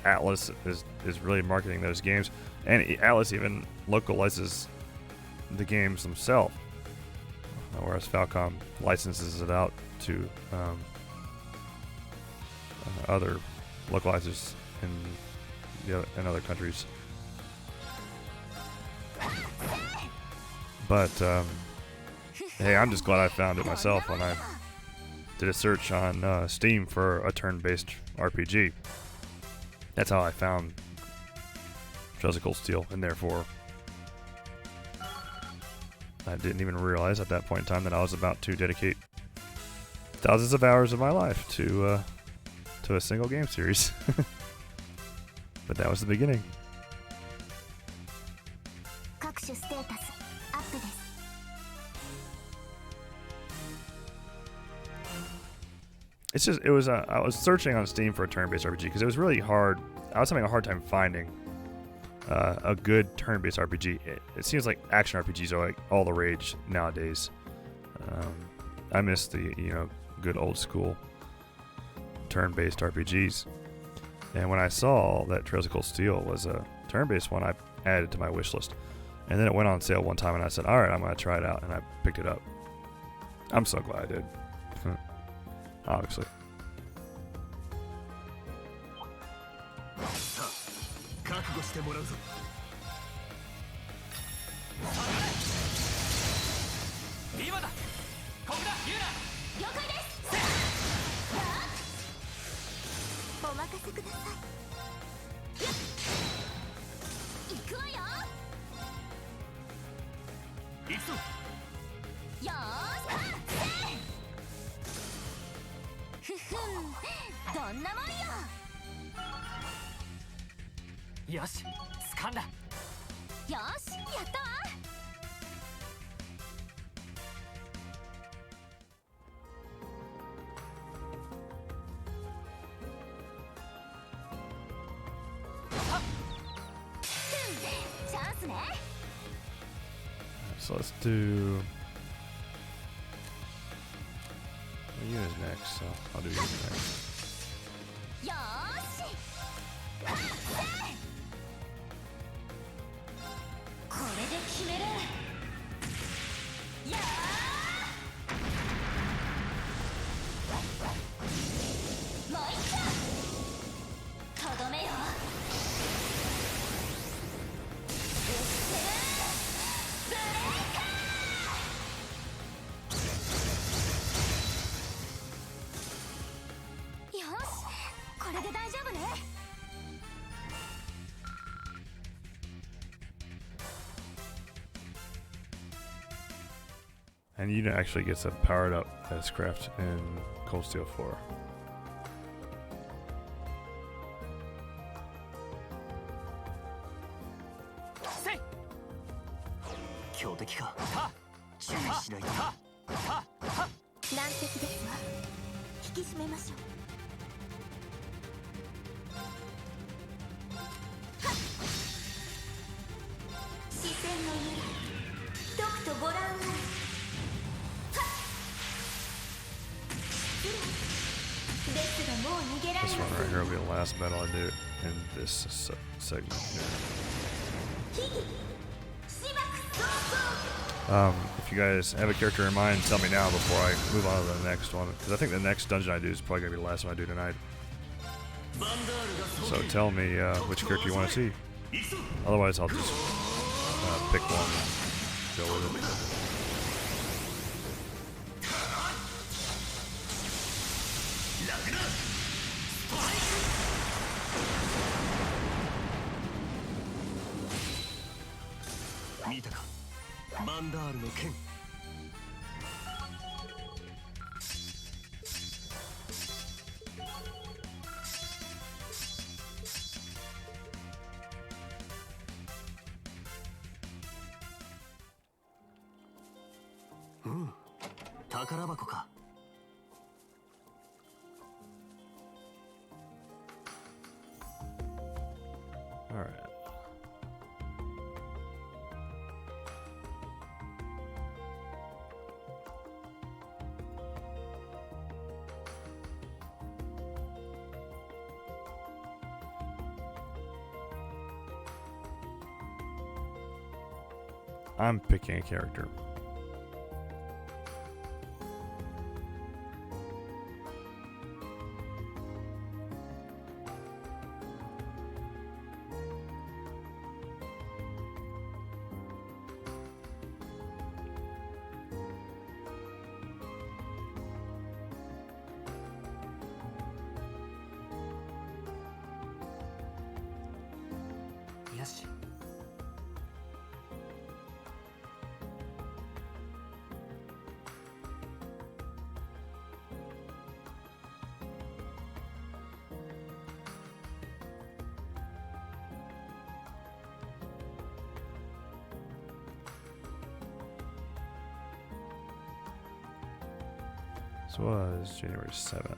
[SPEAKER 1] Atlas is really marketing those games, and Atlas even localizes the games themselves, whereas Falcom licenses it out to other localizers in other countries. But hey, I'm just glad I found it myself when I did a search on Steam for a turn-based RPG. That's how I found Trails of Cold Steel, and therefore I didn't even realize at that point in time that I was about to dedicate thousands of hours of my life to a single game series. But that was the beginning.
[SPEAKER 3] 各種ステータスアップです。
[SPEAKER 1] It's just, I was searching on Steam for a turn-based RPG because it was really hard. I was having a hard time finding a good turn-based RPG. It seems like action RPGs are like all the rage nowadays. I miss the good old school turn-based RPGs. And when I saw that Trails of Cold Steel was a turn-based one, I added it to my wish list. And then it went on sale one time, and I said, "All right, I'm gonna try it out," and I picked it up. I'm so glad I did. Obviously.
[SPEAKER 4] さあ覚悟してもらうぞ
[SPEAKER 7] 今だここだユーナ
[SPEAKER 3] 了解です。お任せください。行くわよ。
[SPEAKER 4] 行くぞ
[SPEAKER 3] よーし。ふふん、どんなもんよ。
[SPEAKER 7] よし掴んだ
[SPEAKER 3] よし、やったわ。チャンスね。
[SPEAKER 1] So let's do. Yuna's next, so I'll do Yuna next.
[SPEAKER 3] よーし。これで決める。ね。
[SPEAKER 1] And you actually gets a powered up as craft in Cold Steel 4.
[SPEAKER 7] せい。
[SPEAKER 4] 強敵か。
[SPEAKER 7] は
[SPEAKER 4] 注意しないと。
[SPEAKER 7] ははは。
[SPEAKER 3] 難敵ですわ。引き締めましょう。はっ。視線の揺れ、とくとご覧あれ。はっ。失礼。ですがもう逃げられ
[SPEAKER 1] This
[SPEAKER 3] ま
[SPEAKER 1] one
[SPEAKER 3] せ
[SPEAKER 1] right
[SPEAKER 3] ん。
[SPEAKER 1] here will be the last battle I do in this segment here.
[SPEAKER 3] 秘技、芝生早々。
[SPEAKER 1] If you guys have a character in mind, tell me now before I move on to the next one. Because I think the next dungeon I do is probably going to be the last one I do tonight. So tell me which character you want to see. Otherwise, I'll just pick one and go with it.
[SPEAKER 4] 見たか、マンダールの剣。うん、宝箱か。
[SPEAKER 1] All right. I'm picking a character.
[SPEAKER 7] Yes.
[SPEAKER 1] This was January 7th.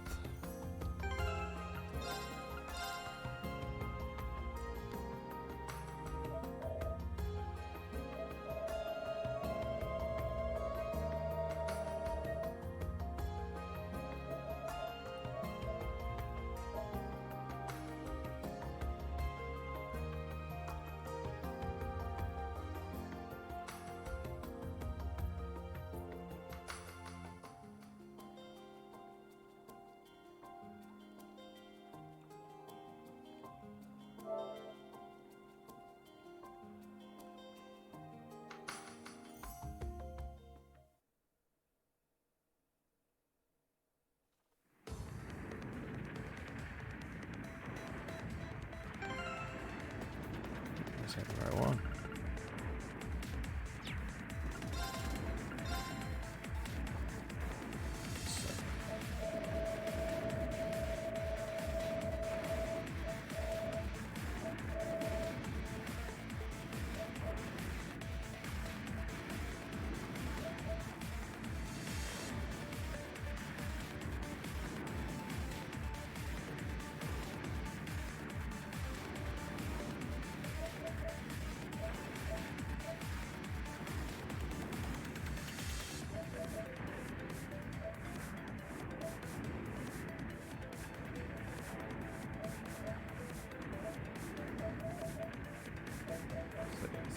[SPEAKER 1] Is that the right one?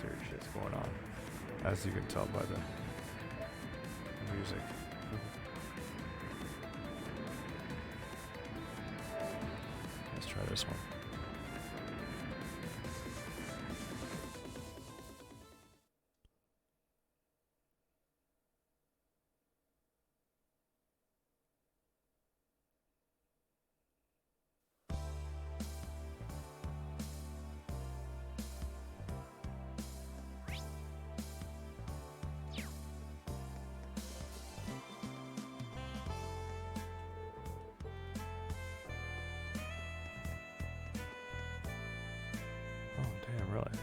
[SPEAKER 1] Serious shit's going on, as you can tell by the music. Let's try this one. really.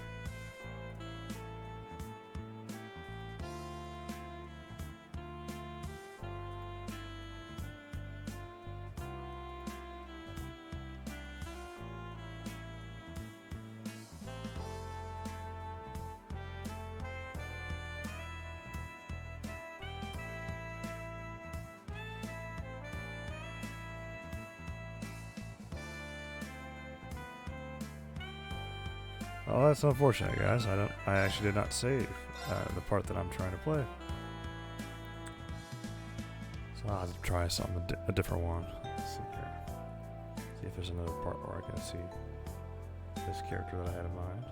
[SPEAKER 1] Oh, that's unfortunate, guys. I actually did not save the part that I'm trying to play. So I'll have to try something a different one. Let's see here. See if there's another part where I can see this character that I had in mind.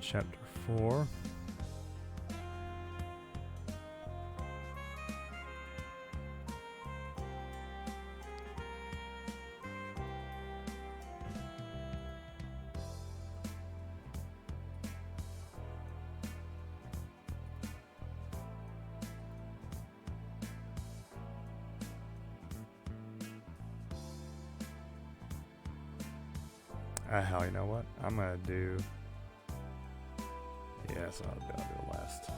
[SPEAKER 1] Chapter 4. Hell, you know what? I'm gonna do. Yeah, so I'll do the last.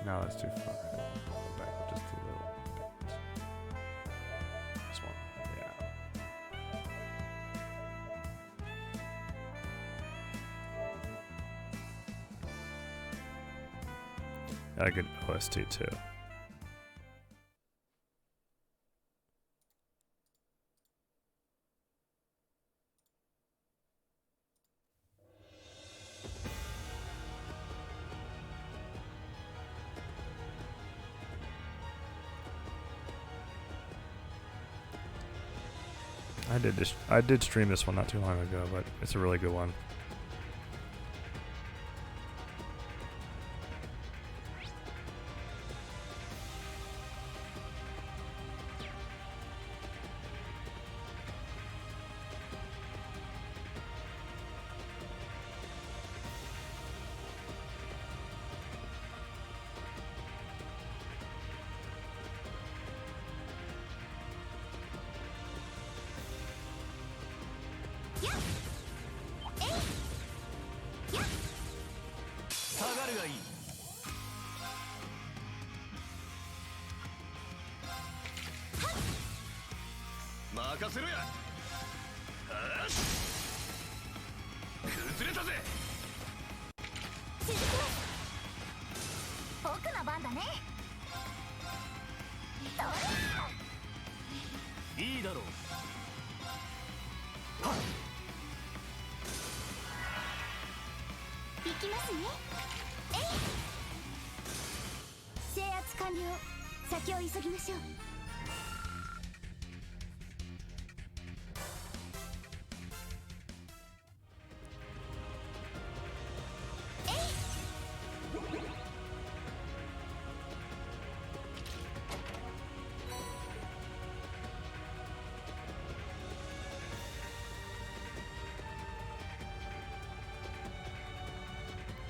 [SPEAKER 1] No, that's too far. Go back just a little bit. This one, yeah. Got a good OST too. I did stream this one not too long ago, but it's a really good one.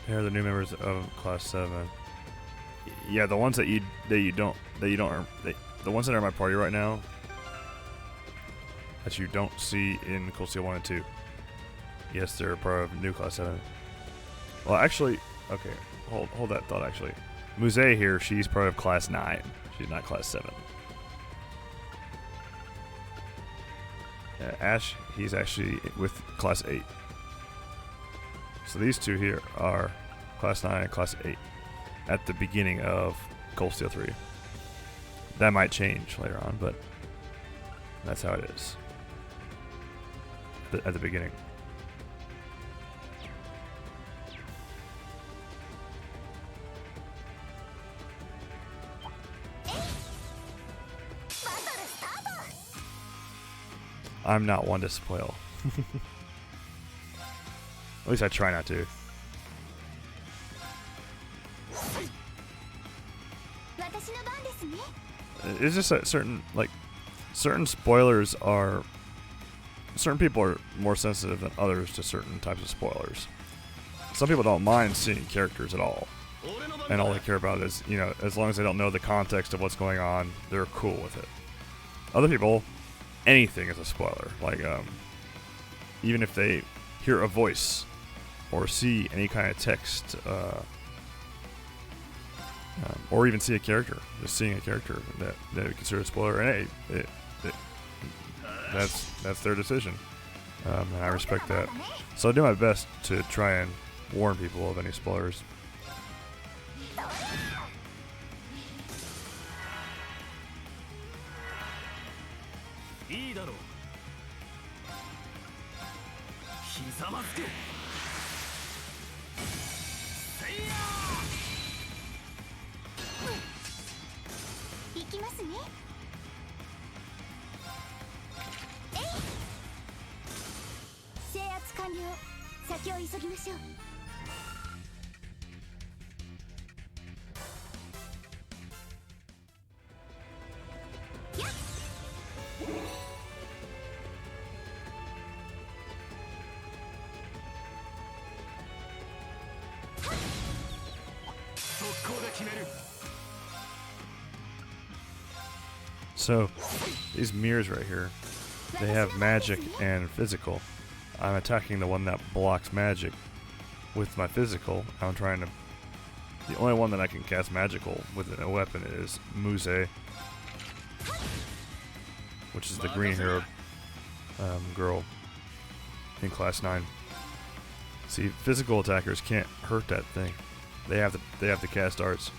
[SPEAKER 1] Here are the new members of Class 7. Yeah, the ones the ones that are in my party right now that you don't see in Cold Steel 1 and 2. Yes, they're part of new Class 7. Well, actually, okay, hold that thought. Actually, Musée here, she's part of Class 9. She's not Class 7. Ash, he's actually with Class 8. So these two here are Class 9 and Class 8 at the beginning of Cold Steel 3. That might change later on, but that's how it is at the beginning. I'm not one to spoil. At least I try not to. It's just that certain spoilers are... Certain people are more sensitive than others to certain types of spoilers. Some people don't mind seeing characters at all. And all they care about is, you know, as long as they don't know the context of what's going on, they're cool with it. Other people, anything is a spoiler. Like, even if they hear a voice or see any kind of text, or even see a character, just seeing a character that they would consider a spoiler, and hey, that's their decision, and I respect that. So I do my best to try and warn people of any spoilers. So, these mirrors right here, they have magic and physical. I'm attacking the one that blocks magic with my physical. I'm trying to... The only one that I can cast magical with a weapon is Muse, which is the green hero girl in Class 9. See, physical attackers can't hurt that thing. They have to cast arts.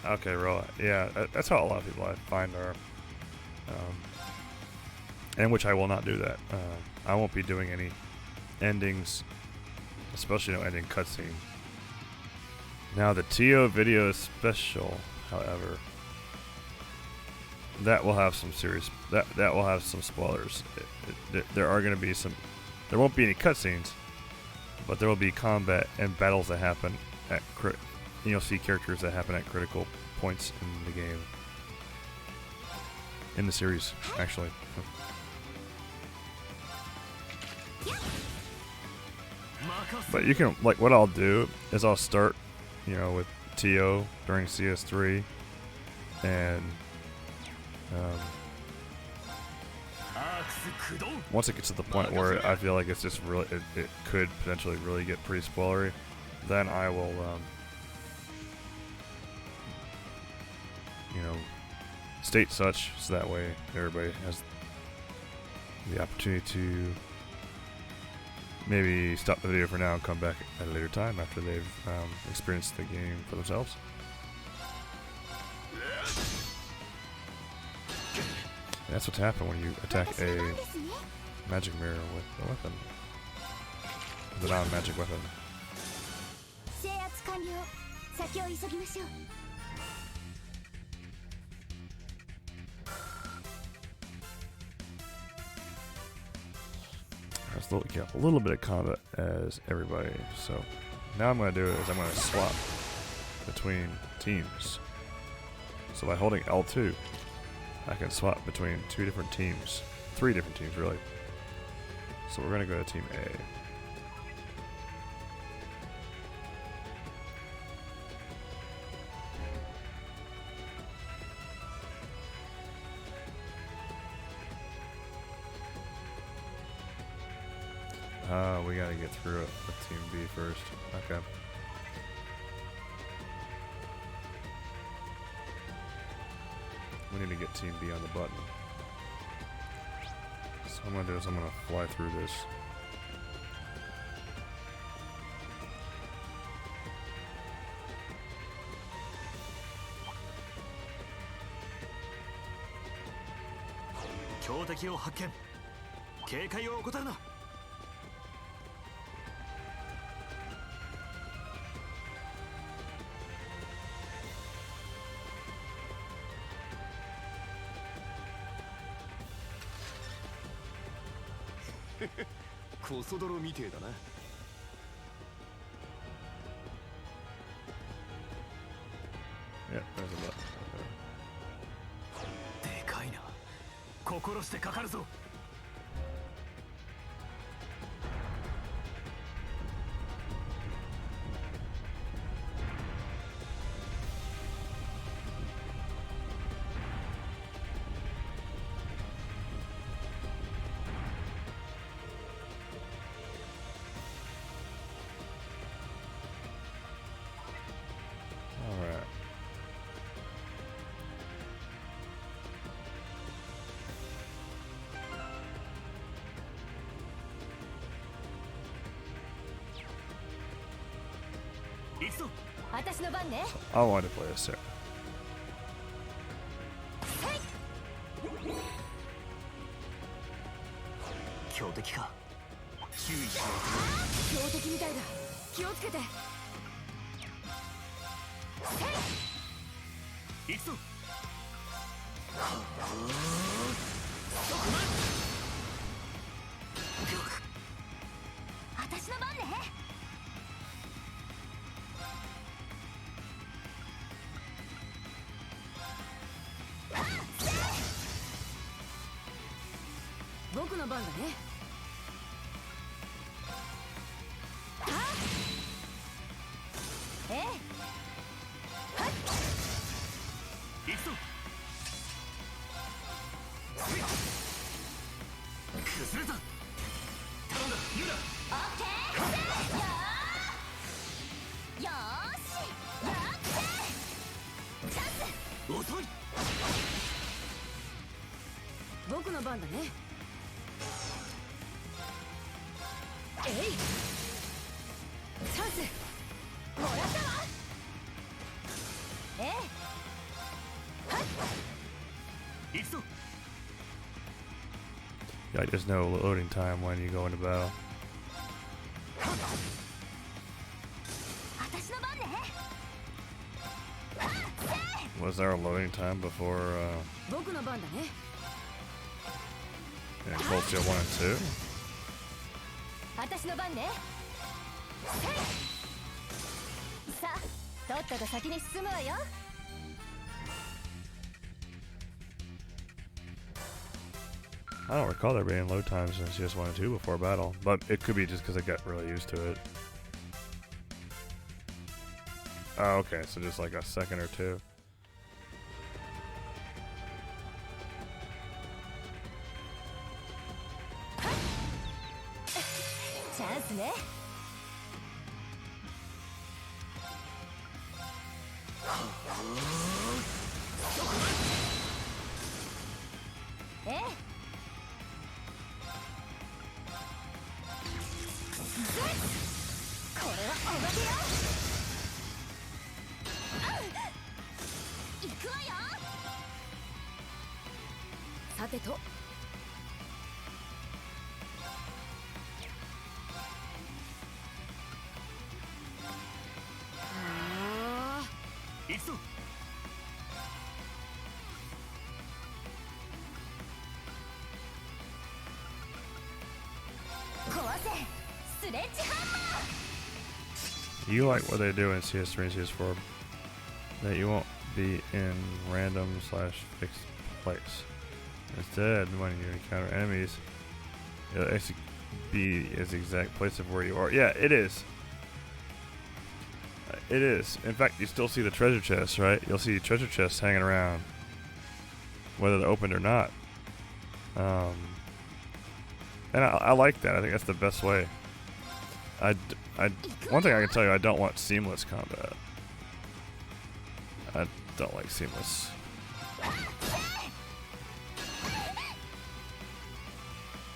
[SPEAKER 1] Okay, roll it. Yeah, that's how a lot of people I find are. And which I will not do that. I won't be doing any endings, especially no ending cutscene. Now the TO video special, however, that will have some serious. That will have some spoilers. There are going to be some. There won't be any cutscenes, but there will be combat and battles that happen at you'll see characters that happen at critical points in the game. In the series, actually. But you can, like, what I'll do is I'll start, you know, with TO during CS3, and once it gets to the point where I feel like it's just really, it could potentially really get pretty spoilery, then I will, you know, state such, so that way everybody has the opportunity to maybe stop the video for now and come back at a later time after they've experienced the game for themselves. And that's what's happened when you attack a magic mirror with a weapon. With a non-magic weapon. Let's get a little bit of combat as everybody. So now I'm going to do is I'm going to swap between teams. So by holding L2, I can swap between 2 different teams. 3 different teams, really. So we're going to go to Team A. We gotta get through it with Team B first. Okay. We need to get Team B on the button. So what I'm gonna do is I'm gonna fly through this.
[SPEAKER 8] コソ泥みてえだな。
[SPEAKER 1] Yeah, there's a button.
[SPEAKER 7] でかいな。心してかかるぞ。
[SPEAKER 1] Alright. I want to play a Sarah.
[SPEAKER 4] 強敵か。注意しないと。
[SPEAKER 6] 強敵みたいだ。気をつけて。
[SPEAKER 7] 行くぞ。
[SPEAKER 3] 私の番ね。
[SPEAKER 6] 僕の番だね。
[SPEAKER 3] ええ。
[SPEAKER 7] 行くぞ。崩れた。頼んだ。ユー
[SPEAKER 3] オッケー。よーし。やって。チャンス。
[SPEAKER 7] ダ。遅い。
[SPEAKER 6] 僕の番だね。えい。チャンス。
[SPEAKER 3] もらったわ。ええ。
[SPEAKER 7] 行くぞ。
[SPEAKER 1] Yeah, there's no loading time when you go into battle.
[SPEAKER 3] 私の番ね。
[SPEAKER 1] Was there a loading time before
[SPEAKER 6] 僕の番だね。
[SPEAKER 1] in Cold Steel 1 and 2?
[SPEAKER 3] 私の番ね。さあ、とっとと先に進むわよ。
[SPEAKER 1] I don't recall there being load times in CS 1 and 2 before battle, but it could be just because I got really used to it. Oh, okay, so just like a second or two.
[SPEAKER 3] チャンスね。ええ。これはおまけよ。行くわよ。
[SPEAKER 6] さてと。
[SPEAKER 7] 行くぞ。
[SPEAKER 3] 壊せ。スレッジハンマー。
[SPEAKER 1] You like what they do in CS3 and CS4 that you won't be in random/fixed place. Instead, when you encounter enemies, it'll actually be his exact place of where you are. Yeah, it is. It is. In fact, you still see the treasure chests, right? You'll see treasure chests hanging around, whether they're opened or not. And I like that. I think that's the best way. One thing I can tell you, I don't want seamless combat. I don't like seamless.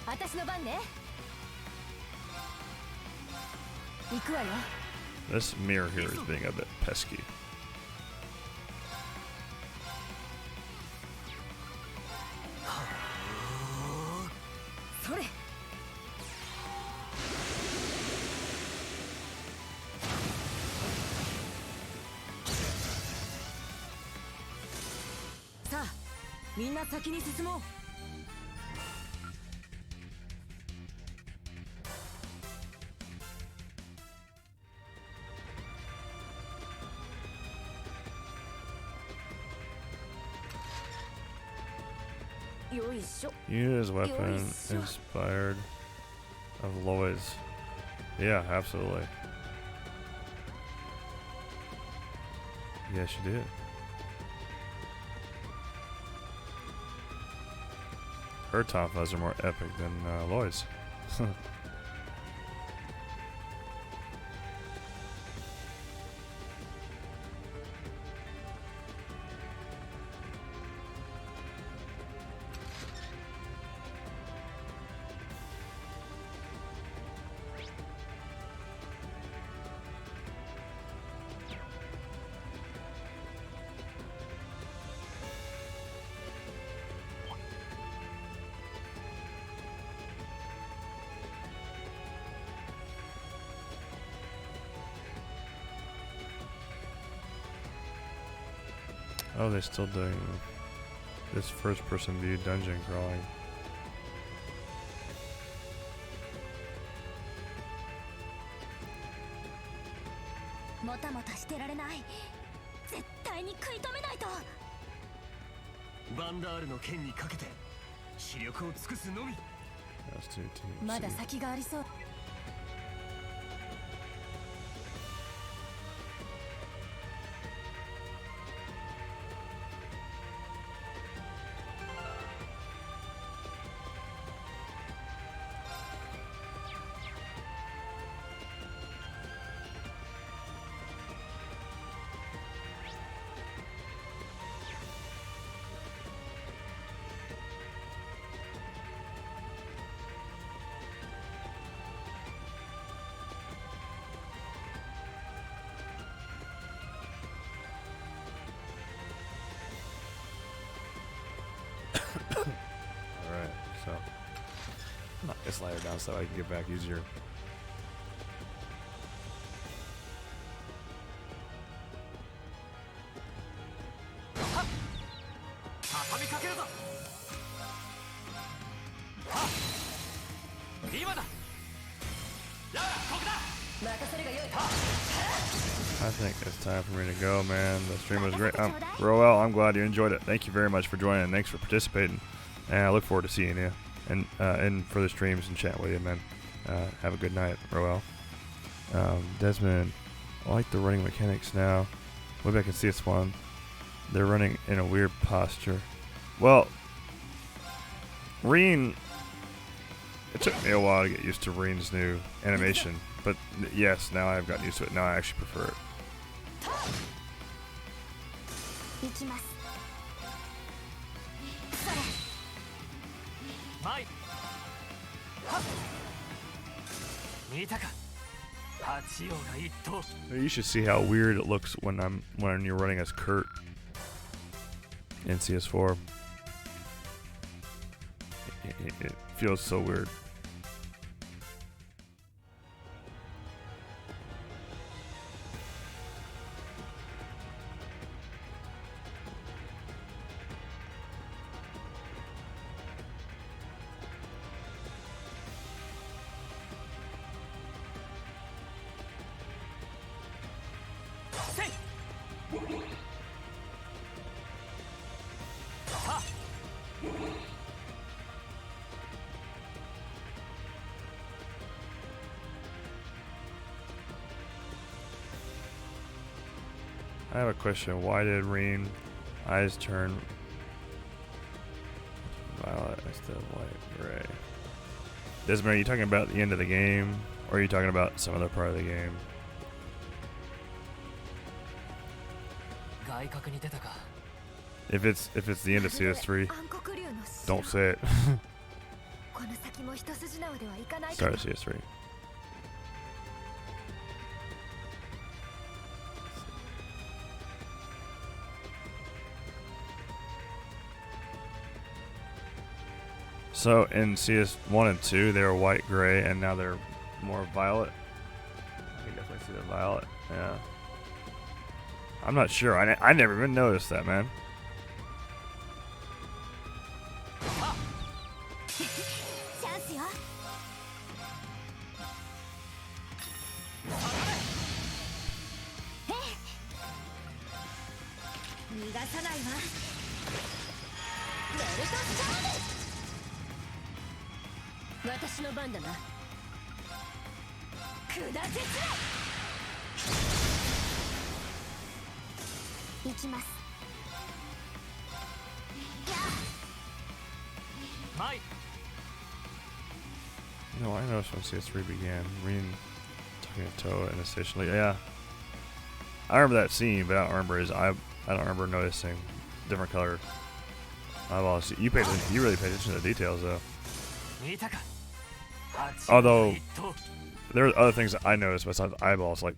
[SPEAKER 6] 私の番ね。行くわよ。
[SPEAKER 1] This mirror here is being a bit pesky.
[SPEAKER 6] それ。さあ、みんな先に進もう。
[SPEAKER 1] Use weapon inspired of Loi's. Yeah, absolutely. Yes, you did. Her tonfas are more epic than Loi's. Oh, they're still doing this first-person view dungeon crawling. That's 2 teams.
[SPEAKER 6] まだ先がありそう。
[SPEAKER 1] Alright, so knock this ladder down so I can get back easier. I think it's time for me to go, man. The stream was great. Roel, I'm glad you enjoyed it. Thank you very much for joining, and thanks for participating. And I look forward to seeing you and in further streams and chat with you, man. Have a good night, Roel. Desmond, I like the running mechanics now. Maybe I can see this one. They're running in a weird posture. Well, Reen, it took me a while to get used to Reen's new animation. But yes, now I've gotten used to it. Now I actually prefer it. You should see how weird it looks when you're running as Kurt in CS4. It feels so weird. I have a question. Why did Reen eyes turn violet instead of white, gray? Desmond, are you talking about the end of the game, or are you talking about some other part of the game?
[SPEAKER 7] 外角に出たか。
[SPEAKER 1] If it's the end of CS3,
[SPEAKER 3] 暗黒竜の使
[SPEAKER 1] don't
[SPEAKER 3] 用
[SPEAKER 1] say it.
[SPEAKER 3] この先も一筋縄ではいかないか
[SPEAKER 1] Start
[SPEAKER 3] ら
[SPEAKER 1] of CS3. So in CS1 and 2, they were white, gray, and now they're more violet. I can definitely see the violet. Yeah. I'm not sure. I never even noticed that, man.
[SPEAKER 3] チャンスよ逃がさないわベルトスターム私の番だな下絶行きます
[SPEAKER 7] マイ
[SPEAKER 1] No, I noticed when CS3 began. Reen talking to Toa in the station. Yeah. I remember that scene, but I don't remember I don't remember noticing different color eyeballs. You really paid attention to the details, though.
[SPEAKER 7] 見たか。
[SPEAKER 1] Although there are other things that I noticed besides eyeballs. Like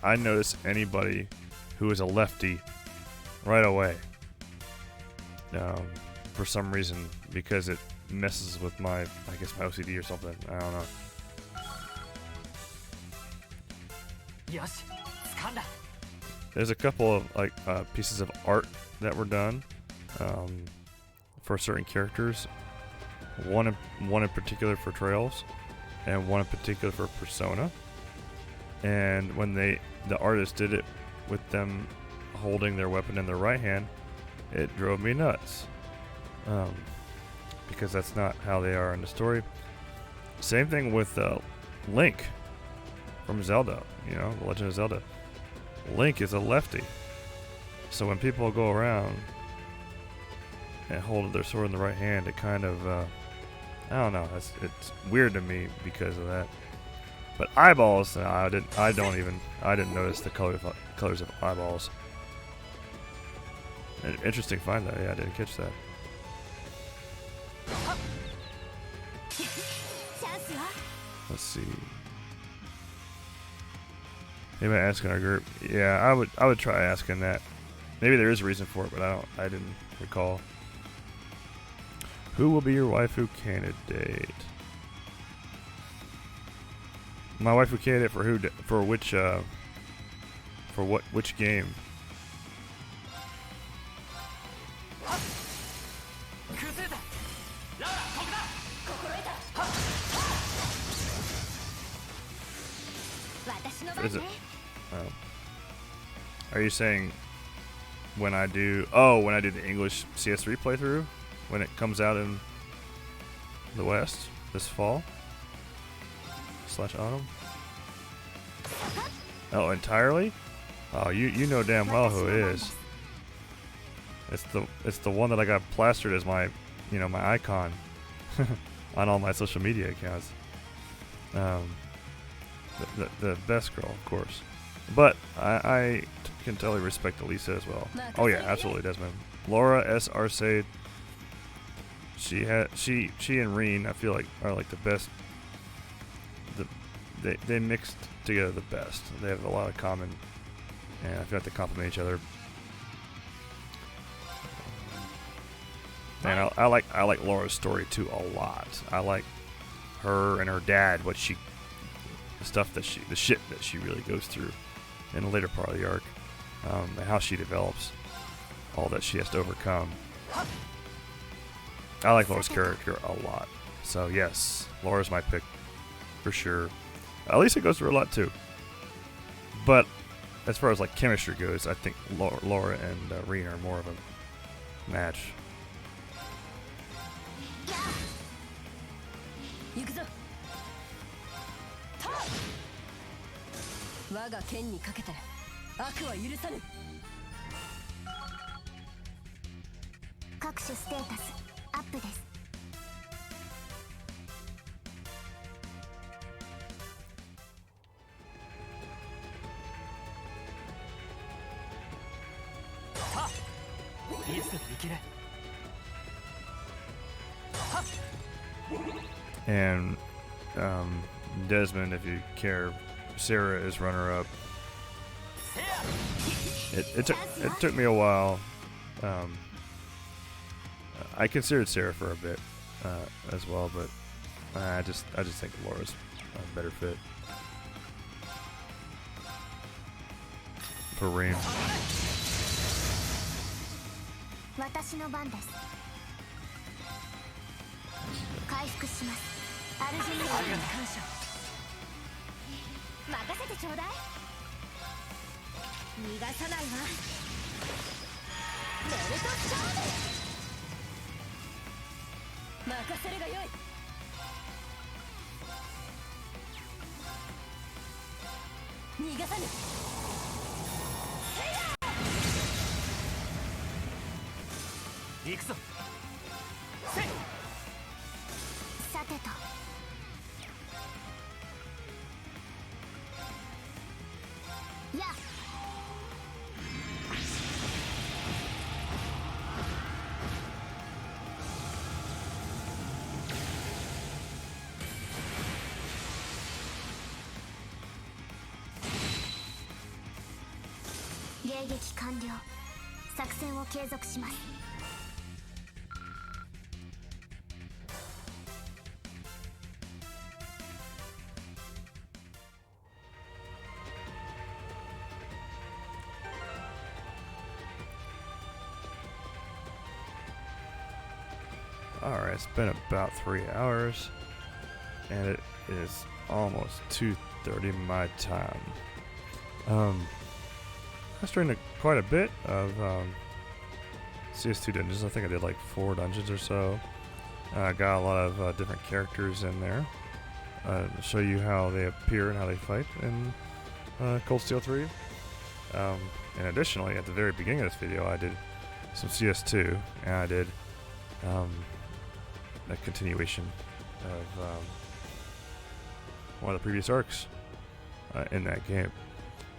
[SPEAKER 1] I noticed anybody who is a lefty right away. For some reason, because it messes with my OCD or something. I don't know.
[SPEAKER 7] よし、掴んだ。
[SPEAKER 1] There's a couple of pieces of art that were done for certain characters. One in particular for Trails, and one in particular for Persona. And when the artist did it with them holding their weapon in their right hand, it drove me nuts. Because that's not how they are in the story. Same thing with Link from Zelda. You know, The Legend of Zelda. Link is a lefty. So when people go around and hold their sword in the right hand, it kind of, I don't know, it's weird to me because of that. But eyeballs, no, I didn't notice the colors of eyeballs. An interesting find though, yeah, I didn't catch that.
[SPEAKER 3] チャンスよ
[SPEAKER 1] Let's see. Maybe asking our group. Yeah, I would try asking that. Maybe there is a reason for it, but I didn't recall. Who will be your waifu candidate? My waifu candidate for who? For which? For what? Which game?
[SPEAKER 7] 崩れた。ララ、ここだ。
[SPEAKER 3] 心得た私の番
[SPEAKER 1] Is it?
[SPEAKER 3] ね
[SPEAKER 1] Are you saying when I do the English CS3 playthrough when it comes out in the West this fall / autumn? Oh, entirely? Oh, you know damn well who it is. It's the one that I got plastered as my my icon on all my social media accounts. The best girl, of course. But I can totally respect Elisa as well. Oh yeah, absolutely, Desmond. Laura S. Arcade. She and Reen, I feel like, are like the best. They mixed together the best. They have a lot of common, and I feel like they complement each other. And I like Laura's story too a lot. I like her and her dad, the shit that she really goes through in the later part of the arc, and how she develops, all that she has to overcome. I like Laura's character a lot. So yes, Laura's my pick for sure. Elisa goes through a lot too. But as far as like chemistry goes, I think Laura and Reen are more of a match.
[SPEAKER 6] 行くぞ。我が剣にかけて悪は許さぬ。
[SPEAKER 3] 各種ステータスアップです。
[SPEAKER 7] さあいつでもいける。
[SPEAKER 1] And Desmond, if you care, Sarah is runner-up. It took me a while. I considered Sarah for a bit as well, but I just think Laura's a better fit for Reem.
[SPEAKER 3] 私の番です。回復します。アルジュニアに感謝。任せてちょうだい。逃がさないわ。ベルトスターム。
[SPEAKER 6] 任せるがよい。逃がさぬ。
[SPEAKER 7] 行くぞ。せい。
[SPEAKER 3] さてと。や。迎撃完了。作戦を継続します。
[SPEAKER 1] Alright, it's been about 3 hours, and it is almost 2:30 my time. I streamed quite a bit of CS2 dungeons. I think I did like 4 dungeons or so. I got a lot of different characters in there to show you how they appear and how they fight in Cold Steel 3. And additionally, at the very beginning of this video, I did some CS2, and I did a continuation of one of the previous arcs in that game.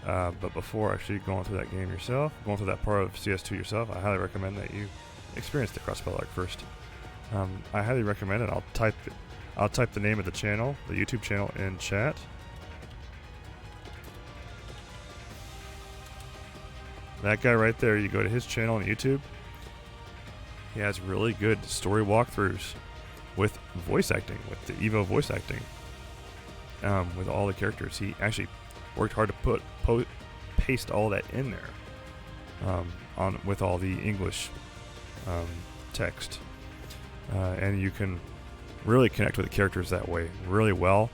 [SPEAKER 1] But before actually going through that game yourself, going through that part of CS2 yourself, I highly recommend that you experience the Crossbell arc first. I highly recommend it. I'll type the name of the channel, the YouTube channel, in chat. That guy right there, you go to his channel on YouTube. He has really good story walkthroughs with voice acting, with the Evo voice acting, with all the characters. He actually worked hard to paste all that in there, with all the English text, and you can really connect with the characters that way really well.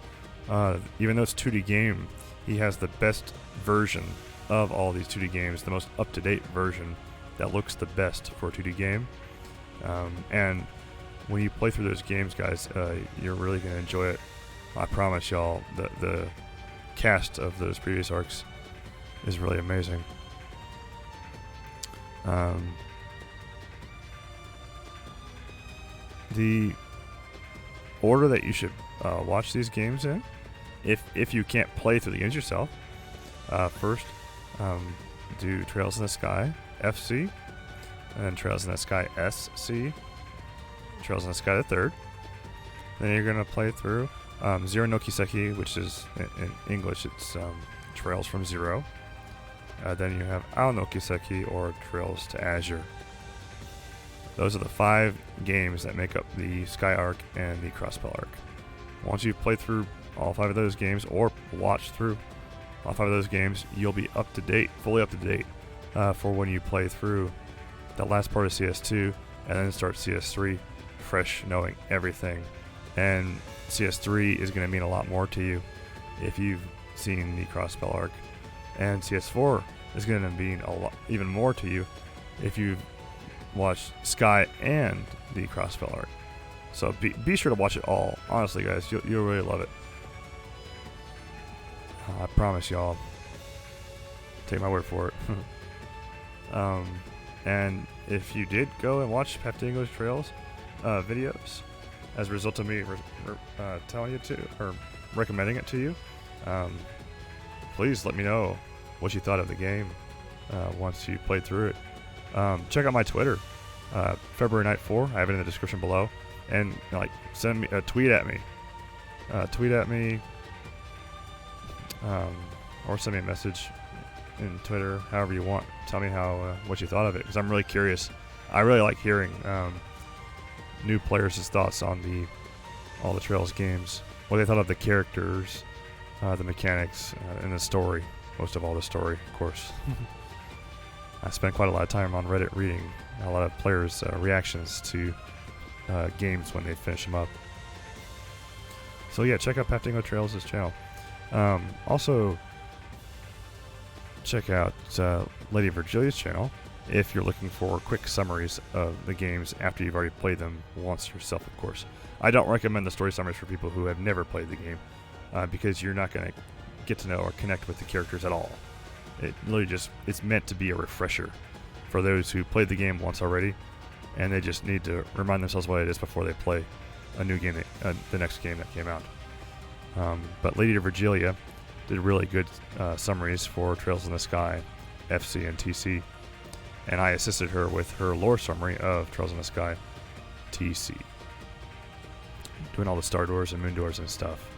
[SPEAKER 1] Even though it's a 2D game, he has the best version of all these 2D games, the most up-to-date version that looks the best for a 2D game. And when you play through those games, guys, you're really going to enjoy it. I promise y'all. The cast of those previous arcs is really amazing. The order that you should watch these games in, if you can't play through the games yourself, first do Trails in the Sky FC, and then Trails in the Sky SC, Trails in the Sky the third. Then you're gonna play through Zero no Kiseki, which is in English it's Trails from Zero. Then you have Ao no Kiseki, or Trails to Azure. Those are the 5 games that make up the Sky Arc and the Crossbell Arc. Once you've played through all 5 of those games, or watched through all 5 of those games, you'll be up to date, fully up to date, for when you play through the last part of CS2 and then start CS3 fresh, knowing everything. And CS3 is going to mean a lot more to you if you've seen the Crossbell Arc, and CS4 is going to mean a lot, even more to you if you've watched Sky and the Crossbell Arc. So be sure to watch it all. Honestly, guys, you'll really love it. I promise y'all. Take my word for it. And if you did go and watch Path to English Trails videos, as a result of me telling you to, or recommending it to you, please let me know what you thought of the game once you played through it. Check out my Twitter, February Night 4. I have it in the description below, and like send me a tweet at me, or send me a message in Twitter, however you want. Tell me what you thought of it, because I'm really curious. I really like hearing new players' thoughts on all the Trails games, what they thought of the characters, the mechanics, and the story. Most of all, the story, of course. I spent quite a lot of time on Reddit reading a lot of players' reactions to games when they finish them up. So yeah, check out Path to English Trails' channel. Also, check out Lady Virgilia's channel if you're looking for quick summaries of the games after you've already played them once yourself, of course. I don't recommend the story summaries for people who have never played the game, because you're not going to get to know or connect with the characters at all. It literally it's meant to be a refresher for those who played the game once already, and they just need to remind themselves what it is before they play a new game, the next game that came out. But Lady Virgilia did really good summaries for Trails in the Sky, FC, and TC, and I assisted her with her lore summary of Trails in the Sky, TC, doing all the star doors and moon doors and stuff.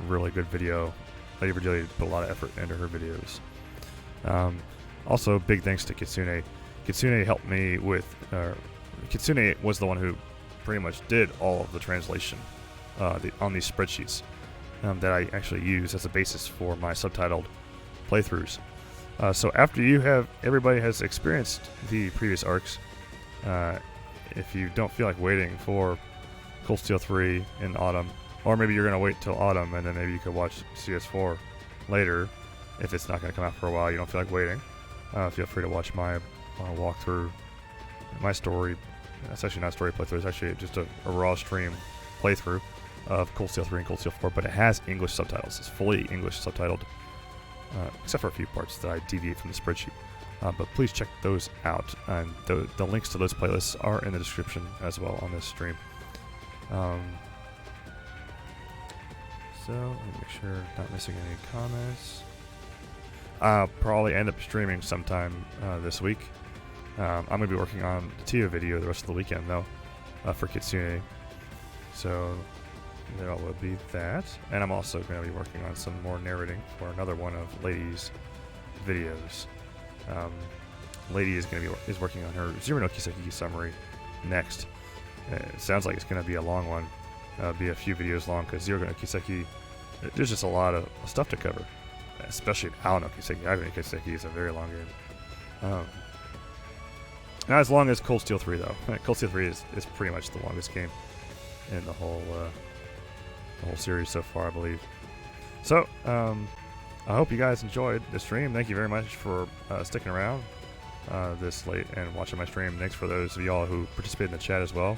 [SPEAKER 1] Really good video. Lady Virgilia put a lot of effort into her videos. Also, big thanks to Kitsune. Kitsune helped me with. Kitsune was the one who pretty much did all of the translation on these spreadsheets that I actually use as a basis for my subtitled playthroughs. So after everybody has experienced the previous arcs, if you don't feel like waiting for Cold Steel 3 in autumn, or maybe you're going to wait till autumn and then maybe you could watch CS4 later, if it's not going to come out for a while, you don't feel like waiting, feel free to watch my walkthrough, my story. It's actually not a story playthrough, it's actually just a raw stream playthrough of Cold Steel 3 and Cold Steel 4, but it has English subtitles. It's fully English subtitled, except for a few parts that I deviate from the spreadsheet. But please check those out, and the links to those playlists are in the description as well on this stream. So let me make sure I'm not missing any comments. I'll probably end up streaming sometime this week. I'm going to be working on the Tia video the rest of the weekend, though, for Kitsune. So there will be that. And I'm also going to be working on some more narrating for another one of Lady's videos. Lady is working on her Zero no Kiseki summary next. It sounds like it's going to be a long one. Be a few videos long, because Zero no Kiseki, there's just a lot of stuff to cover. Especially Ao no Kiseki. Ao no Kiseki is a very long game. Not as long as Cold Steel 3, though. Cold Steel 3 is pretty much the longest game in the whole series so far, I believe. So, I hope you guys enjoyed the stream. Thank you very much for sticking around this late and watching my stream. Thanks for those of y'all who participated in the chat as well.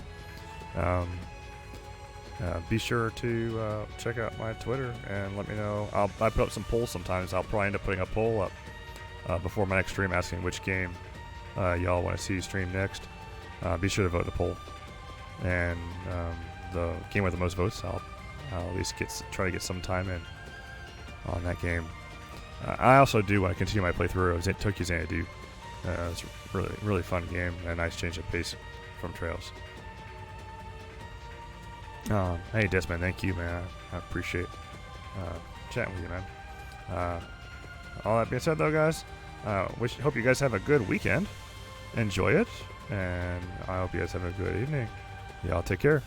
[SPEAKER 1] Be sure to check out my Twitter and let me know. I put up some polls sometimes. I'll probably end up putting a poll up before my next stream asking which game y'all want to see stream next. Be sure to vote in the poll. And the game with the most votes, I'll at least try to get some time in on that game. I also do want to continue my playthrough of Tokyo Xanadu. It's a really, really fun game and a nice change of pace from Trails. Hey Desmond, thank you, man. I appreciate chatting with you, man. All that being said, though, guys, hope you guys have a good weekend. Enjoy it, and I hope you guys have a good evening. Y'all take care.